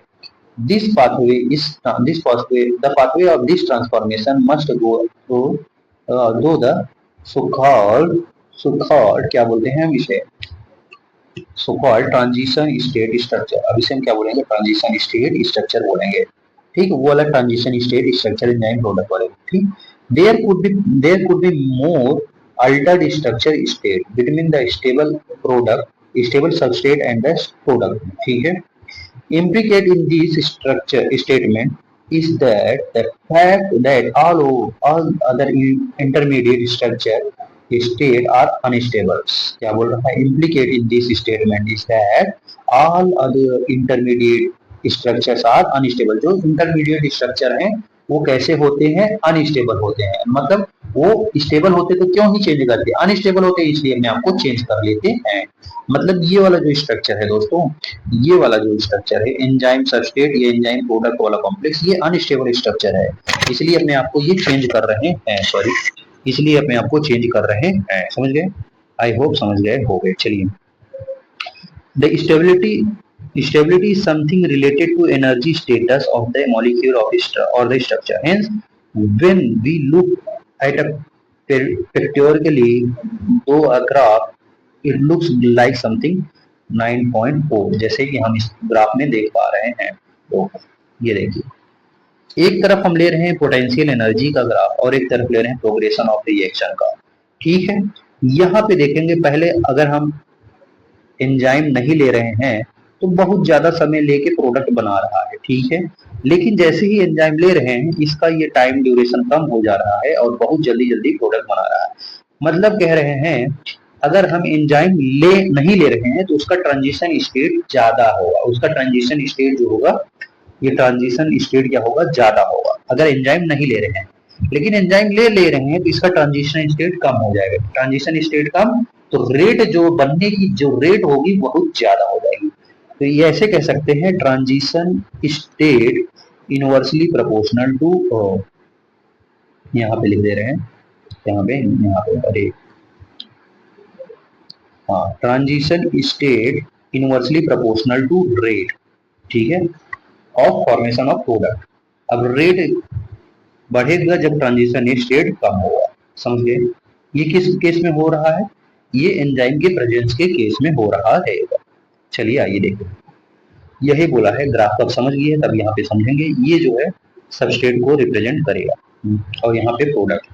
This pathway is this pathway the pathway of this transformation must go through the so called क्या बोलते हैं हम इसे, so called transition state structure, अब इसे हम क्या बोलेंगे, ट्रांजिशन स्टेट स्ट्रक्चर बोलेंगे, ठीक, वो वाला transition state structure enzyme product वाले, ठीक। There could be more altered structure state between the stable substrate and the product, ठीक है। Implicate in this structure statement is that the fact that all other intermediate structure state are unstable, क्या बोल रहा है, implicate in this statement is that all other intermediate structures are unstable, जो intermediate structure हैं वो कैसे होते हैं, अनस्टेबल होते हैं, मतलब वो स्टेबल होते तो क्यों ही चेंज करते, अनस्टेबल होते इसलिए अपने आप को चेंज कर लेते हैं, मतलब ये वाला जो स्ट्रक्चर है दोस्तों, ये वाला जो स्ट्रक्चर है एंजाइम सबस्ट्रेट, ये एंजाइम प्रोडक्ट वाला कॉम्प्लेक्स, ये अनस्टेबल स्ट्रक्चर है, इसलिए अपने आप को ये चेंज कर रहे हैं, सॉरी, इसलिए अपने आप को चेंज कर रहे हैं, समझ गए, आई होप समझ गए हो गए। चलिए the stability is something related to energy status of the molecule or the structure. Hence, when we look at a pictorially though a graph, it looks like something 9.4, जैसे कि हम इस ग्राफ में देख पा रहे हैं, तो ये देखिए एक तरफ हम ले रहे हैं पोटेंशियल एनर्जी का ग्राफ और एक तरफ ले रहे हैं प्रोग्रेशन ऑफ रिएक्शन का, ठीक है। यहाँ पे देखेंगे पहले अगर हम एंजाइम नहीं ले रहे हैं तो बहुत ज्यादा समय लेके प्रोडक्ट बना रहा है, ठीक है, लेकिन जैसे ही एंजाइम ले रहे हैं इसका ये टाइम ड्यूरेशन कम हो जा रहा है और बहुत जल्दी जल्दी प्रोडक्ट बना रहा है। मतलब कह रहे हैं अगर हम एंजाइम नहीं ले रहे हैं तो उसका ट्रांजिशन स्टेट ज्यादा होगा, उसका ट्रांजिशन स्टेट जो होगा, ये ट्रांजिशन स्टेट क्या होगा, ज्यादा होगा अगर एंजाइम नहीं ले रहे हैं। लेकिन एंजाइम ले रहे हैं तो इसका ट्रांजिशन स्टेट कम हो जाएगा, ट्रांजिशन स्टेट कम तो रेट जो बनने की जो रेट होगी बहुत ज्यादा हो जाएगी। तो ये ऐसे कह सकते हैं transition state inversely proportional to, यहाँ पे लिख दे रहे हैं, यहाँ पे अरे हाँ, transition state inversely proportional to rate, ठीक है, ऑफ फॉर्मेशन ऑफ प्रोडक्ट। अब रेट बढ़ेगा जब ट्रांजिशन स्टेट कम होगा, समझ गए। ये किस केस में हो रहा है, ये एंजाइम के प्रेजेंस के केस में हो रहा है। चलिए आइए देखो, यही बोला है, ग्राफ अब समझ गए तब यहाँ पे समझेंगे। ये जो है सबस्ट्रेट को रिप्रेजेंट करेगा और यहाँ पे product.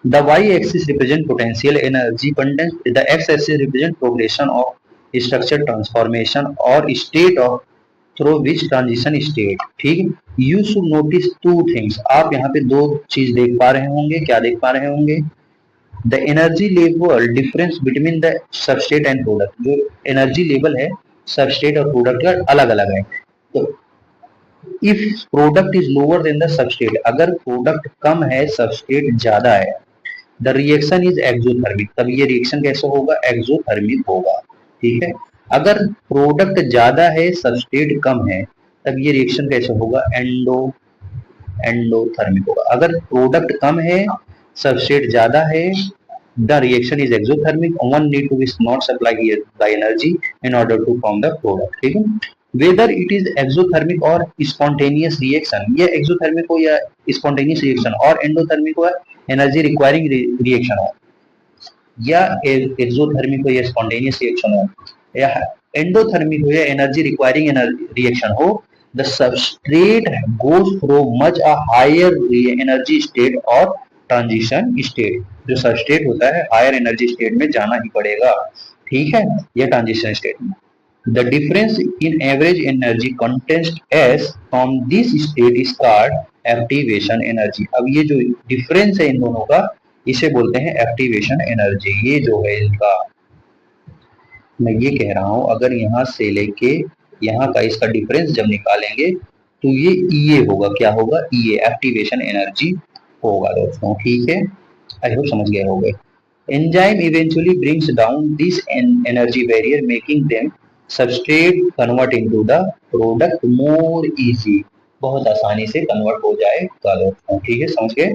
The y-axis represent potential energy content. The x-axis represent progression of structure transformation or state of through which transition state, ठीक है। You should notice two things. आप यहाँ पे दो चीज देख पा रहे होंगे, क्या देख पा रहे होंगे, the energy level difference between the substrate and product. जो एनर्जी लेवल है सबस्टेट और प्रोडक्ट का अलग अलग है। तो if product is lower than the substrate, अगर प्रोडक्ट कम है सबस्टेट ज्यादा है, द रिएक्शन इज एक्सोथर्मिक, तब ये रिएक्शन कैसे होगा, एक्सोथर्मिक होगा, ठीक है। अगर प्रोडक्ट ज्यादा है सबस्टेट कम है, तब ये रिएक्शन कैसे होगा, एंडोथर्मिक होगा। अगर प्रोडक्ट कम है सबस्ट्रेट ज्यादा है, the reaction is exothermic, one need to not supply here the energy in order to form the product, ठीक है। वेदर इट इज एक्सोथर्मिक और स्पॉन्टेनियस रिएक्शन, ये एक्सोथर्मिक हो या स्पॉन्टेनियस रिएक्शन, और एंडोथर्मिक हो, एनर्जी रिक्वायरिंग रिएक्शन हो, या एक्सोथर्मिक हो या स्पॉन्टेनियस रिएक्शन हो, या एंडोथर्मिक हो या एनर्जी रिक्वायरिंग रिएक्शन हो, the substrate goes through much a higher energy state or transition state। जो सबस्ट्रेट होता है हायर एनर्जी स्टेट में जाना ही पड़ेगा, ठीक है, यह ट्रांजिशन स्टेट में। The difference in average energy content S from this state is called activation energy. अब ये जो डिफरेंस है इन दोनों का, इसे बोलते हैं एक्टिवेशन एनर्जी। ये जो है इनका, मैं ये कह रहा हूं अगर यहाँ से लेके यहाँ का इसका डिफरेंस जब निकालेंगे तो ये ये होगा, क्या होगा, ये एक्टिवेशन एनर्जी होगा दोस्तों, ठीक है। आई होप समझ गए होंगे। Enzyme eventually brings down this energy barrier making them substrate convert into the product more easy, बहुत आसानी से कन्वर्ट हो जाएगा दोस्तों, ठीक है, समझ गए।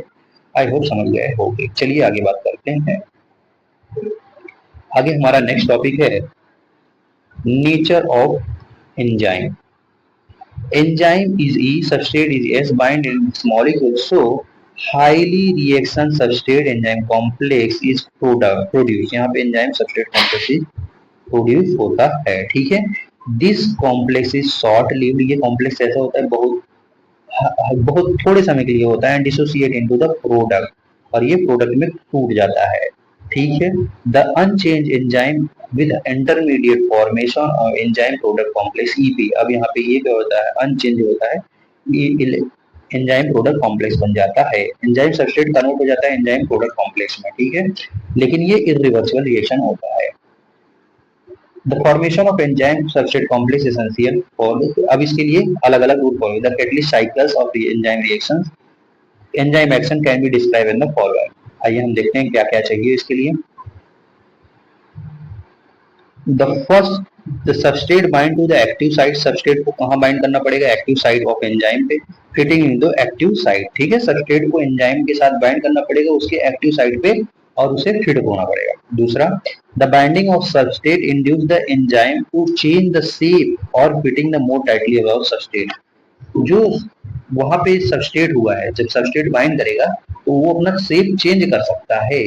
आई होप समझ गए होंगे। चलिए आगे बात करते हैं। आगे हमारा नेक्स्ट टॉपिक है nature of enzyme. Enzyme is E, substrate is S, bind in its molecule. So highly reaction substrate enzyme complex is produce। यहाँ पे enzyme substrate complex is produce होता है, ठीक है। This complex is short lived, ये complex ऐसा होता है बहुत थोड़े समय के लिए होता है, and dissociate into the product, और ये प्रोडक्ट में टूट जाता है, ठीक है। The unchange enzyme with intermediate formation of enzyme product complex EP. अब यहाँ पे ये क्या होता है, अनचेंज होता है, ये एंजाइम प्रोडक्ट कॉम्प्लेक्स बन जाता है, एंजाइम सबस्ट्रेट कन्वर्ट हो जाता है एंजाइम प्रोडक्ट कॉम्प्लेक्स में, ठीक है। लेकिन ये इरिवर्सिबल रिएक्शन होता है। The formation of enzyme substrate complex essential for, अब इसके लिए अलग अलग route follow, the catalyst cycles of the enzyme reactions, enzyme action can be describe in the following. आइए हम देखते हैं क्या क्या चाहिए इसके लिए। The first, the substrate bind to the active site, substrate को कहाँ बाइंड करना पड़ेगा, एक्टिव साइट ऑफ एंजाइम पे, fitting in the active site, ठीक है। सबस्ट्रेट को एंजाइम के साथ बाइंड करना पड़ेगा उसके एक्टिव साइट पे और उसे फिट होना पड़ेगा। दूसरा, the binding of substrate induce the enzyme to change the shape और fitting the more tightly about substrate. जो वहां पे सबस्ट्रेट हुआ है, जब सबस्ट्रेट बाइंड करेगा तो वो अपना शेप चेंज कर सकता है,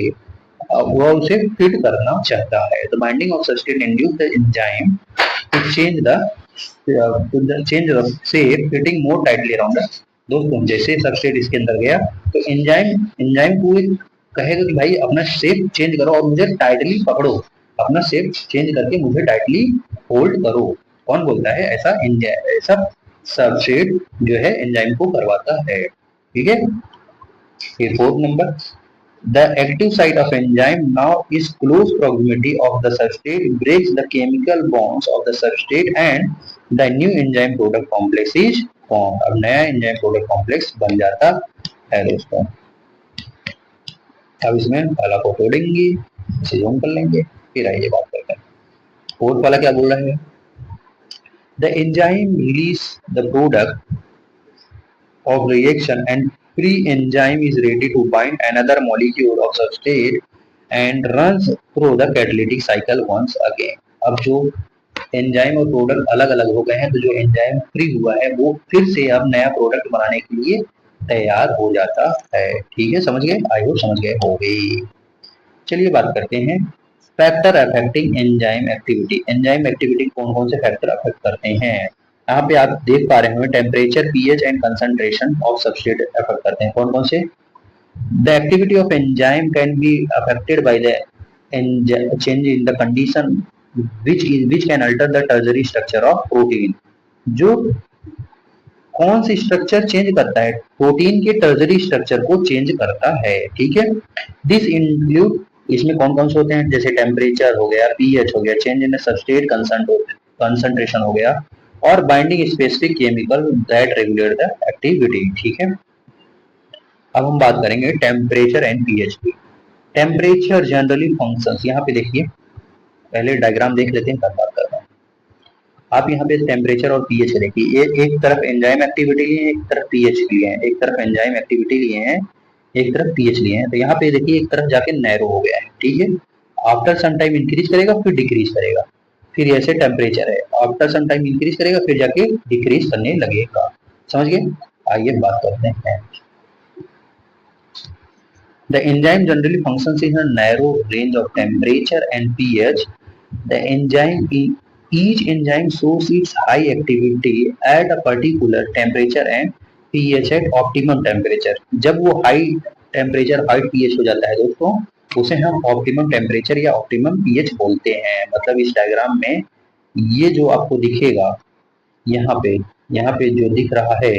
वह उसे फिट करना चाहता है। The binding of substrate induce the enzyme to change the shape fitting more tightly around the. दोस्तों जैसे सबस्ट्रेट इसके अंदर गया तो एंजाइम एंजाइम को कहेगा कि भाई अपना शेप चेंज करो और मुझे टाइटली पकड़ो, अपना शेप चेंज करके मुझे टाइटली होल्ड करो। कौन बोलता है ऐसा, ऐसा सबस्ट्रेट जो है एंजाइम को करवाता है, ठीक है। ये fourth number. The active site of enzyme now is close proximity of the substrate breaks the chemical bonds of the substrate and the new enzyme product complex is formed. अब नया enzyme product complex बन जाता है दोस्तों। अब इसमें पहला को तोड़ेंगे, इसे जूम कर लेंगे, फिर आइए बात करते हैं। फोर्थ वाला क्या बोल रहा है? The enzyme release the product of reaction and free enzyme is ready to bind another molecule of substrate and runs through the catalytic cycle once again. अब जो एंजाइम और प्रोडक्ट अलग अलग हो गए हैं तो जो एंजाइम फ्री हुआ है वो फिर से अब नया प्रोडक्ट बनाने के लिए तैयार हो जाता है। ठीक है, समझ गए? आई होप समझ गए हो गई। चलिए बात करते हैं factor affecting enzyme activity. Enzyme activity कौन कौन से फैक्टर अफेक्ट करते हैं? यहाँ पे आप देख पा रहे होंगे temperature, pH and concentration of substrate affect करते हैं। कौन कौन से? The activity of enzyme can be affected by the change in the condition which can alter the tertiary structure of protein। जो कौन सी स्ट्रक्चर चेंज करता है? प्रोटीन के टर्जरी स्ट्रक्चर को चेंज करता है। ठीक है, दिस इंक्लूड, इसमें कौन कौन से होते हैं? जैसे टेम्परेचर हो गया, पीएच हो गया, चेंज इन सबस्ट्रेट कंसंट्रेशन हो गया, और binding specific chemical that regulate the activity. ठीक है, अब हम बात करेंगे टेम्परेचर एंड पीएच की। टेम्परेचर जनरली फंक्शंस, यहाँ पे देखिए, पहले डायग्राम देख लेते हैं तब बात करते हैं। आप यहाँ पे टेम्परेचर और पीएच देखिए, एक तरफ एंजाइम एक्टिविटी लिए हैं, एक तरफ पीएच लिए हैं, एक तरफ एंजाइम एक्टिविटी लिए हैं, एक तरफ पीएच लिए हैं। तो यहाँ पे देखिए एक तरफ जाके नैरो हो गया है। ठीक है, आफ्टर सम टाइम इंक्रीज करेगा, फिर डिक्रीज करेगा, फिर ऐसे टेम्परेचर है, आफ्टर सम टाइम इंक्रीज करेगा, फिर जाके डिक्रीज करने लगेगा। समझ गए? आइए बात करते हैं। The enzyme generally functions in a narrow range of temperature and pH. The enzyme, each enzyme shows its high activity at a particular temperature and pH at optimum temperature। जब वो high temperature high pH हो जाता है दोस्तों, उसे हम optimum temperature या optimum pH बोलते हैं। मतलब इस डायग्राम में ये जो आपको दिखेगा, यहाँ पे जो दिख रहा है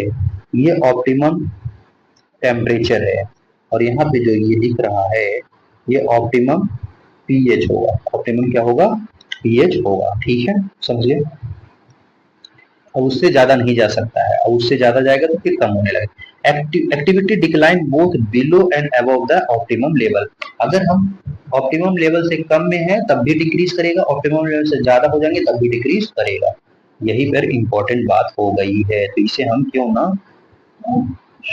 ये optimum temperature है, और यहाँ पे जो ये दिख रहा है ये ऑप्टिमम पीएच होगा। ऑप्टिमम क्या होगा? पीएच होगा। ठीक है, समझिए। अब उससे ज्यादा नहीं जा सकता है, अब उससे ज्यादा जाएगा तो फिर कम होने लगेगा। Activity decline both below and above the optimum level. अगर हम ऑप्टिमम लेवल से कम में है तब भी डिक्रीज करेगा, ऑप्टिमम लेवल से ज्यादा हो जाएंगे तब भी डिक्रीज करेगा। यही पर इंपॉर्टेंट बात हो गई है, तो इसे हम क्यों ना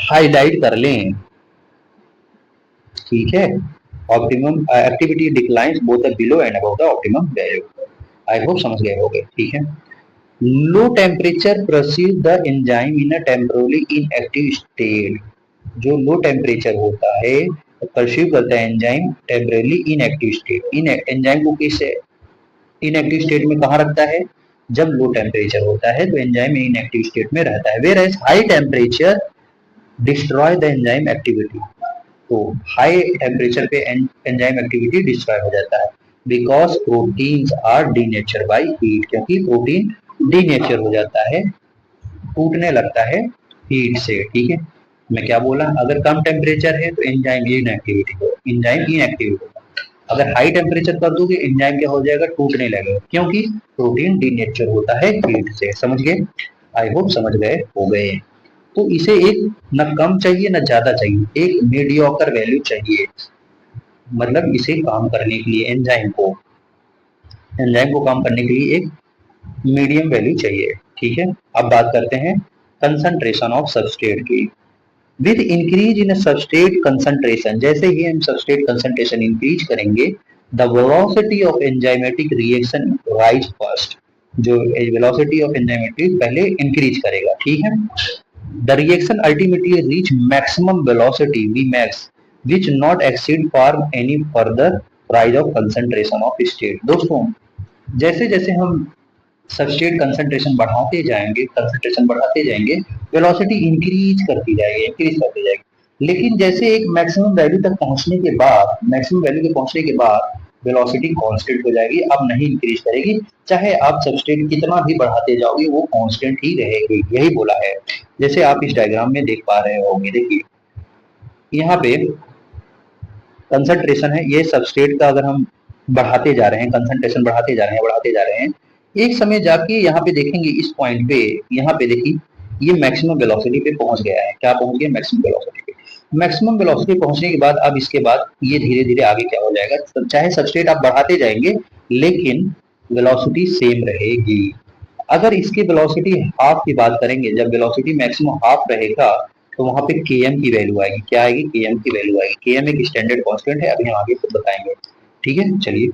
हाईलाइट कर लें। ठीक है, optimum activity declines both the below and above the optimum value. I hope समझ गए होंगे। ठीक है, low temperature proceed the enzyme in a temporary inactive state. जो लो टेम्परेचर होता है परसीव करता है एंजाइम टेम्पररी इनएक्टिव स्टेट। इन एंजाइम को किस इनएक्टिव स्टेट में कहाँ रखता है? जब लो टेम्परेचर होता है तो एंजाइम इनएक्टिव स्टेट में रहता है। Whereas high temperature destroy the enzyme activity. तो हाई टेम्परेचर पे एंजाइम एक्टिविटी डिस्ट्रॉय हो जाता है, because proteins are denature by heat. क्योंकि प्रोटीन डीनेचर हो जाता है, टूटने लगता है हीट से। ठीक है, मैं क्या बोला? अगर कम टेम्परेचर है तो एंजाइम इनएक्टिविटी हो, एंजाइम इनएक्टिव होगा। अगर हाई टेम्परेचर कर दोगे एंजाइम क्या हो जाएगा? टूटने लगेगा, क्योंकि प्रोटीन डीनेचर होता है हीट से। समझ गए? आई होप समझ गए हो गए। तो इसे एक न कम चाहिए न ज्यादा चाहिए, एक मीडियोकर वैल्यू चाहिए। मतलब इसे काम करने के लिए एंजाइम को काम करने के लिए एक मीडियम वैल्यू चाहिए। ठीक है, अब बात करते हैं कंसंट्रेशन ऑफ सबस्ट्रेट की। With increase in substrate concentration, जैसे ही हम सबस्ट्रेट कंसंट्रेशन इंक्रीज करेंगे, the velocity of enzymatic reaction rise first. जो वेलोसिटी ऑफ एंजाइमेटिक पहले इंक्रीज करेगा। ठीक है, the reaction ultimately reach maximum velocity Vmax, which not exceed for any further rise of concentration of state। दोस्तों, जैसे जैसे हम सबस्ट्रेट कंसंट्रेशन बढ़ाते जाएंगे, वेलोसिटी इंक्रीज करती जाएगी। लेकिन जैसे एक मैक्सिमम वैल्यू तक पहुंचने के बाद, वेलोसिटी कांस्टेंट हो जाएगी, अब नहीं इंक्रीज करेगी। चाहे आप सबस्ट्रेट कितना भी बढ़ाते जाओगे वो कांस्टेंट ही रहेगी। यही बोला है, जैसे आप इस डायग्राम में देख पा रहे होंगे। देखिए यहाँ पे कंसंट्रेशन है, ये सबस्ट्रेट का अगर हम बढ़ाते जा रहे हैं, कंसंट्रेशन बढ़ाते जा रहे हैं, बढ़ाते जा रहे हैं, एक समय जाके यहाँ पे देखेंगे इस पॉइंट पे, यहाँ पे देखिए ये मैक्सिमम वेलोसिटी पे पहुंच गया है। क्या पहुंच गया? मैक्सिमम वेलोसिटी पे। मैक्सिमम वेलोसिटी पहुंचने के बाद अब इसके बाद ये धीरे धीरे आगे क्या हो जाएगा, तो चाहे सबस्ट्रेट आप बढ़ाते जाएंगे लेकिन वेलोसिटी सेम रहेगी। अगर इसकी वेलोसिटी हाफ की बात करेंगे, जब वेलोसिटी मैक्सिमम हाफ रहेगा तो वहां पे km की वैल्यू आएगी। क्या आएगी? km की वैल्यू आएगी। km एक स्टैंडर्ड कांस्टेंट है, अभी हम आगे खुद बताएंगे। ठीक है, चलिए।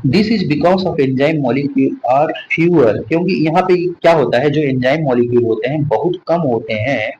This is because of enzyme molecule are fewer, क्योंकि यहाँ पे क्या होता है, जो एंजाइम मॉलिक्यूल होते हैं बहुत कम होते हैं,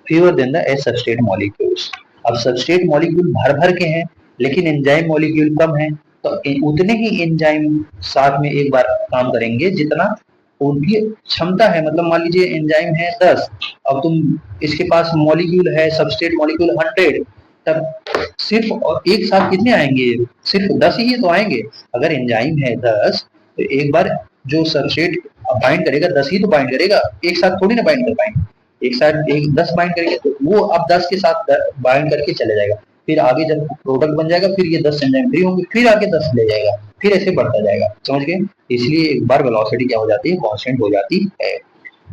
fewer than the as substrate molecules. अब सबस्ट्रेट मॉलिक्यूल भर भर के हैं लेकिन एंजाइम मॉलिक्यूल कम है, तो उतने ही एंजाइम साथ में एक बार काम करेंगे जितना उनकी क्षमता है। मतलब मान लीजिए एंजाइम है 10, अब तुम इसके पास मॉलिक्यूल है सबस्ट्रेट मॉलिक्यूल 100, तब सिर्फ और एक साथ कितने आएंगे? सिर्फ 10 ही तो आएंगे। अगर एंजाइम है 10 तो एक बार जो सबस्ट्रेट बाइंड करेगा 10 ही तो बाइंड करेगा, एक साथ थोड़ी ना बाइंड कर पाएंगे। एक साथ एक 10 बाइंड करेंगे तो वो अब 10 के साथ बाइंड करके चले जाएगा, फिर आगे जब प्रोडक्ट बन जाएगा फिर ये 10 एंजाइम फ्री होंगे, फिर आगे 10 ले जाएगा, फिर ऐसे बढ़ता जाएगा। समझ गए? इसलिए एक बार वेलोसिटी क्या हो जाती है? कांस्टेंट हो जाती है।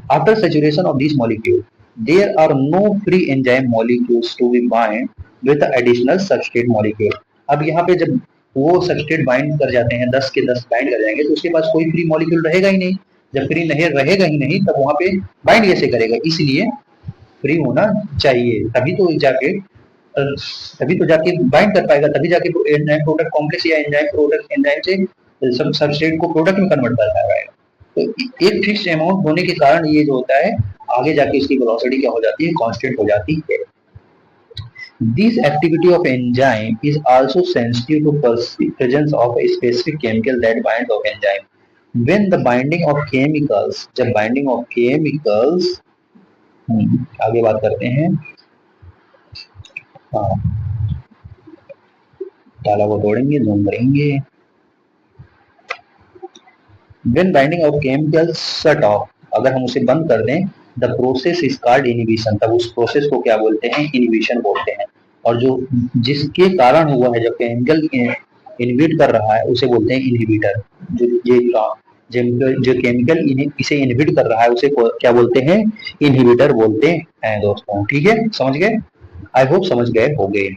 After saturation of this molecule, there are no free enzyme molecules to be bind with the additional substrate molecule. अब यहाँ पे जब वो सबस्ट्रेट बाइंड कर जाते हैं, 10 के 10 बाइंड कर जाएंगे तो उसके पास कोई फ्री मॉलिक्यूल रहेगा ही नहीं। जब फ्री नहीं रहेगा ही नहीं तब वहां पे बाइंड कैसे करेगा? इसलिए फ्री होना चाहिए, तभी तो जाके बाइंड कर पाएगा, तभी जाके एंजाइम प्रोडक्ट कॉम्प्लेक्स या एंजाइम प्रोडक्ट एंजाइम से सबस्ट्रेट को प्रोडक्ट में कन्वर्ट कर पाएगा। तो एक फिक्स अमाउंट होने के कारण ये जो होता है आगे जाके इसकी वेलोसिटी क्या हो जाती है? कांस्टेंट हो जाती है। This activity of enzyme is also sensitive to presence of a specific chemical that binds of enzyme. When the binding of chemicals, जब binding of chemicals, आगे बात करते हैं। हाँ, ताला को तोड़ेंगे, जूम करेंगे। When binding of chemicals shut off, अगर हम उसे बंद कर दें, the process is called inhibition, तब उस प्रोसेस को क्या बोलते हैं? इनहिबिशन बोलते हैं। और जो जिसके कारण हुआ है, जो केमिकल इनहिबिट कर रहा है उसे बोलते हैं इनहिबिटर। जो केमिकल इसे इनहिबिट कर रहा है उसे क्या बोलते हैं? इनहिबिटर बोलते हैं दोस्तों। ठीक है, समझ गए? आई होप समझ गए होंगे।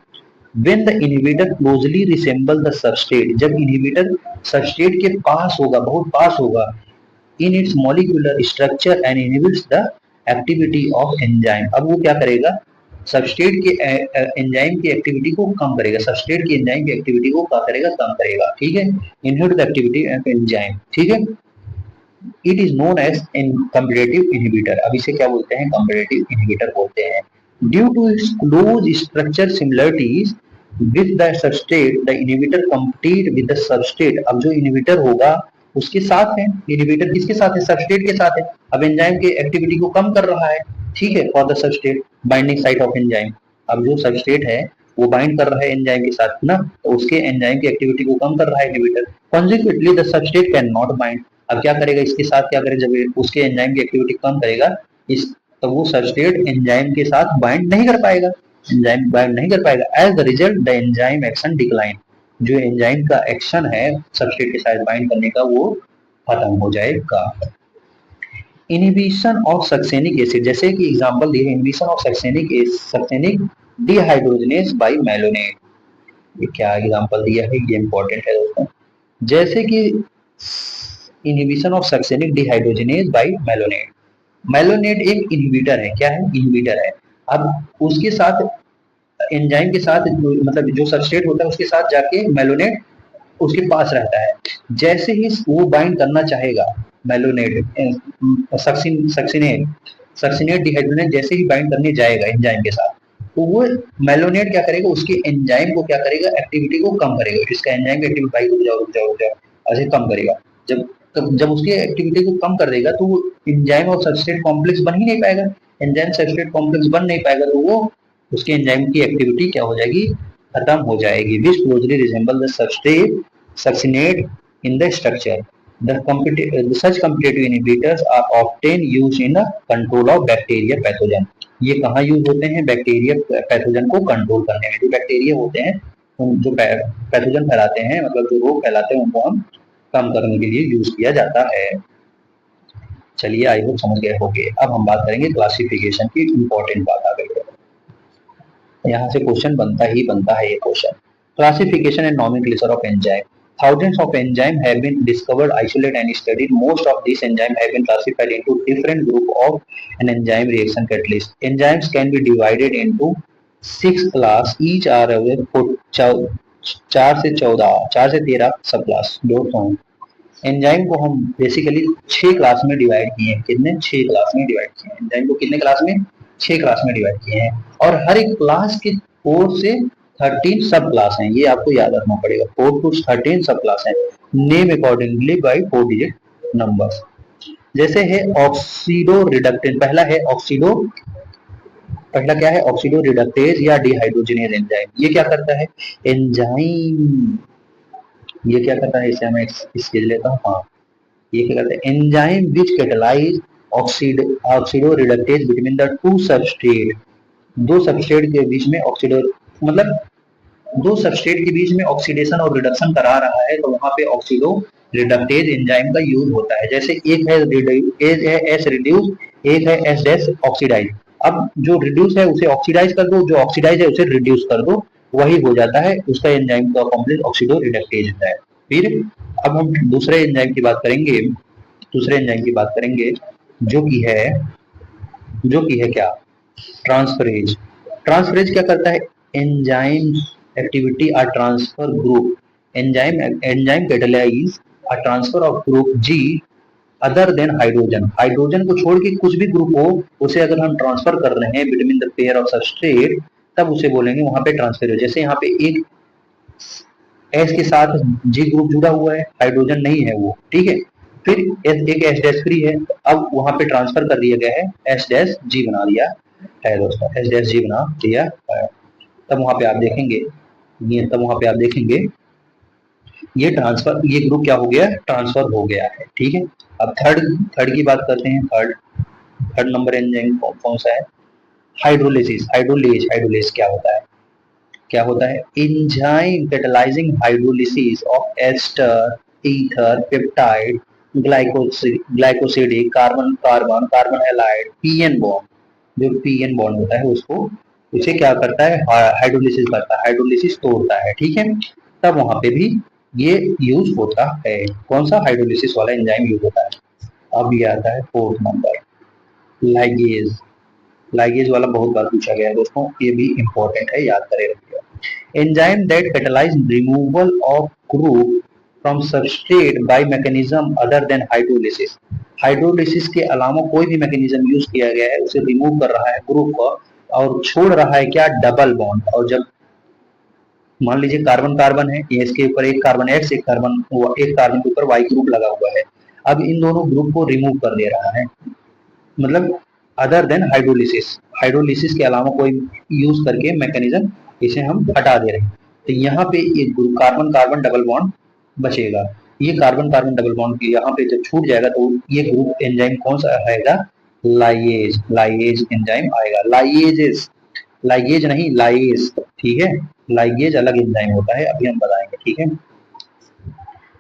When the inhibitor closely resemble the substrate, जब इनहिबिटर सबस्ट्रेट के पास होगा, बहुत पास होगा, in its molecular structure and inhibits the activity of enzyme, अब वो क्या करेगा? सबस्ट्रेट के एंजाइम की एक्टिविटी को कम करेगा, सबस्ट्रेट की एंजाइम की एक्टिविटी को क्या करेगा? कम करेगा। ठीक है, inhibit the activity of enzyme. ठीक है, it is known as in competitive inhibitor. अब इसे क्या बोलते हैं? कम्पिटेटिव इनहिबिटर बोलते हैं। Due to its close structure similarities with the substrate, the inhibitor compete with the substrate. अब जो इनहिबिटर होगा उसके साथ है, इनहिबिटर किसके साथ है? सबस्ट्रेट के साथ है। अब एंजाइम के एक्टिविटी को कम कर रहा है। ठीक है, for the substrate binding site of enzyme. अब जो सबस्ट्रेट है वो बाइंड कर रहा है एंजाइम के साथ ना, तो उसके एंजाइम की एक्टिविटी को कम कर रहा है inhibitor. Consequently the substrate can not bind. अब क्या करेगा? इसके साथ क्या करेगा? जब उसके एंजाइम की एक्टिविटी कम करेगा इस, तो वो सबस्ट्रेट एंजाइम के साथ बाइंड नहीं कर पाएगा, एंजाइम बाइंड नहीं कर पाएगा। As the result the enzyme action decline, जो एंजाइम का एक्शन है सबस्ट्रेट के साथ बाइंड करने का वो खत्म हो जाएगा। इनहिबिशन ऑफ सक्सेनिक एसिड, जैसे कि एग्जांपल दिए, inhibition of succinic dehydrogenase by malonate. ये क्या एग्जांपल दिया है? ये इंपॉर्टेंट है दोस्तों। जैसे कि inhibition of succinic dehydrogenase by malonate. Malonate एक इनहिबिटर है। क्या है? इनहिबिटर है। अब उसके साथ एंजाइम के साथ मतलब जो सबस्ट्रेट होता है उसके साथ जाके मेलोनेट उसके पास रहता है। जैसे ही वो बाइंड करना चाहेगा मेलोनेट सक्सिनेट सक्सिनेट डिहाइड्रोजनेज जैसे ही बाइंड करने जाएगा एंजाइम के साथ, तो वो मेलोनेट क्या करेगा? उसके एंजाइम को क्या करेगा? एक्टिविटी को कम करेगा। इसका एंजाइम की एक्टिविटी भाई रुक जाओ ऐसे कम करेगा। जब उसकी एक्टिविटी को कम कर देगा तो वो एंजाइम और सबस्ट्रेट कॉम्प्लेक्स बन ही नहीं पाएगा। एंजाइम सबस्ट्रेट कॉम्प्लेक्स बन नहीं पाएगा तो वो उसके एंजाइम की एक्टिविटी क्या हो जाएगी? खत्म हो जाएगी। Which closely resemble the substrate succinate in the structure. Such competitive inhibitors are often used in the control of bacteria pathogen. ये कहाँ यूज होते हैं? बैक्टीरिया पैथोजन को कंट्रोल करने में। जो बैक्टीरिया होते हैं जो पैथोजन फैलाते हैं, मतलब जो रोग फैलाते हैं, उनको हम कम करने के लिए यूज किया जाता है। चलिए, आई होप समझ गए होंगे। अब हम बात करेंगे क्लासिफिकेशन की। इंपॉर्टेंट बात आ गई है, यहाँ से क्वेश्चन बनता है ये question. Classification and nomenclature of enzyme. Thousands of enzymes have been discovered, isolated, and studied. Most of these enzymes have been classified into different group of an enzyme reaction catalyst. Enzymes can be divided into 6 class. Each are aware for 4 से 13 सब class. दोस्तों, enzyme को हम basically 6 class में divide किए हैं। कितने? 6 class में डिवाइड किए हैं एंजाइम को। कितने क्लास में? 6 क्लास में डिवाइड किए हैं। और हर एक क्लास के 4 से 13 सब क्लास हैं। ये आपको याद रखना पड़ेगा। 4 to 13 सब क्लास हैं। Name accordingly by 4 digit numbers. जैसे है ऑक्सीडो रिडक्टेज। पहला क्या है? ऑक्सीडो रिडक्टेज या डिहाइड्रोजनेज एंजाइम। ये क्या करता है? एंजाइम ये क्या करता है? इसे मैं स्केच लेता हूँ। हाँ, ये क्या करता है? Enzyme which catalyse oxido reductase between the to substrate. दो सबस्ट्रेट के बीच में ऑक्सीडो, मतलब दो सबस्ट्रेट के बीच में ऑक्सीडेशन और रिडक्शन करा रहा है, तो वहां पे ऑक्सीडो रिडक्टेज एंजाइम का यूज होता है। जैसे एक है एस रिड्यूस, एक है एस डैश ऑक्सीडाइज। अब जो रिड्यूस है उसे ऑक्सीडाइज कर दो, जो ऑक्सीडाइज है उसे रिड्यूस कर दो, वही हो जाता है उसका एंजाइम का कॉम्प्लेक्स ऑक्सीडो रिडक्टेज होता है। फिर अब हम दूसरे एंजाइम की बात करेंगे। जो कि है क्या? ट्रांसफरेज। ट्रांसफरेज क्या करता है? Enzyme activity are transfer group. Enzyme catalyse a transfer of group G other than hydrogen. Hydrogen को छोड़ के कुछ भी ग्रुप हो, उसे अगर हम ट्रांसफर कर रहे हैं between the pair of substrate, तब उसे बोलेंगे वहां पे ट्रांसफर। जैसे यहाँ पे एक एस के साथ जी ग्रुप जुड़ा हुआ है, हाइड्रोजन नहीं है वो, ठीक है। फिर एक एस डैश फ्री है, अब वहां पे ट्रांसफर कर दिया गया है, एस डैश जी बना दिया है दोस्तों, एस डैश जी बना दिया है। तब वहां पे आप देखेंगे ये ग्रुप क्या हो गया? ट्रांसफर हो गया है, ठीक है। अब थर्ड की बात करते हैं। थर्ड नंबर एंजाइम कौन सा है? हाइड्रोलिसिस। हाइड्रोलेज क्या होता है? Enzyme catalysing hydrolysis of ester, ether, peptide, glycosidic, carbon carbon, carbon halide, P N bond. जो पीएन बॉन्ड होता है उसे क्या करता है? हाइड्रोलिसिस करता है, हाइड्रोलिसिस तोड़ता है, ठीक है। तब वहां पे भी ये यूज होता है। कौन सा? हाइड्रोलिसिस वाला एंजाइम यूज होता है। अब ये आता है 4th नंबर, लाइगेज। लाइगेज वाला बहुत बार पूछा गया है दोस्तों, ये भी इंपॉर्टेंट है, याद करे रखिएगा। Enzyme that catalyse removal of group from substrate by mechanism other than hydrolysis. Hydrolysis के अलावा कोई भी मैकेनिज्म यूज किया गया है, उसे रिमूव कर रहा है ग्रुप को और छोड़ रहा है क्या? Double bond. और जब मान लीजिए कार्बन कार्बन है, इसके ऊपर एक कार्बन एक्स, एक कार्बन के ऊपर वाई ग्रुप लगा हुआ है, अब इन दोनों ग्रुप को रिमूव कर दे रहा है, मतलब अदर देन हाइड्रोलिसिस। हाइड्रोलिसिस के अलावा कोई यूज करके मैकेनिज्म इसे हम हटा दे रहे हैं, तो यहाँ पे एक group carbon carbon double bond बचेगा। ये कार्बन कार्बन डबल बॉन्ड यहाँ पे जब छूट जाएगा तो ये ग्रुप एंजाइम कौन सा आएगा? लाइएज एंजाइम आएगा। लाइगेज नहीं, लाइएज, ठीक है। लाइगेज अलग एंजाइम होता है, अभी हम बताएंगे, ठीक है।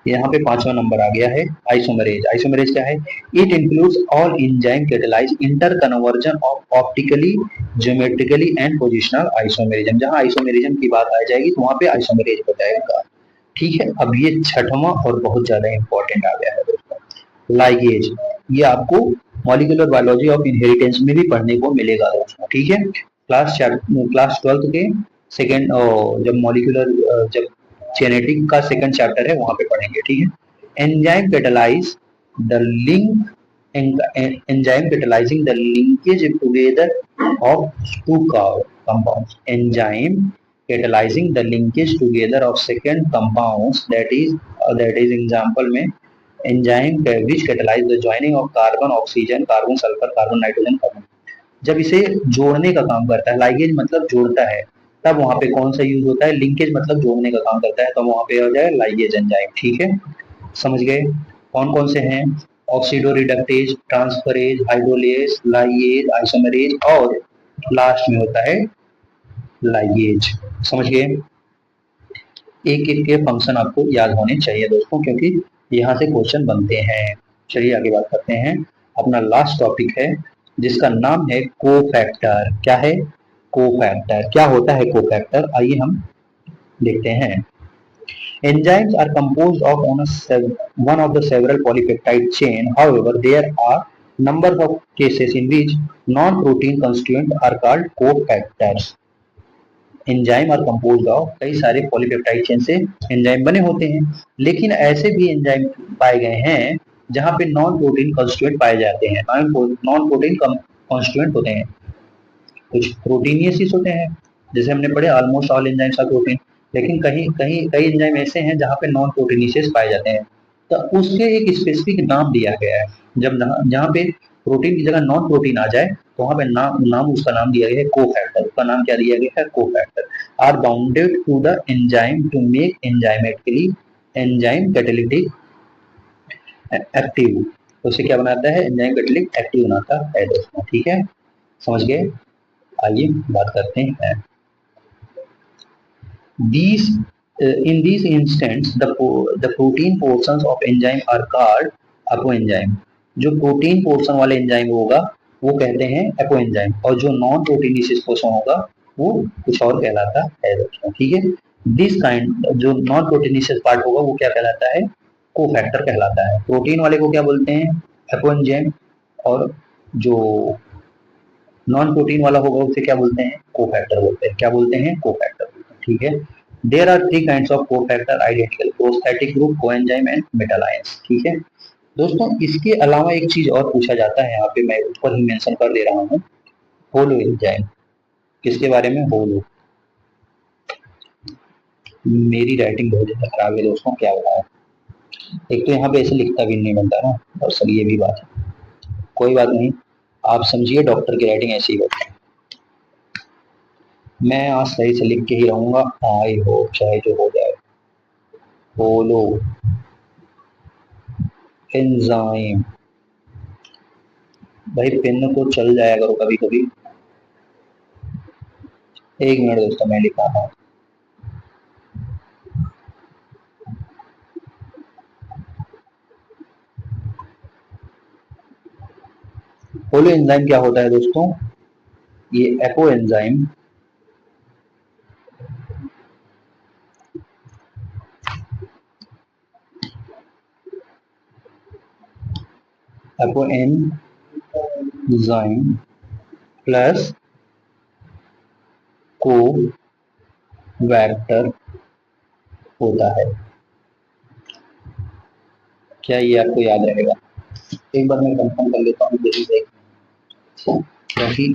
यहाँ पे 5वां नंबर आ गया है आइसोमरेज। आइसोमरेज क्या है? It includes all enzyme catalyse inter conversion of optically, geometrically and positional isomerism. जहाँ आइसोमेरिज्म की बात आ जाएगी तो वहां पे आइसोमरेज हो जाएगा, ठीक है। अब ये 6वां और बहुत ज्यादा इंपॉर्टेंट आ गया है दोस्तों, लाइगेज। ये आपको मॉलिक्यूलर बायोलॉजी ऑफ इनहेरिटेंस में भी पढ़ने को मिलेगा दोस्तों, ठीक है। क्लास 12 के सेकेंड, जब जेनेटिक का सेकंड चैप्टर है वहां पे पढ़ेंगे, ठीक है। Enzyme catalyse the link enzyme catalysing the linkage together of two compounds. Enzyme catalyzing the linkage together of second compounds, that is example में enzyme which catalyze the joining of carbon oxygen, carbon sulphur, carbon nitrogen, carbon. जब इसे जोड़ने का काम करता है, ligase मतलब जोड़ता है, तब वहां पे कौन सा यूज होता है? लिंकेज मतलब जोड़ने का काम करता है, तो वहां पे हो जाए लाइगेज एंजाइम, ठीक है। समझ गए? कौन कौन से हैं? Oxido reductase, transferase, hydrolase, lyase, isomerase और लास्ट में होता है लाइगेज। समझ गए? एक एक के फंक्शन आपको याद होने चाहिए दोस्तों, क्योंकि यहाँ से क्वेश्चन बनते हैं। चलिए आगे बात करते हैं। अपना लास्ट टॉपिक है जिसका नाम है कोफैक्टर। क्या है? कोफैक्टर। क्या होता है कोफैक्टर? आइए हम देखते हैं। Enzymes are composed of one of the several polypeptide chain. However, there are number of cases in which non-protein constituents are called cofactors. Enzyme are compose of, कई सारे पॉलीपेप्टाइड चेन से एंजाइम बने होते हैं, लेकिन ऐसे भी एंजाइम पाए गए हैं जहां पे नॉन प्रोटीन कॉन्स्टिट्यूएंट पाए जाते हैं। नॉन प्रोटीन कॉन्स्टिट्यूएंट होते हैं, कुछ प्रोटीनियस होते हैं, जैसे हमने पढ़े almost all enzymes are protein, लेकिन कहीं कहीं कई एंजाइम ऐसे हैं जहाँ पे नॉन प्रोटीनियस पाए जाते हैं, तो उसके एक स्पेसिफिक नाम दिया गया है। जब जहाँ पे प्रोटीन की जगह नॉन प्रोटीन आ जाए तो वहाँ पे नाम उसका नाम दिया गया है कोफैक्टर। उसका नाम क्या दिया गया है? Cofactor. Are bounded to the enzyme to make enzymatically enzyme catalytic active. उसे क्या बनाता है? एंजाइम कैटालिटिक एक्टिव बनाता है दोस्तों। ठीक है, समझ गए? आइए बात करते हैं। These in these instance the protein portions of enzyme are called apoenzyme। जो प्रोटीन पोर्शन वाले एंजाइम होगा वो कहते हैं एपोएंजाइम, और जो नॉन प्रोटीनियस पोर्शन होगा वो कुछ और कहलाता है दोस्तों। ठीक है, दिस काइंड जो नॉन प्रोटीनियस पार्ट होगा वो क्या कहलाता है? कोफैक्टर कहलाता है। प्रोटीन वाले को क्या बोलते हैं? एपोएंजाइम, और जो नॉन प्रोटीन वाला होगा उसे क्या बोलते हैं? कोफैक्टर बोलते हैं। क्या बोलते हैं? कोफैक्टर बोलते हैं। ठीक है, there are three kinds of cofactor identical, prosthetic group, coenzyme and metal ions. ठीक है दोस्तों, इसके अलावा एक चीज और पूछा जाता है, यहाँ पे मैं ऊपर ही मेंशन कर दे रहा हूँ, होलो एंजाइम। किसके बारे में? होलो। मेरी राइटिंग बहुत ज्यादा खराब है दोस्तों, क्या बताएं। एक तो यहाँ पे ऐसे लिखता भी नहीं बनता ना, और सर ये भी बात है, कोई बात नहीं, आप समझिए डॉक्टर की राइटिंग ऐसी ही होती है। मैं आज सही से लिख के ही रहूंगा, आई होप चाहे जो हो जाए। Holo enzyme. भाई पेन तो चल जाया करो कभी कभी। एक मिनट दोस्तों, मैं लिखा हूँ। होलो एंजाइम क्या होता है दोस्तों? ये apo enzyme apo enzyme plus को वैक्टर होता है। क्या ये आपको याद रहेगा? एक बार मैं कंफर्म कर लेता हूँ, यही देख, क्योंकि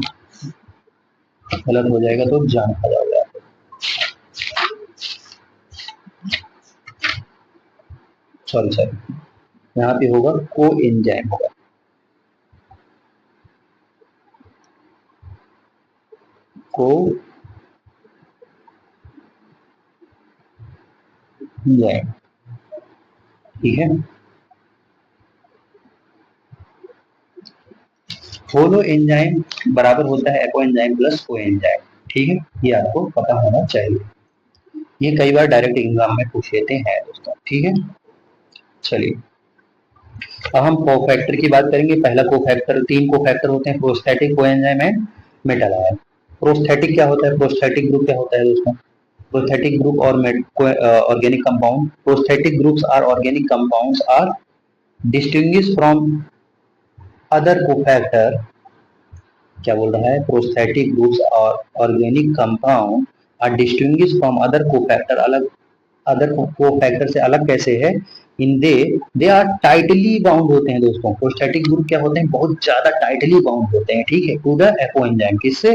गलत हो जाएगा तो जान खा जाओगे आप। सॉरी सॉरी, यहाँ पे होगा को एंजाइम होगा, को एंजाइम। ठीक है, होलो एंजाइम बराबर होता है एपो एंजाइम प्लस को एंजाइम। ठीक है, ये आपको पता होना चाहिए, ये कई बार डायरेक्ट एग्जाम में पूछ लेते हैं दोस्तों। ठीक है, चलिए अब हम कोफैक्टर की बात करेंगे। पहला कोफैक्टर, तीन कोफैक्टर होते हैं, prosthetic, coenzyme and metal ion. Prosthetic क्या होता है? प्रोस्थेटिक ग्रुप क्या होता है दोस्तों? प्रोस्थेटिक ग्रुप और organic compound. Prosthetic groups are organic compounds are distinguish from other cofactor. क्या बोल रहा है? प्रोस्थेटिक ग्रुप्स और organic compound are distinguish from other cofactor, अलग अदर कोफैक्टर से अलग कैसे है? In they are tightly bound होते हैं दोस्तों। प्रोस्थेटिक ग्रुप क्या होते हैं? बहुत ज्यादा टाइटली बाउंड होते हैं। ठीक है, टू द एपो एंजाइम। किससे?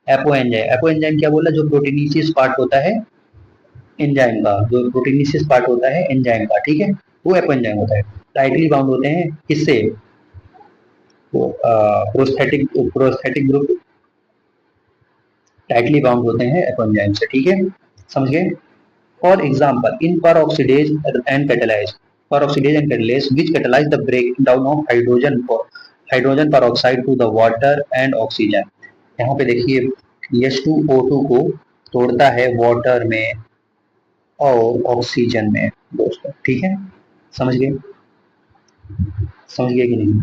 Apo enzyme. एपो एंजाइम क्या बोला? जो प्रोटीनियस पार्ट होता है एंजाइम का, जो प्रोटीनियस पार्ट होता है एंजाइम का, ठीक है, वो एपो एंजाइम होता है। टाइटली बाउंड होते हैं किससे? तो प्रोस्थेटिक ग्रुप टाइटली बाउंड होते हैं एपो एंजाइम से। ठीक है, समझ गए? फॉर एग्जाम्पल इन पर oxidase and catalyse, peroxidation catalase which catalyze the breakdown of hydrogen peroxide to the water and oxygen। यहाँ पे देखिए H2O2 को तोड़ता है वाटर में और ऑक्सीजन में दोस्तों, ठीक है। समझ गए, समझ गए कि नहीं।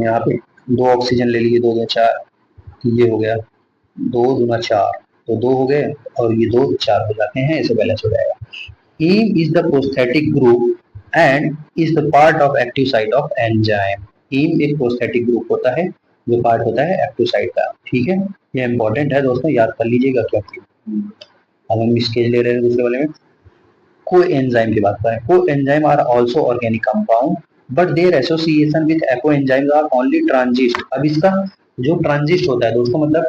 यहाँ पे दो ऑक्सीजन ले लिए, 2 2 4, ये हो गया 2 दूना 4, तो 2 हो गए और ये 2 4 हो जाते हैं, ऐसे बैलेंस हो जाएगा। Heme is the prosthetic group and is the part of active site of enzyme। Heme एक prosthetic group होता है जो पार्ट होता है एक्टिव साइट का, ठीक है। ये इंपॉर्टेंट है दोस्तों, याद कर लीजिएगा क्योंकि अब हम स्केज ले रहे हैं दूसरे वाले में। को एंजाइम की बात करें, coenzyme are also organic compound but their association with coenzymes are only transient. अब इसका जो ट्रांजिस्ट होता है दोस्तों, मतलब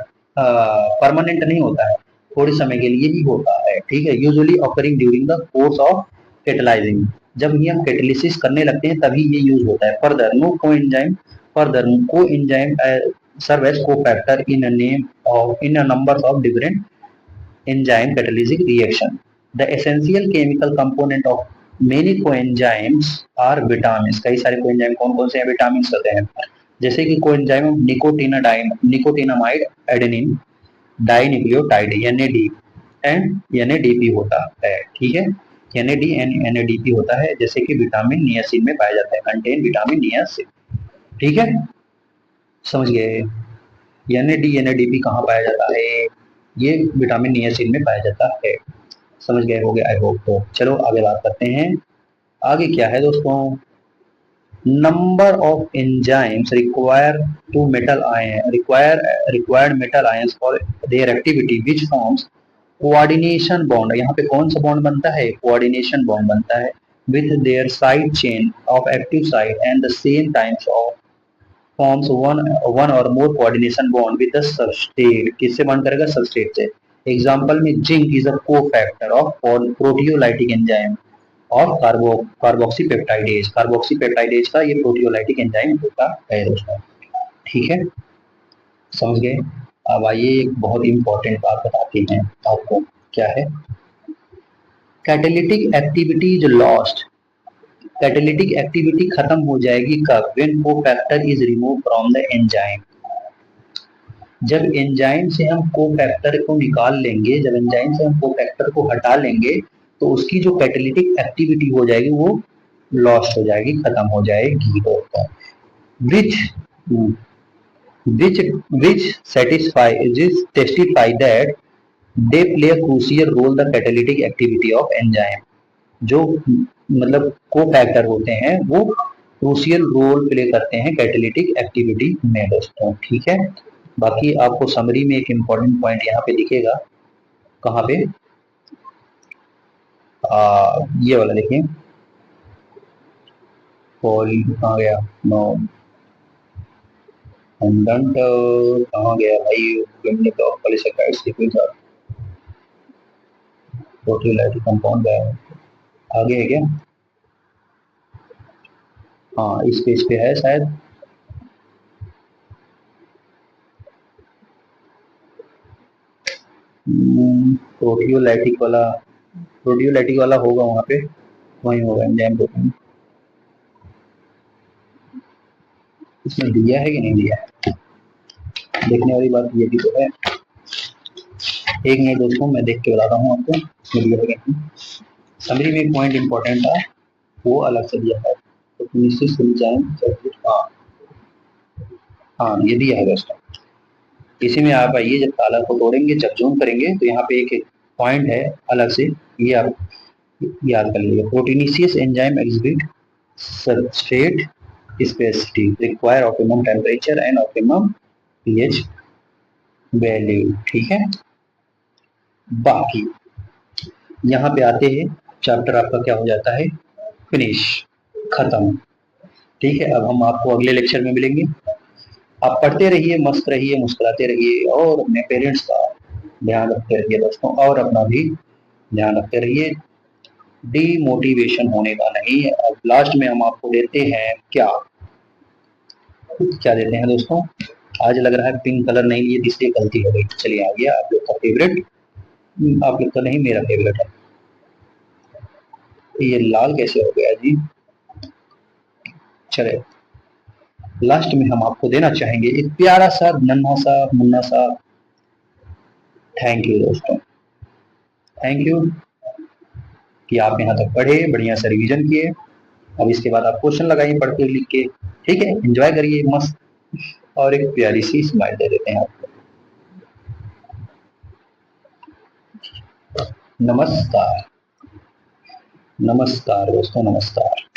परमानेंट नहीं होता है, थोड़े समय के लिए ही होता है, ठीक है। Usually occurring during the course of catalysing, जब ये हम कैटेलिसिस करने लगते हैं तभी ये यूज होता है। Further coenzyme serve as cofactor in a number of different enzyme catalytic reaction। The essential chemical component of many coenzymes are vitamins। कई सारे कोएंजाइम कौन कौन से हैं, विटामिन होते हैं। जैसे कि coenzyme nicotinamide adenine dinucleotide NAD and NADP होता है, ठीक है। NAD एंड NADP होता है, जैसे कि विटामिन नियासिन में पाया जाता है, कंटेन विटामिन नियासिन, ठीक है। समझ गए। NAD NADP कहाँ पाया जाता है, ये विटामिन नियासिन में पाया जाता है। समझ गए होगे आई होप। तो चलो आगे बात करते हैं। आगे क्या है दोस्तों, number of enzymes required metal ions for their activity which forms coordination bond. यहाँ पे कौन सा बॉन्ड बनता है, कोऑर्डिनेशन बॉन्ड बनता है with their side chain of active side and the same times of forms one और more coordination bond with the substrate. किससे बॉन्ड करेगा, सबस्ट्रेट से। एग्जांपल में zinc is a cofactor of proteolytic enzyme और carboxypeptidase. Carboxypeptidase का ये proteolytic enzyme होता है दोस्तों, ठीक है। समझ गए। अब आइए एक बहुत इंपॉर्टेंट बात बताते हैं आपको, क्या है, catalytic activity is lost. Catalytic activity खत्म हो जाएगी कब, when cofactor is remove from the enzyme. जब एंजाइम से हम कोफैक्टर को निकाल लेंगे, जब एंजाइम से हम कोफैक्टर को हटा लेंगे तो उसकी जो कैटालिटिक एक्टिविटी हो जाएगी वो लॉस्ट हो जाएगी, खत्म हो जाएगी दोस्तों। which which testify that they play a crucial role the catalytic activity of enzyme। जो मतलब कोफैक्टर होते हैं वो क्रूशियल रोल प्ले करते हैं कैटालिटिक एक्टिविटी में दोस्तों, ठीक है। बाकी आपको समरी में एक इम्पोर्टेंट पॉइंट यहाँ पे दिखेगा, कहाँ पे, ये वाला देखिए, कहाँ गया, नो कहाँ गया भाई, कंपाउंड आगे है क्या, हाँ इस पेज पे है शायद, प्रोटियोलाइटिक वाला होगा वहाँ पे, वहीं होगा एंजाइम प्रोटीन। इसमें दिया है कि नहीं दिया है, देखने वाली बात ये भी तो है। एक मिनट दोस्तों मैं देख के बताता हूँ आपको इसमें दिया है कि नहीं। समरी में एक पॉइंट इंपॉर्टेंट था वो अलग से दिया है, तो हाँ ये दिया है दोस्तों। इसी में आप आइए, जब ताला को तोड़ेंगे, जब जूम करेंगे तो यहाँ पे एक पॉइंट है अलग से, ये आप याद कर लीजिए। Proteinaceous enzyme exhibit substrate specificity require optimum temperature and optimum pH value, ठीक है। बाकी यहाँ पे आते हैं, चैप्टर आपका क्या हो जाता है, फिनिश, खत्म, ठीक है। अब हम आपको अगले लेक्चर में मिलेंगे। आप पढ़ते रहिए, मस्त रहिए, मुस्कुराते रहिए और अपने पेरेंट्स का ध्यान रखते रहिए दोस्तों, और अपना भी ध्यान रखते रहिए, डीमोटिवेशन होने का नहीं है। अब लास्ट में हम आपको देते हैं क्या देते हैं दोस्तों, आज लग रहा है पिंक कलर नहीं लिए, इसलिए गलती हो गई। चलिए आ गया आप लोग का फेवरेट, आप लोग का नहीं, मेरा फेवरेट है, ये लाल कैसे हो गया जी? चले, लास्ट में हम आपको देना चाहेंगे एक प्यारा सा नन्हा सा मुन्ना सा थैंक यू दोस्तों। थैंक यू कि आप यहाँ तक पढ़े, बढ़िया से रिवीजन किए। अब इसके बाद आप क्वेश्चन लगाइए पढ़ के लिख के, ठीक है, एंजॉय करिए मस्त, और एक प्यारी सी स्माइल दे देते हैं आपको। नमस्कार, नमस्कार दोस्तों, नमस्कार।